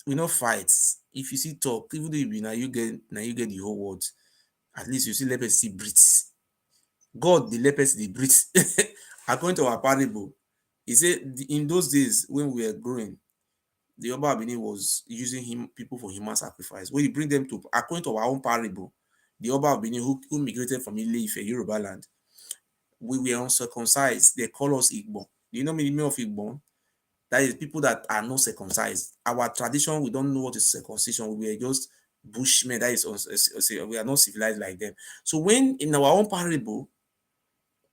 Speaker 1: We no fight. If you see talk, even though you be now you get the whole world. At least you see let person see breathe. God the let person the breathe. According to our parable, he said in those days when we were growing, the Oba Abini was using people for human sacrifice. When you bring them to according to our own parable, the Oba Abini who migrated from Ile-Ife, Yoruba land, we were uncircumcised. They call us Igbo. Do you know the meaning of Igbo? That is people that are not circumcised. Our tradition, we don't know what is circumcision. We are just bushmen. That is, we are not civilized like them. So when in our own parable,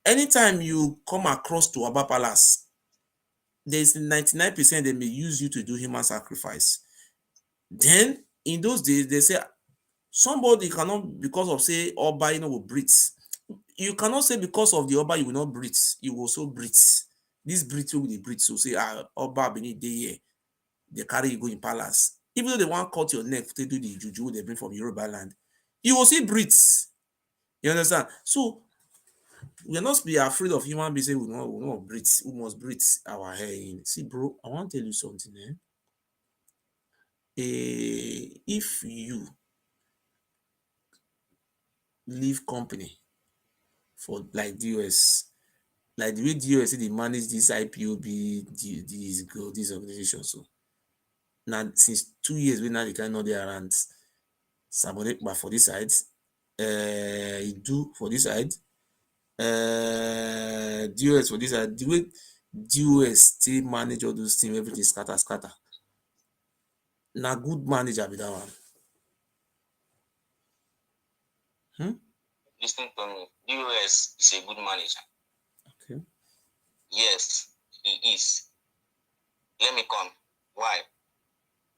Speaker 1: anytime you come across to Oba Palace, there's 99% they may use you to do human sacrifice. Then in those days, they say somebody cannot, because of say Oba, will breathe. You cannot say because of the Oba you will not breathe. You will also breathe. This breathe will be breathe. So say Oba beneath the here, they carry you go in palace. Even though they want cut your neck to do the juju they bring from Yoruba land, you will still breathe. You understand? So we are not be afraid of human beings. Say we not breathe. We must breathe our hair in. See, bro, I want to tell you something. If you leave company for like DOS, like the way DOS say they manage this IPOB, these organizations. So now since 2 years, we now they kind of they around Sabonekpa for this side, do for this side, DOS for this side. The way DOS still manage all those things, everything scatter. Now good manager be that one.
Speaker 4: Listen to me. DOS is a good manager.
Speaker 1: Okay.
Speaker 4: Yes, he is. Let me come. Why?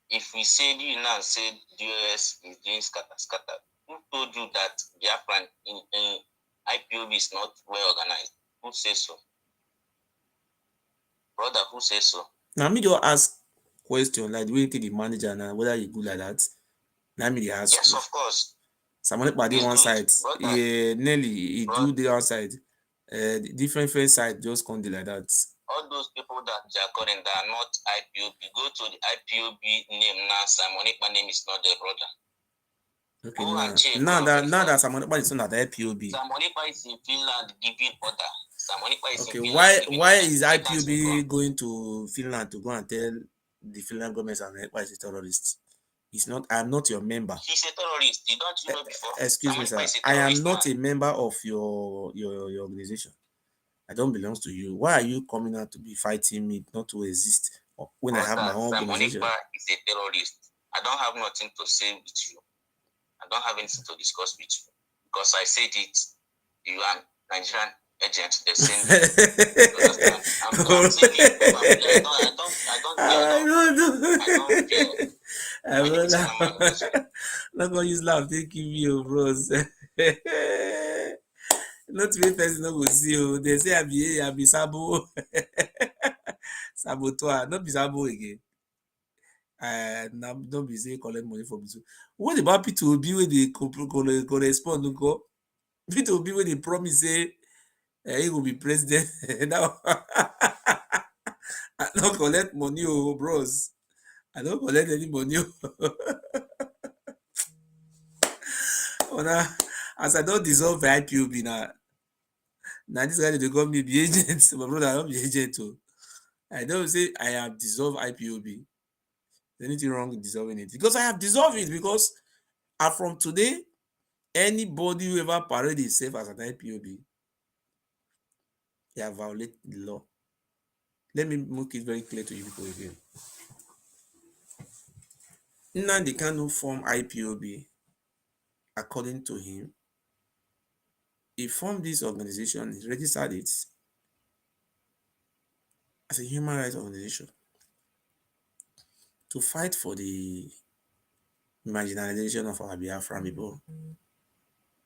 Speaker 4: If we say Nnand said DOS is doing scatter, who told you that Biafran in IPOB is not well organized? Who says so? Brother, who says so?
Speaker 1: Now me just ask question like the way you take the manager now, whether you good like that. Now me they ask.
Speaker 4: Yes, of course.
Speaker 1: Someone by the one side, Nelly, he do the outside. Different side just come like that.
Speaker 4: All those people that they are calling that are not IPOB, go to the IPOB name now. Simon Ekpa name is not their brother.
Speaker 1: Okay, now that Simon Ekpa is not at IPOB.
Speaker 4: Simon Ekpa is in Finland giving order. Simon Ekpa is
Speaker 1: okay,
Speaker 4: in Finland
Speaker 1: why is IPOB going to Finland to go and tell the Finland government Simon Ekpa is a terrorist? It's not. I'm not your member.
Speaker 4: He's a terrorist. You don't know before.
Speaker 1: Excuse me, sir. I am not a member of your organization. I don't belong to you. Why are you coming out to be fighting me not to exist when I have my own organization?
Speaker 4: Simon Ekpa is a terrorist. I don't have nothing to say with you. I don't have anything to discuss with you because I said it. You are Nigerian agent. They send me. I'm saying it.
Speaker 1: I don't not gonna use laugh. They give you, bros. Not me person no go see you. They say I be sabo. Saboteur, not be sabo again. Don't be say collect money from you. What about P2B when they correspond? P2B when they promise say he will be president. Now I don't collect money, bros. I don't collect any money. As I don't dissolve IPOB now. Now this guy they call me the agent. My brother, I don't be agent too. I don't say I have dissolved IPOB. There's anything wrong with dissolving it? Because I have dissolved it because from today, anybody who ever parade himself as an IPOB, they have violated the law. Let me make it very clear to you people again. Nnand Kanu form IPOB. According to him, he formed this organization, he registered it as a human rights organization to fight for the marginalization of our Biafran people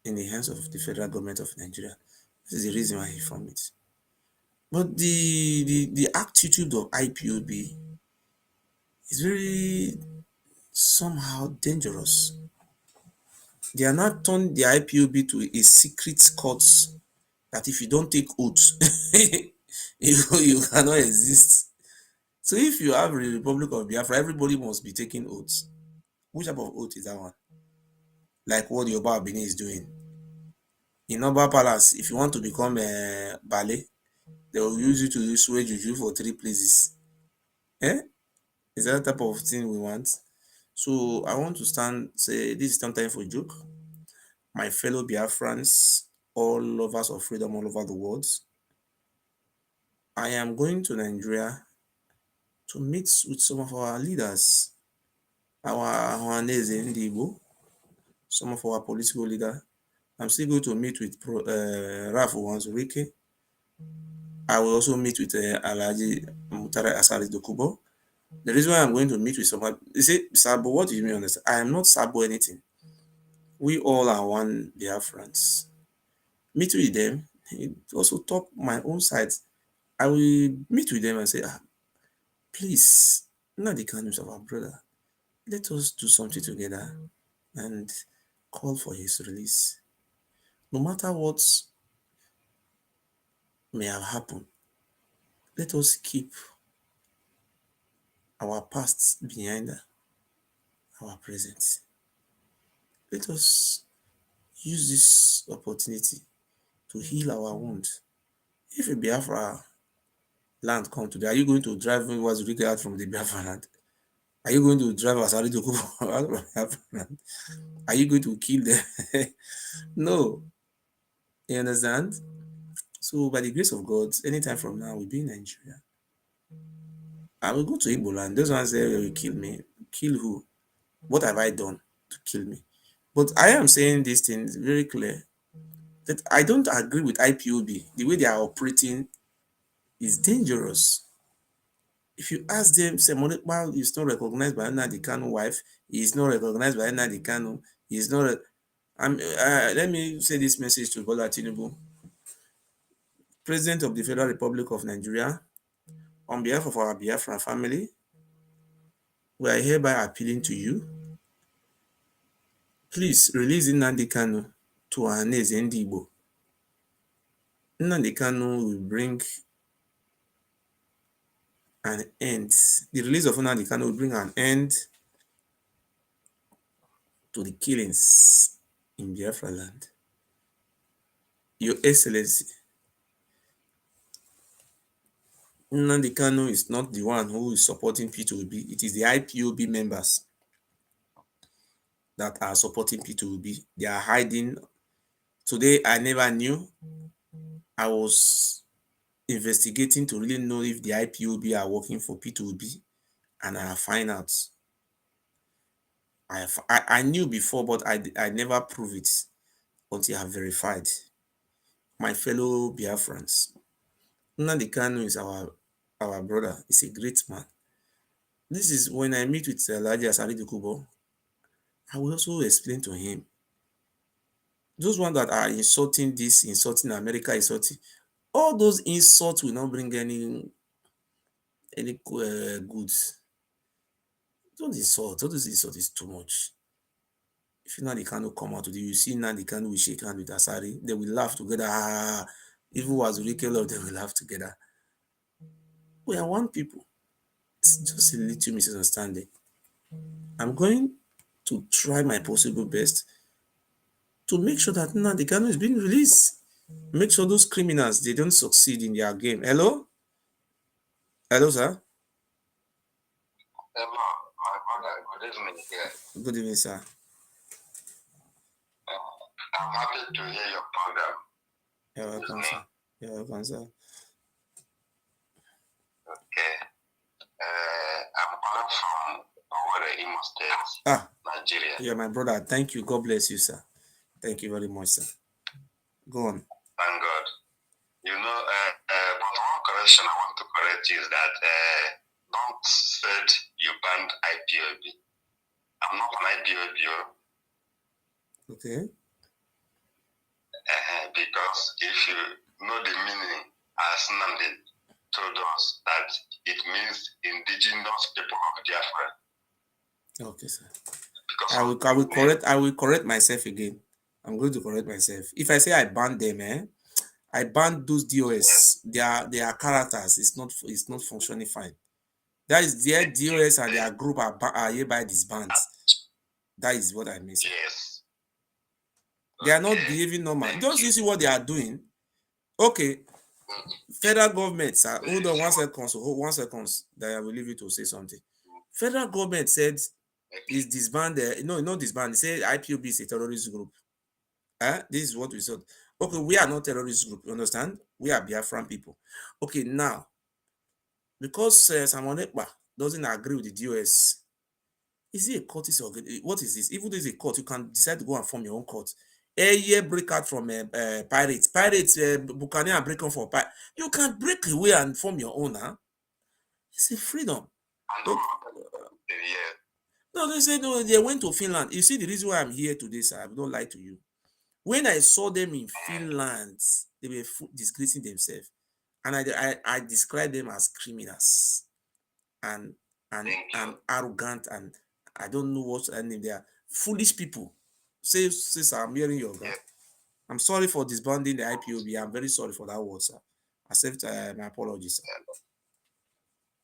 Speaker 1: in the hands of the federal government of Nigeria. This is the reason why he formed it. But the attitude of IPOB is very somehow dangerous. They are not turning the IPOB to a secret court that if you don't take oath, you cannot exist. So if you have a Republic of Biafra, everybody must be taking oaths. Which type of oath is that one? Like what the Oba Benin is doing. In Oba Palace, if you want to become a ballet, they will use you to swear juju for 3 places. Is that the type of thing we want? So I want to say this is not time for a joke. My fellow Biafrans, all lovers of freedom all over the world, I am going to Nigeria to meet with some of our leaders, our Ndibo, some of our political leaders. I'm still going to meet with Ralph Wanzurike. I will also meet with Alhaji Mutara Asari Dokubo. The reason why I'm going to meet with somebody, they say, Sabo, what do you mean understand? I am not Sabo anything. We all are one Biafrans. Meet with them. He also talk my own side. I will meet with them and say, please, not the kindness of our brother. Let us do something together and call for his release. No matter what may have happened, let us keep our past behind our present. Let us use this opportunity to heal our wounds. If a Biafra land come today, are you going to drive Wazurike out from the Biafra land? Are you going to drive Asari to go out from Biafra land? Are you going to kill them? No. You understand? So by the grace of God, anytime from now, we'll be in Nigeria. I will go to Igbo land. Those ones say will kill me. Kill who? What have I done to kill me? But I am saying these things very clear that I don't agree with IPOB. The way they are operating is dangerous. If you ask them, say Monikbal is not recognized by Nnand Kanu wife, he is not recognized by Nnand Kanu, he is not. Let me say this message to Bola Tinubu, President of the Federal Republic of Nigeria. On behalf of our Biafran family, we are hereby appealing to you. Please release Nnand Kanu to Ohaneze Ndị Igbo. Nnand Kanu will bring an end. The release of Nnand Kanu will bring an end to the killings in Biafra land. Your Excellency, Nnand Kanu is not the one who is supporting P2B. It is the IPOB members that are supporting P2B. They are hiding. Today, I never knew. I was investigating to really know if the IPOB are working for P2B, and I find out. I knew before, but I never proved it until I have verified. My fellow Biafrans, Nnand Kanu is our brother. He's a great man. This is when I meet with Alhaji Asari Dokubo, I will also explain to him. Those ones that are insulting this, insulting America, insulting, all those insults will not bring any goods. Don't insult. All those insults is too much. If Nnand Kanu come out today, you see Nnand Kanu will shake hand with Asari. They will laugh together. Even Wazurike love, they will laugh together. We are one people. It's just a little misunderstanding. I'm going to try my possible best to make sure that Nnand Kanu is being released. Make sure those criminals, they don't succeed in their game. Hello? Hello, sir?
Speaker 3: Hello, my brother. Good evening. Yeah.
Speaker 1: Good evening, sir.
Speaker 3: I'm happy to hear your program.
Speaker 1: You're welcome, sir. You're welcome, sir.
Speaker 3: Okay. I'm calling from Owerri, Imo State, Nigeria.
Speaker 1: You're my brother. Thank you. God bless you, sir. Thank you very much, sir. Go on.
Speaker 3: Thank God. You know, but one correction I want to correct is that don't said you banned IPOB. I'm not an IPOB.
Speaker 1: Okay.
Speaker 3: Because if you know the meaning, as Nnand told us, that it means indigenous people of Biafra.
Speaker 1: Okay, sir. Because I will correct myself again. I'm going to correct myself. If I say I banned them, I banned those DOS. Yes. Their characters. It's not functioning fine. That is their DOS and their group are hereby disbanded. That is what I mean, sir.
Speaker 3: Yes.
Speaker 1: They are not behaving normal. Just you see what they are doing. Okay. Federal government, sir. Hold on 1 second. So hold 1 second. That I will leave you to say something. Federal government said is disbanded. No, not disbanded. They say IPOB is a terrorist group. This is what we said. Okay, we are not terrorist group. You understand? We are Biafran people. Okay, now because Simon Ekpa doesn't agree with the DOS, is it a court? What is this? Even though it's a court, you can decide to go and form your own court. A year break out from pirates. Buccaneer break on for pirates. You can break away and form your own, huh? It's a freedom.
Speaker 3: And
Speaker 1: But,
Speaker 3: yes.
Speaker 1: no, they said no, they went to Finland. You see, the reason why I'm here today, sir, I don't lie to you. When I saw them in Finland, they were disgracing themselves. And I described them as criminals and arrogant, and I don't know what name they are. Foolish people. Say, sir, I'm hearing your God. I'm sorry for disbanding the IPOB. I'm very sorry for that word, sir. Accept my apologies, sir.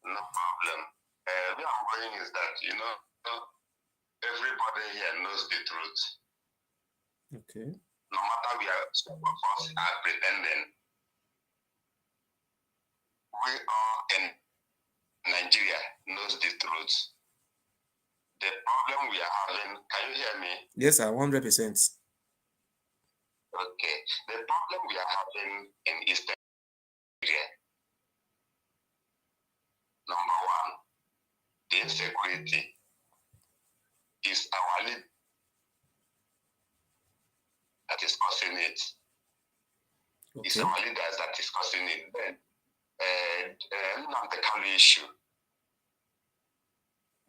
Speaker 3: No problem. Where I'm going is that, you know, everybody here knows the truth.
Speaker 1: Okay.
Speaker 3: No matter some of us are pretending, we all in Nigeria knows the truth. The problem we are having, can you hear me?
Speaker 1: Yes, sir, 100%.
Speaker 3: Okay. The problem we are having in Eastern Nigeria, number one, the insecurity is our lead that is causing it.
Speaker 1: Okay.
Speaker 3: It's our leaders that is causing it. Then, Nnand the Kanu issue.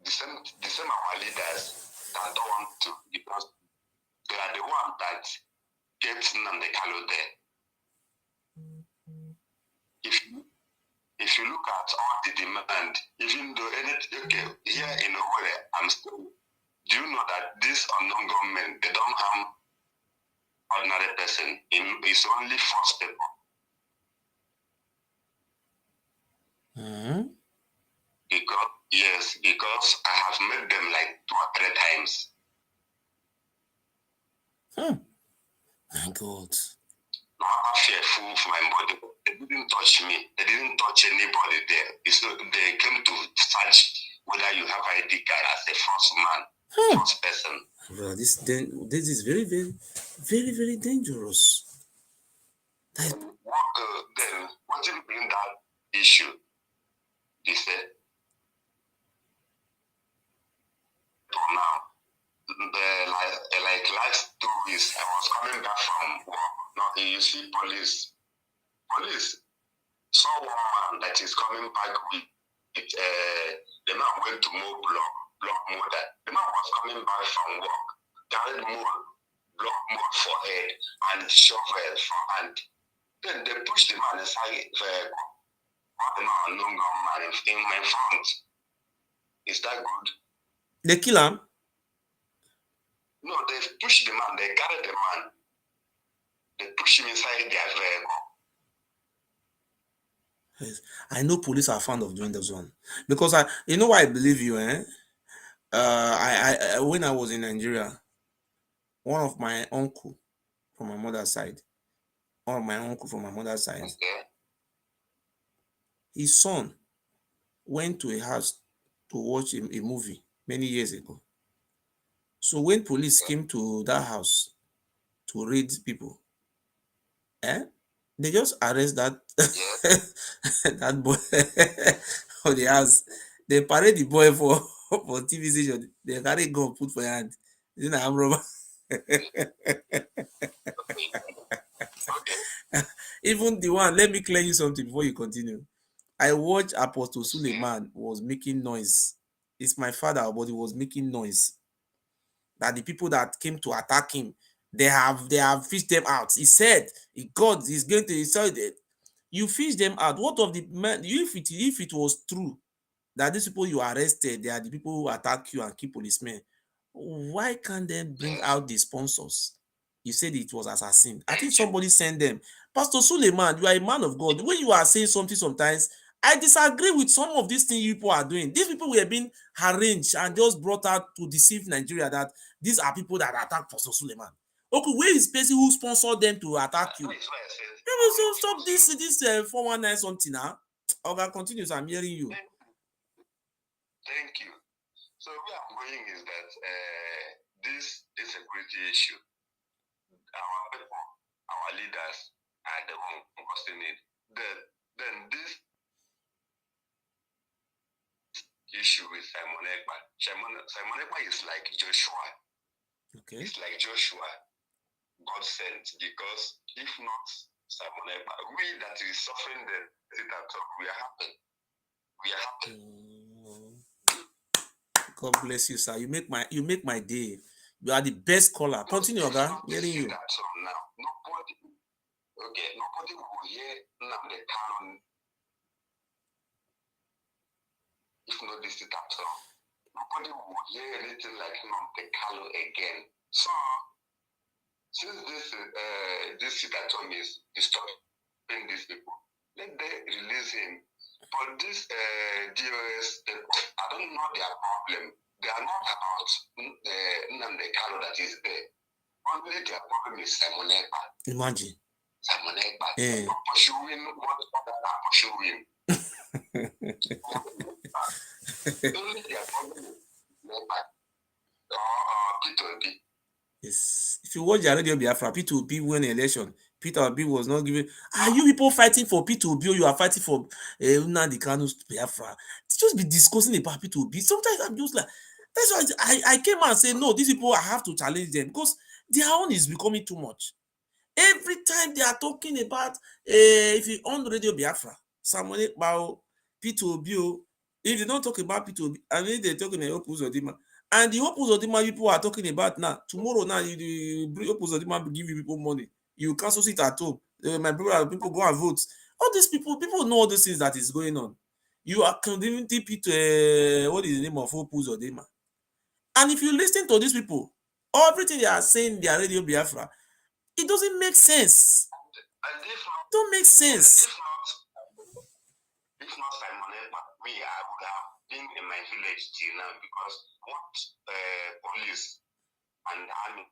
Speaker 3: The same our leaders that don't want to, because they are the one that gets Nnand the Kanu there. If you look at all the demand, even though here in Owerri, I'm still. Do you know that this unknown government, they don't harm ordinary person? It's only forced people. Because I have met them like 2 or 3 times.
Speaker 1: My God.
Speaker 3: No, I'm fearful for my body. They didn't touch me. They didn't touch anybody there. They came to search whether you have ID card as a first man, first person.
Speaker 1: Bro, this is very, very, very, very dangerous.
Speaker 3: Then, what you bring that issue? They said, now, like last 2 weeks, I was coming back from work. Now, you see police saw one man that is coming back with the man went to mow block motor. The man was coming back from work, carried block mold for head and shovel for hand. Then they pushed the man inside the vehicle. The man no man in my front. Is that good?
Speaker 1: They kill him?
Speaker 3: No, they pushed the man, they carried the man. They pushed him inside their vehicle.
Speaker 1: Yes. I know police are fond of doing this one. Because you know why I believe you, eh? I when I was in Nigeria, one of my uncle from my mother's side,
Speaker 3: Okay.
Speaker 1: his son went to a house to watch a movie many years ago. So when police came to that house to raid people, they just arrest that that boy on the house. They parade the boy for TV station. They carry gun put for your hand. You know, I'm robber. Even the one, let me clear you something before you continue. I watched Apostle Suleiman was making noise. It's my father, but he was making noise. That the people that came to attack him, they have fished them out. He said, God is going to decide it. You fish them out. What of the man? If it was true that these people you arrested, they are the people who attack you and kill policemen, why can't they bring out the sponsors? You said it was assassin. I think somebody sent them. Pastor Suleiman, you are a man of God. When you are saying something sometimes, I disagree with some of these things you people are doing. These people were being arranged and just brought out to deceive Nigeria that these are people that attack Pastor Suleiman. Okay, where is the person who sponsored them to attack you? So stop this 419 something now. Okay, continue. I'm hearing you.
Speaker 3: Thank you. So where I'm going is that this insecurity issue, our people, our leaders are the one causing it. Then this issue with Simon Ekpa. Simon Ekpa is like Joshua.
Speaker 1: Okay.
Speaker 3: It's like Joshua, God sent, because if not Simon Ekpa, we that is suffering the dictator, we are happy.
Speaker 4: We are happy.
Speaker 1: God bless you, sir. You make my day. You are the best caller. Continue, Oga. Hearing you.
Speaker 4: That song now. Nobody will hear Nnand Kanu if not this is that song. Nobody will hear anything like Nnand Kanu again. So since this sit-at-home is disturbing these people, let them release him. But this DOS, I don't know their problem. They are not about Nnand Kanu that is there. Only their problem is Simon Ekpa.
Speaker 1: Imagine.
Speaker 4: Simon Ekpa. Pursuing what others are pursuing. Only their problem is Ekpa or P2B.
Speaker 1: Yes. If you watch the radio Biafra, P2B won election. P2B was not given. Are you people fighting for P2B or you are fighting for Nnand Kanu's Biafra? Just be discussing about P2B. Sometimes I'm just like, that's why I came and say, no, these people, I have to challenge them because their own is becoming too much. Every time they are talking about, if you on radio Biafra, someone about P2B, if they don't talk about P2B, and then they're talking about Opus Odima, and the Opus Odima people are talking about now, tomorrow now, the Opus Odima will give you people money. You cancel sit at home. My brother, people go and vote. All these people know all these things that is going on. You are condemning people to, what is the name of Opus Odima? And if you listen to these people, everything they are saying in their radio Biafra, it doesn't make sense. Don't make sense.
Speaker 4: If not Simon Ekpa, I would have been in my village till now because what police and army,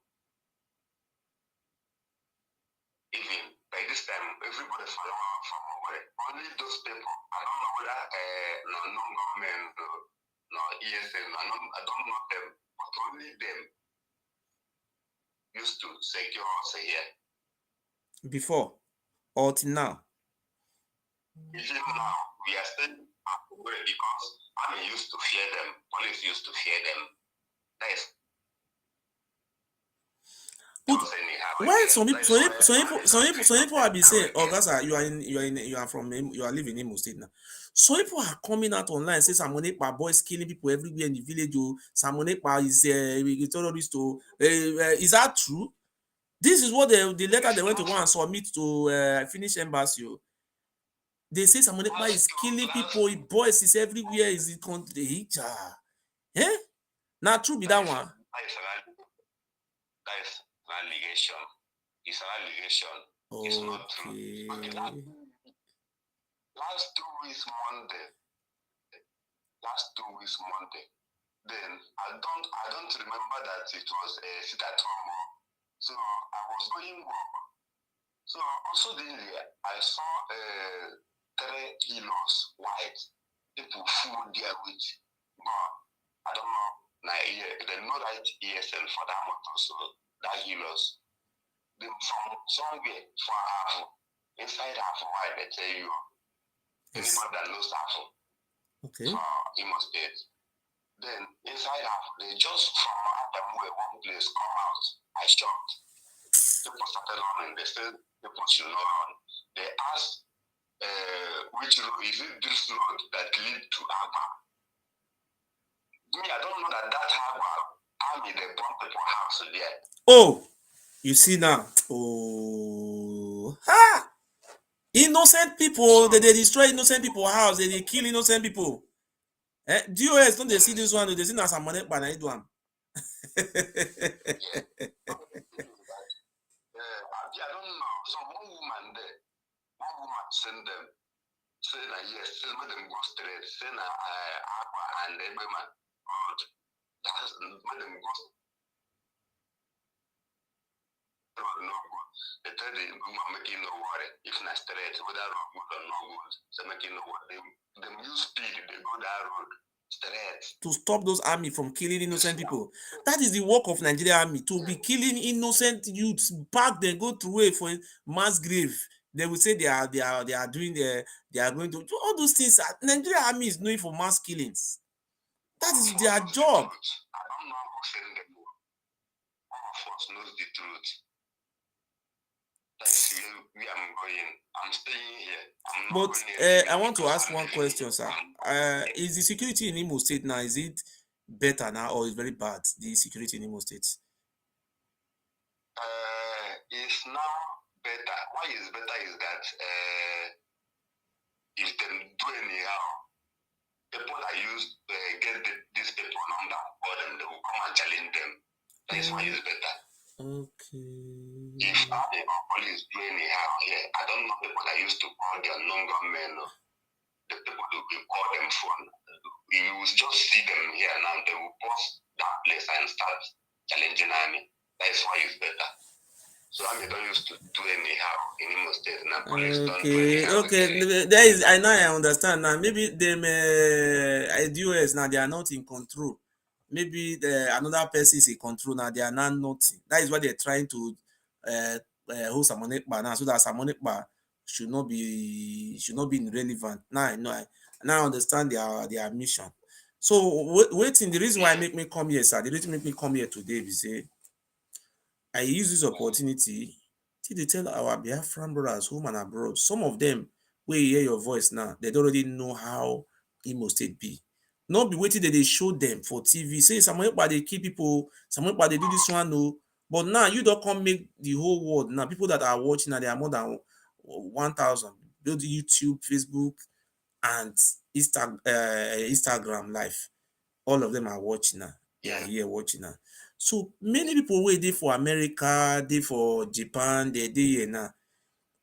Speaker 4: even by this time, everybody follow from away. Only those people, I don't know whether non-government, no ESN, I don't know them, but only them used to secure us here.
Speaker 1: Before or till now?
Speaker 4: Even now, we are still away because army used to fear them, police used to fear them. That is.
Speaker 1: Why some people have been saying, oh, guys, you are living in Imo State now. Some people are coming out online say Simon Ekpa boys killing people everywhere in the village. Simon Ekpa is a terrorist. Is that true? This is what the letter they went to go and submit to Finnish embassy. They say Simon Ekpa is killing people. Boys is everywhere. Is in country. Eh? Now true be that one.
Speaker 4: That is an allegation. It's an allegation.
Speaker 1: Okay.
Speaker 4: It's not true. Okay, last 2 weeks Monday. Then I don't remember that it was a sit-at-home. So I was going work. So also I saw 3 heroes white people full there with, but I don't know. They no right ESL for that motor, so that heroes. Then from somewhere for half inside half why they tell you anybody that knows half.
Speaker 1: Okay.
Speaker 4: Imo State. Then inside half they just from where one place come out. I shocked. People started running. They said people should not run. They asked which road is it this road that lead to Agba? Me, I don't know that Agba army they burn people house there.
Speaker 1: Oh, you see now. Oh, ha! Innocent people, they destroy innocent people house, they kill innocent people. DOS, don't they see this one? They see now some money, but I do them.
Speaker 4: I don't know. Some one woman send them, say that yes, send them go straight, send Aqua and the women. That's let them go. No good. They tell the woman making no worry. If not straight, whether good or no good, they making no worry. They use speed, they go that road.
Speaker 1: To stop those army from killing innocent people. That is the work of Nigeria army, to be killing innocent youths back then, go through it for mass grave. They will say they are doing they are going to do all those things. Nigeria army is known for mass killings. That is their job.
Speaker 4: I don't know who sent them. All of us knows the truth.
Speaker 3: That's where I'm going. I'm staying here. I'm not
Speaker 1: But
Speaker 3: going anywhere
Speaker 1: I want to
Speaker 3: because
Speaker 1: ask
Speaker 3: I'm
Speaker 1: one
Speaker 3: living
Speaker 1: question,
Speaker 3: here.
Speaker 1: sir. Is the security in Imo State now, is it better now or is very bad, the security in Imo State?
Speaker 3: It's now better. Why is better is that if they do anyhow, people that use get these people number for them, they will come and challenge them. That's why it's better.
Speaker 1: Okay.
Speaker 3: If army or police do anyhow here, I don't know people that used to call their non-government, the people who will call them phone. You will just see them here now, they will post that place and start challenging army. That's why it's better. So army don't used to do anyhow in Imo State. Now police don't do anyhow.
Speaker 1: Okay. There is. I now I understand now. Maybe them IDOS now they are not in control. Maybe another person is in control now. They are now nothing. That is why they're trying to hold Samonekba now, so that Samonekba should not be irrelevant. Now I know. I now understand their mission. So waiting. The reason why make me come here, sir. The reason make me come here today is say I use this opportunity to tell our Biafran brothers home and abroad. Some of them wey hear your voice now, they don't already know how Imo State be. Not be waiting that they show them for TV. Say Samuel Ekpa dey kill people, Samuel Ekpa dey do this one no. But now you don't come make the whole world now. People that are watching now, they are more than 1,000. Build YouTube, Facebook, and Instagram live. All of them are watching now. They are here watching now. So many people wey dey for America, dey for Japan, they dey here now.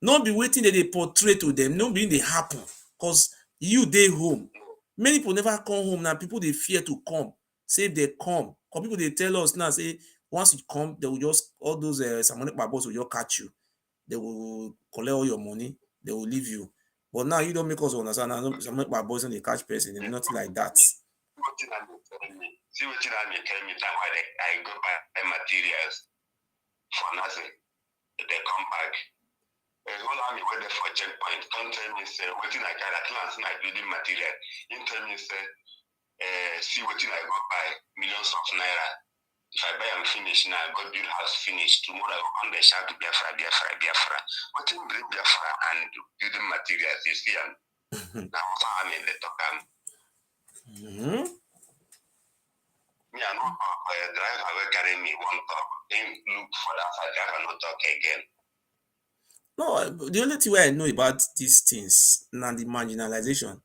Speaker 1: No be wetin dem dey portray to them, no be dey happen. Cause you dey home. Many people never come home now. People dey fear to come. Say if they come, cause people dey tell us now say once you come, they will just all those Samonekpa boys will just catch you. They will collect all your money. They will leave you. But now you don't make us understand. Now Samonekpa boys don't dey catch person. Nothing like that.
Speaker 3: See what you tell me that why I go buy materials for nothing. They come back. Whole army went there for a checkpoint. Don't tell me say waiting I got a class and I building material. You tell me say see what I go buy millions of naira. If I buy and finish now, I go build house finish. Tomorrow I go on the shout to Biafra. What in bring Biafra and building materials, you see and now I'm in the talk. Me and driver will carry me one talk. Then look for that driver no talk again.
Speaker 1: No, the only thing I know about these things now the marginalization.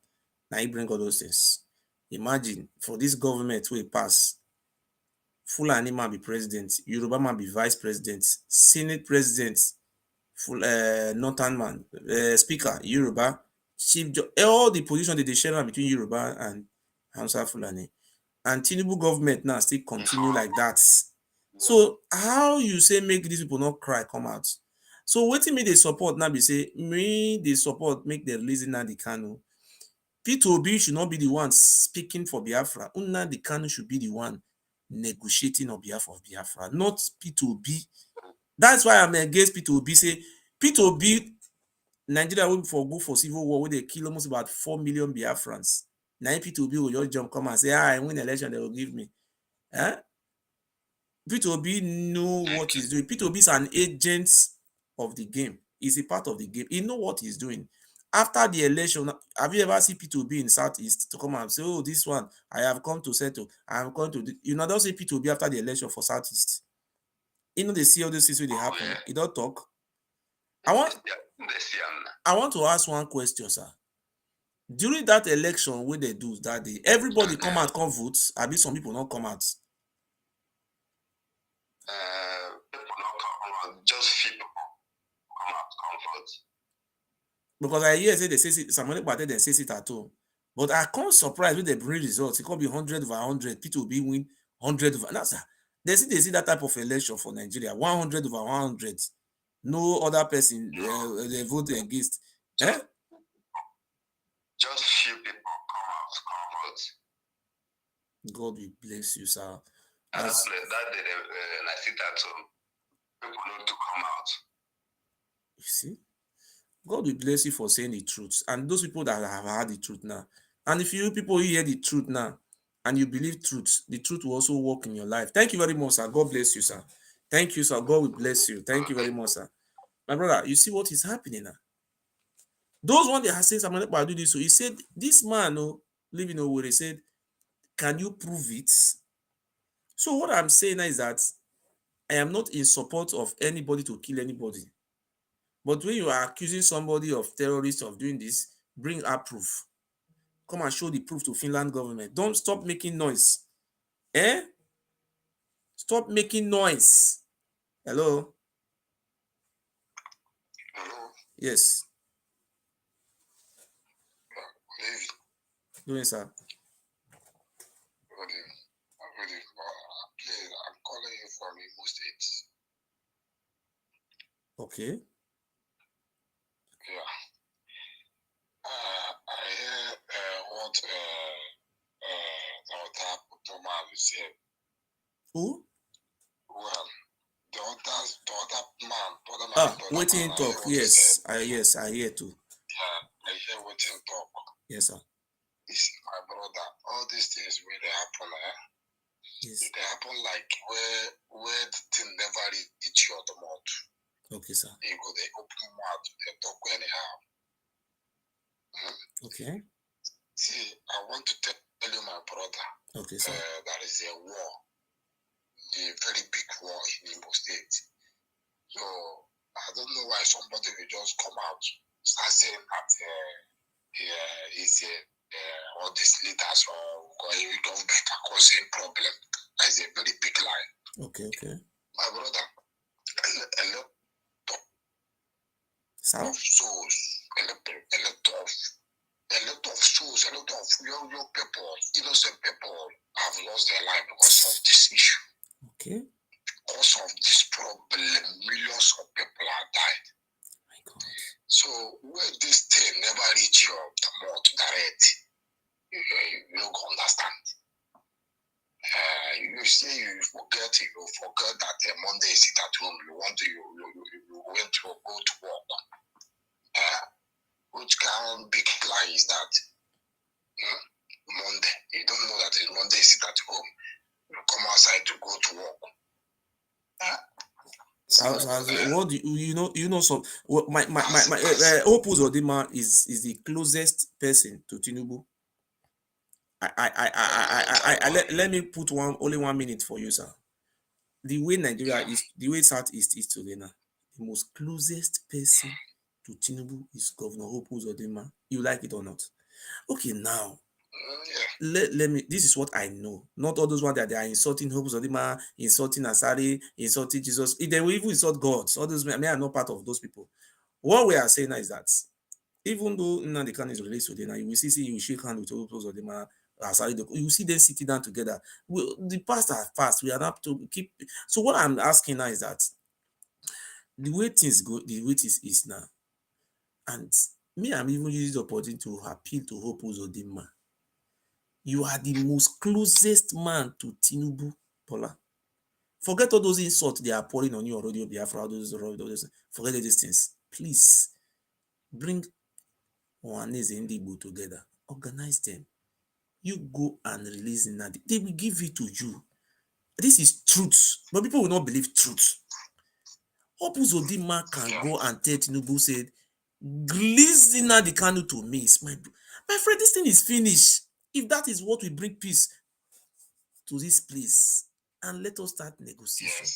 Speaker 1: Now you bring all those things. Imagine for this government wey pass, Fulani man be president, Yoruba man be vice president, Senate president, Northern man, speaker, Yoruba, all the position that they share between Yoruba and Hausa Fulani. And Tinubu government now still continue like that. So how you say make these people not cry come out? So wetin me dey support now be say me dey support make dem release Nnand Kanu. P2B should not be the one speaking for Biafra. Nnand Kanu should be the one negotiating on behalf of Biafra, not P2B. That's why I'm against P2B. Say P2B, Nigeria will for go for civil war where they kill almost about 4 million Biafrans. Now P2B will just jump come and say, I win election, they will give me. P2B know what he's doing. P2B is an agent of the game. He's a part of the game. He know what he's doing. After the election, have you ever seen P2B in Southeast to come and say, oh, this one, I have come to settle. I am going to do. You know, don't say P2B after the election for Southeast. You know, they see all these things when they happen. You don't talk. I want to ask one question, sir. During that election, when they do that day, everybody come out, come vote. I mean, some people not come out.
Speaker 3: People not come out, just few people come out, come vote.
Speaker 1: Because I hear say they say somebody party they say it at home. But I can't surprise with the bring results. It could be 100 over 100. P2B win 100 over. That's they see that type of election for Nigeria. 100 over 100. No other person they vote against.
Speaker 3: Just few people come out, come vote.
Speaker 1: God will bless you, sir.
Speaker 3: That day, I sit at home. People need to come out.
Speaker 1: You see? God will bless you for saying the truth. And those people that have heard the truth now. And if you people hear the truth now and you believe truth, the truth will also work in your life. Thank you very much, sir. God bless you, sir. Thank you, sir. God will bless you. Thank you very much, sir. My brother, you see what is happening now? Those one they have said somebody do this. So he said, this man living over, he said, can you prove it? So what I'm saying is that I am not in support of anybody to kill anybody. But when you are accusing somebody of terrorists of doing this, bring up proof. Come and show the proof to Finland government. Don't stop making noise. Eh? Stop making noise. Hello?
Speaker 2: Hello?
Speaker 1: Yes.
Speaker 2: Please.
Speaker 1: Doing, sir.
Speaker 2: Good evening. Please, I'm calling you from Imo State.
Speaker 1: Okay.
Speaker 2: Yeah. I hear what Dr. Thomas is saying.
Speaker 1: Who?
Speaker 2: Well, the other man,
Speaker 1: waiting talk. Yes, I hear too.
Speaker 2: Yeah, I hear waiting talk.
Speaker 1: Yes, sir.
Speaker 2: It's my brother. All these things really happen.
Speaker 1: Yes.
Speaker 2: It happen like where the thing never reach your mouth.
Speaker 1: Okay, sir.
Speaker 2: They go, they open mouth, they talk anyhow.
Speaker 1: Okay.
Speaker 2: See, I want to tell you, my brother.
Speaker 1: Okay, sir.
Speaker 2: There is a war, a very big war in Imo State. So I don't know why somebody will just come out, start saying that all these leaders or every government are causing problem. That is a very big lie.
Speaker 1: Okay.
Speaker 2: My brother, a lot of souls, a lot of souls, a lot of young people, innocent people have lost their life because of this issue.
Speaker 1: Okay.
Speaker 2: Because of this problem, millions of people have died.
Speaker 1: My God.
Speaker 2: So where this thing never reach your mouth direct, you don't understand. You say you forget that Monday you sit at home, you went to go to work. Which kind of big lie is that? Monday, you don't know that it's Monday you sit at home, you come outside to go to work.
Speaker 1: What do you know some my Opus Odima is the closest person to Tinubu. Let me put only 1 minute for you, sir. The way Nigeria is, the way Southeast is today now, the most closest person to Tinubu is Governor Opus Odima. You like it or not? Okay, now let me. This is what I know. Not all those ones that they are insulting Opus Odima, insulting Asari, insulting Jesus. They will even insult God. All those men are not part of those people. What we are saying now is that even though Nnand is released today, now you will see you shake hands with Opus Odima. You see them sitting down together. The past are fast. We are not to keep. So what I'm asking now is that the way things go, the way it is now, and me, I'm even using the opportunity to appeal to Opus Odima. You are the most closest man to Tinubu, Paula. Forget all those insults they are pouring on you already on Biafra, all those, forget these things. Please bring Ohaneze Ndigbo together. Organize them. You go and release Nnand. They will give it to you. This is truth, but people will not believe truth. Opus Odima can go and tell Tinubu, said, release Nnand Kanu to me. My friend, this thing is finished. If that is what will bring peace to this place, and let us start negotiation.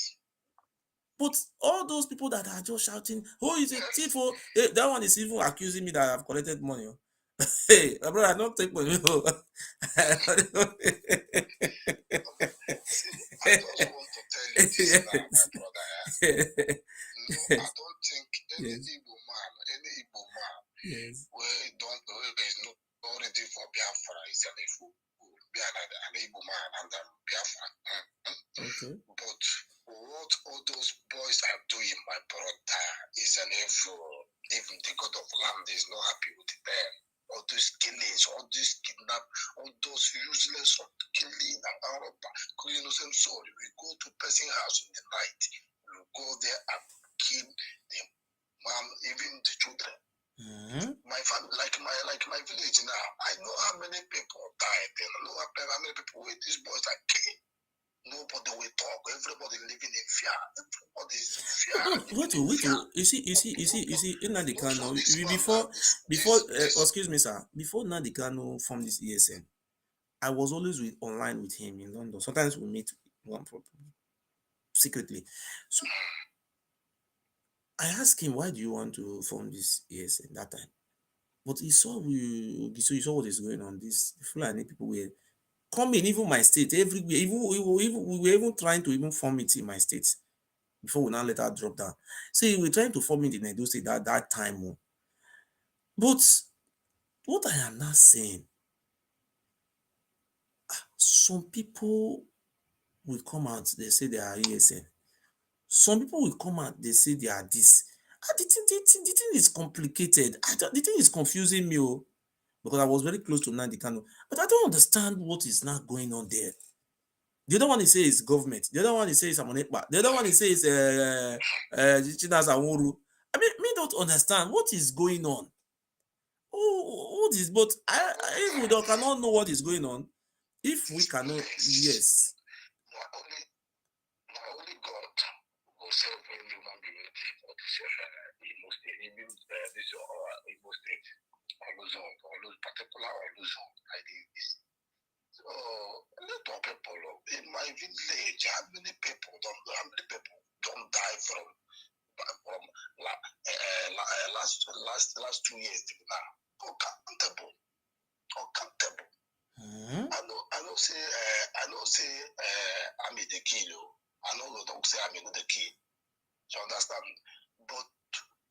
Speaker 1: But all those people that are just shouting, oh, it's a thief, that one is even accusing me that I've collected money. Hey, my brother, don't take money.
Speaker 2: I just want to tell you this now, my brother. No, I don't think any Igbo man, where is not already for Biafra is an Igbo man and Biafra.
Speaker 1: Okay.
Speaker 2: But what all those boys are doing, my brother, is an evil. Even the God of land is not happy with them. All those killings, all those kidnap, all those useless killing and innocent soul. We go to person house in the night. We go there and kill the man, even the children. My family, like my village now, I know how many people died. And I know how many people with these boys are killed. Nobody will talk. Everybody living in fear. Everybody's fear.
Speaker 1: Wait, you see, Nnand Kanu, excuse me, sir, before Nnand Kanu formed this ESN, I was always online with him in London. Sometimes we meet secretly. So I asked him, why do you want to form this ESN that time? But he saw what is going on. These Fulani people were coming, even my state, everywhere. We were even trying to even form it in my state before we now let her drop down. See, we were trying to form it in Edo State that time. But what I am not saying, some people will come out, they say they are ESN. Some people will come out, they say they are this. The thing is complicated. The thing is confusing me, because I was very close to Nnand Kanu. But I don't understand what is not going on there. The other one he says is government. The other one he says is Amonepa. The other one he says Chinas Awuru. I mean, me don't understand what is going on. What is, but if we cannot know what is going on, if we cannot, yes.
Speaker 2: Only God will save every human being for this Imo State, even this Imo State, or those particular Luzon, like this. So, a lot of people in my village, how many people don't die from last 2 years now? Uncountable. I know say I'm the kill. I know don't say I'm the kill. You understand? But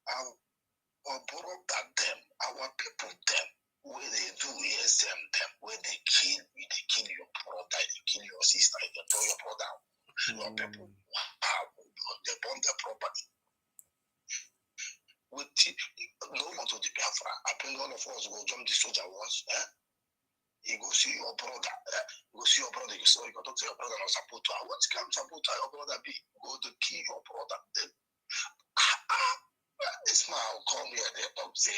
Speaker 2: our brother them, our people them, where they do ESM them, where they kill your brother, they kill your sister, they kill your brother. Your people they burn their property. With no one to the Biafra. I think all of us go jump the soldier once. You go see your brother. You go see your brother. You go talk to your brother and support to. What can support your brother be? Go to kill your brother. Then, this man will come here. They don't say.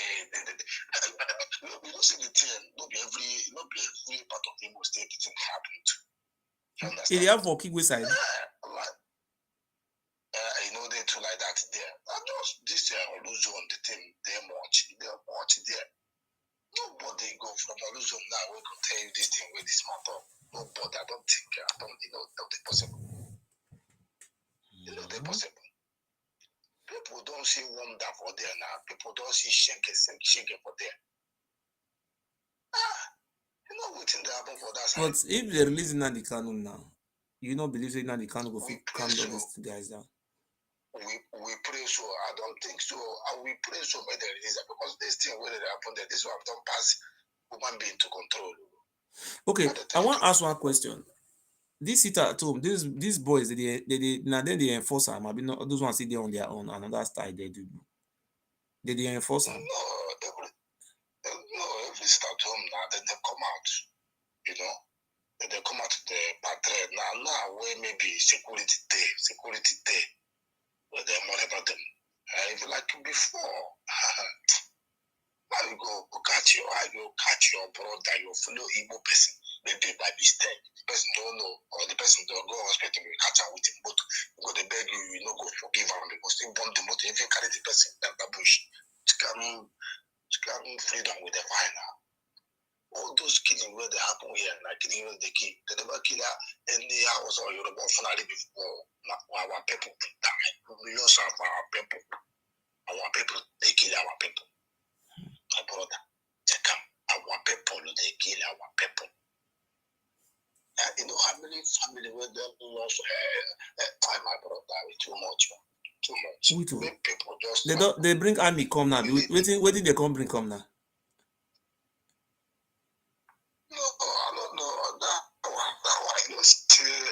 Speaker 2: You don't see the thing. Not be every part of the Imo State thing happened. You understand?
Speaker 1: It have for Kigwe side.
Speaker 2: You know they too like that there. And just this Luzon, the thing they watch there. Nobody go from Luzon now. We could tell you this thing with this matter. Nobody. I don't think. Not possible. Not possible. People don't see wonder for there now. People don't see shake for there. You know what's in the happen for that side.
Speaker 1: But if they release Nnand Kanu now, you don't believe that Nnand Kanu will calm down these guys down?
Speaker 2: We pray so. I don't think so. We pray so by the release because this thing where it happened, this one don't pass human being to control.
Speaker 1: Okay, I want to ask one question. This sit at home, these boys, they enforce them. I mean, those ones sit there on their own, another style they do. They enforce them.
Speaker 2: No, every sit at home now, then they come out. You know, they come out to the pattern now where maybe security day, where they monitor them. If like before, I go catch your brother, your fellow Igbo person, maybe by mistake. The person don't know, or the person don't go hospital, you catch up with him, but go to beg you, you know, go forgive him because they bomb the motor, even carry the person down the bush to come freedom with the fire. All those killing where they happen here, like killing where they kill, they never kill any house or Yoruba finally before. Our people die. Millions of our people. Our people, they kill our people. My brother, they come. Our people, they kill our people. You know how many family where they lost time, my brother, with too much. People just
Speaker 1: they bring army come now. Waiting they come bring come now.
Speaker 2: No, I don't know. That one you still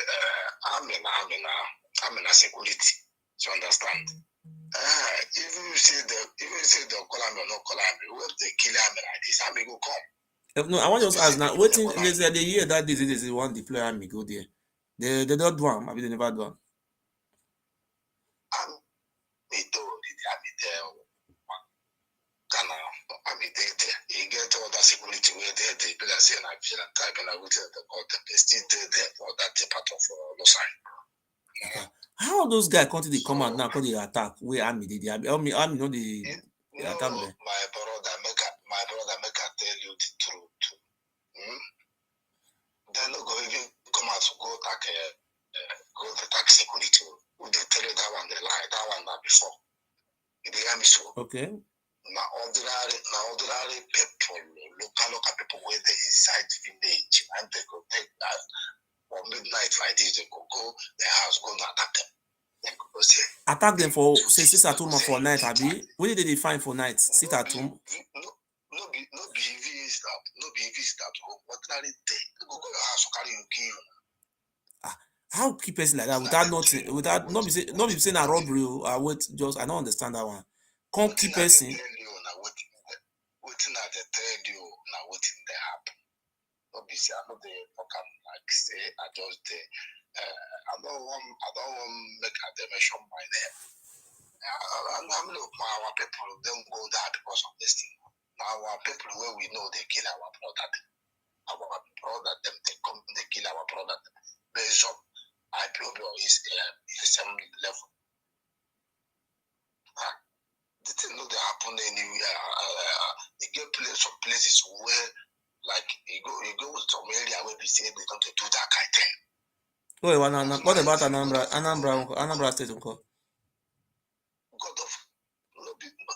Speaker 2: I'm in a security. You understand? Even you say they'll call me or not call me, where they kill me like this, army go come.
Speaker 1: No, I want to just ask now. Waiting, they hear that this is one deploy army go there. They don't do them. Maybe they never do them.
Speaker 2: They do. Army there. Army there. You get all that security where they be like saying I feel type and I will tell the court they still there for that part of no side.
Speaker 1: How those guys come to the come out now? Cause they attack. Where army did they? Army know the
Speaker 2: No,
Speaker 1: attack them.
Speaker 2: my brother, make I tell you the truth. They no go even come out to go attack security. Who they tell you that one they lie? That one not before. They hear me so.
Speaker 1: Okay.
Speaker 2: Now ordinary people, local people where they inside village and they go take that or midnight like this, they go their house, go and attack them. They go say
Speaker 1: attack them for say sit at home for night, Abi. What did they find for night? Sit at home.
Speaker 2: No be visitor, ordinary day. They go your house to carry you kill.
Speaker 1: How keep person like that without nothing, without not be saying a robbery or what? Just I don't understand that one. Can't keep person.
Speaker 2: Waiting at the tell you now waiting they happen. Not be say I know they come like say I just I don't want make a dimension by them. I'm look our people don't go there because of this thing. Now our people where we know they kill our product. Our product them they come they kill our product based on Ipob is the same level. The thing not they happen anywhere. You get some places where like you go to some area where we say they don't do that kind of thing.
Speaker 1: Wait, what about Anambra State, uncle?
Speaker 2: God of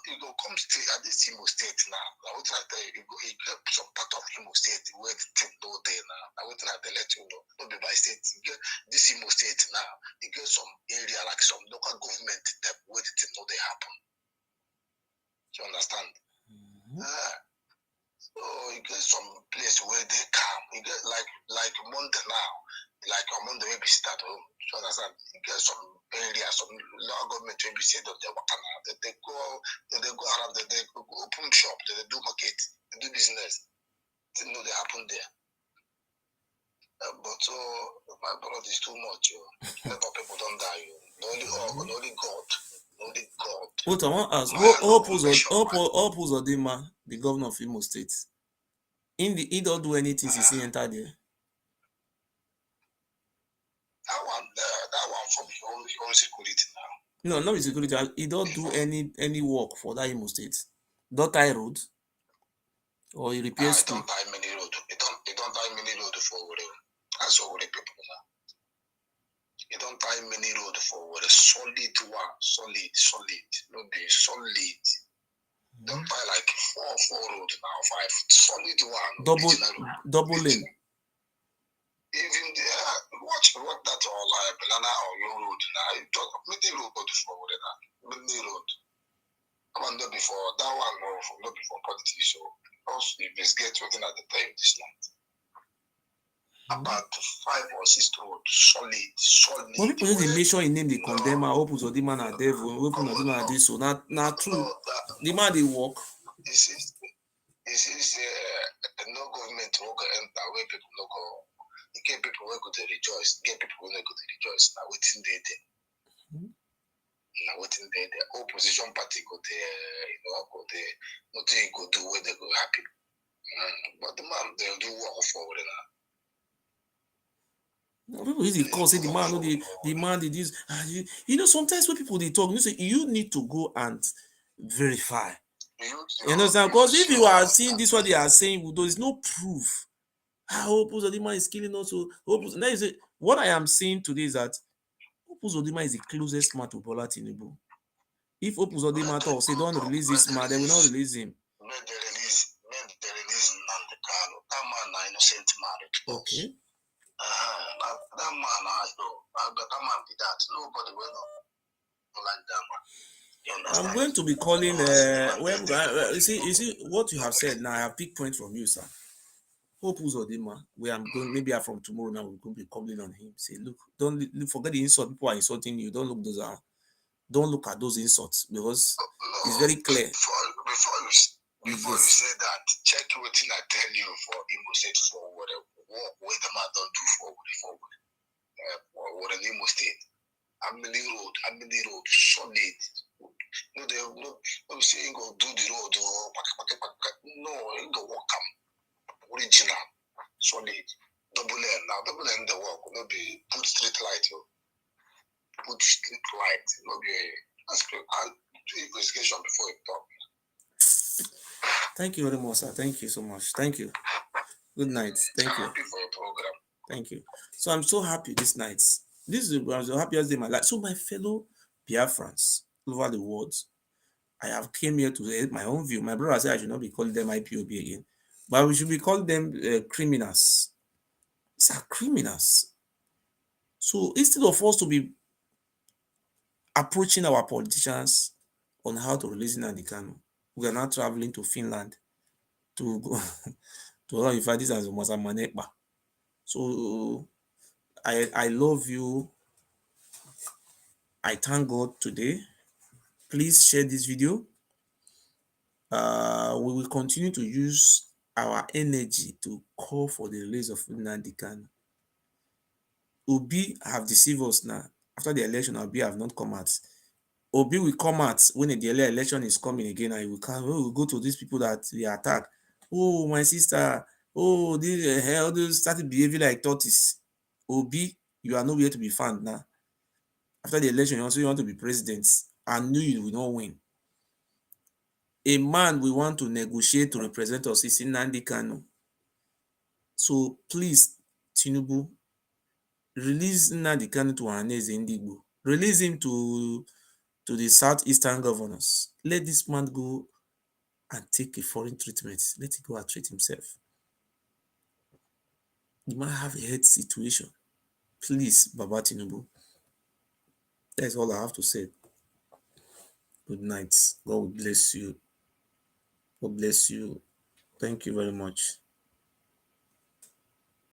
Speaker 2: you go come stay at this Imo State now. I would tell you go get some part of Imo State where the thing no there now. I would have to let you know. Not be by state. You get this Imo State now. You get some area like some local government that where the thing no they happen. You understand? So you get some place where they come. You get like Monday now. Like on Monday we sit at home. You understand? You get some area, some local government we be said that they work around. They go around, they go open shop, they do market, they do business. Things know they happen there. But so my brother is too much. Never people don't die. Only God.
Speaker 1: What I want to ask, Hope Uzodinma, the governor of Imo State, he don't do anything since he entered there.
Speaker 2: That one from your own security now.
Speaker 1: No, not with security. He don't do any work for that Imo State. Don't tie road or he repairs school.
Speaker 2: Don't tie many road. He don't tie many road for that's all the people now. You don't tie many road for a solid one, solid, no be solid. Don't tie like four road now, 5 solid one.
Speaker 1: Double lane.
Speaker 2: Even watch that all like banana or low road now. You talk many road for many road. Come on, not before that one, not before politics. So also investigate within at the time this night. About 5 or 6 road, solid.
Speaker 1: But people just make sure in name they condemn Hope Uzodinma na devil, Hope Uzodinma na this, so not true. The man they work.
Speaker 2: This is no government will go enter where people no go. You get people who go to rejoice, get people who no go to rejoice. Now waiting there. Now waiting there. The opposition party go there, go there. Nothing go do where they go happy. But the man they'll do work forward now.
Speaker 1: People usually call say the man, the man did this. Sometimes when people they talk, say you need to go and verify. You understand? Because if you are seeing this, what they are saying, there is no proof. Hope Uzodinma is killing us. Now you say what I am saying today is that Hope Uzodinma is the closest man to Bola Tinubu. If Hope Uzodinma talk, say don't release this man, they will not release him.
Speaker 2: When they release Nnand Kanu, that man is innocent man.
Speaker 1: Okay.
Speaker 2: That man, that man did that. Nobody will know like that man.
Speaker 1: I'm going to be calling. You see what you have said now. I have big point from you, sir. Hope Uzodinma, where I'm going. Maybe from tomorrow now we're going to be calling on him. Say, look, don't forget the insult. People are insulting you. Don't look at those insults because it's very clear.
Speaker 2: Before you say that, check what I tell you for Imo State forward. What the man don't do forward. What an Imo State. How many road, solid. No, they saying go do the road or no, you go walk them. Original, solid. Double N now, double N the walk will not be put street light. put street light, and do investigation before you talk.
Speaker 1: Thank you very much, sir. Thank you so much. Thank you. Good night. Thank you.
Speaker 2: I'm happy for your program.
Speaker 1: Thank you. So I'm so happy this night. This is the happiest day of my life. So my fellow Biafrans all over the world, I have came here to say my own view. My brother said I should not be calling them Ipob again, but we should be calling them criminals. These are criminals. So instead of us to be approaching our politicians on how to release Nnand Kanu, we are now traveling to Finland to go to in this as Manepa. So I love you. I thank God today. Please share this video. We will continue to use our energy to call for the release of Nnand Kanu. Obi have deceived us now. After the election, Obi have not come out. Obi will come out when the election is coming again, and we will go to these people that we attack. Oh, my sister. Oh, this hell, they started behaving like tortoise. Obi, you are nowhere to be found now. After the election, you want to be president. I knew you will not win. A man we want to negotiate to represent us is Nnand Kanu. So please, Tinubu, release Nnand Kanu to Ohaneze Ndigbo. Release him to the southeastern governors. Let this man go and take a foreign treatment. Let him go and treat himself. He might have a health situation. Please, Baba Tinubu. That's all I have to say. Good night. God will bless you. God bless you. Thank you very much.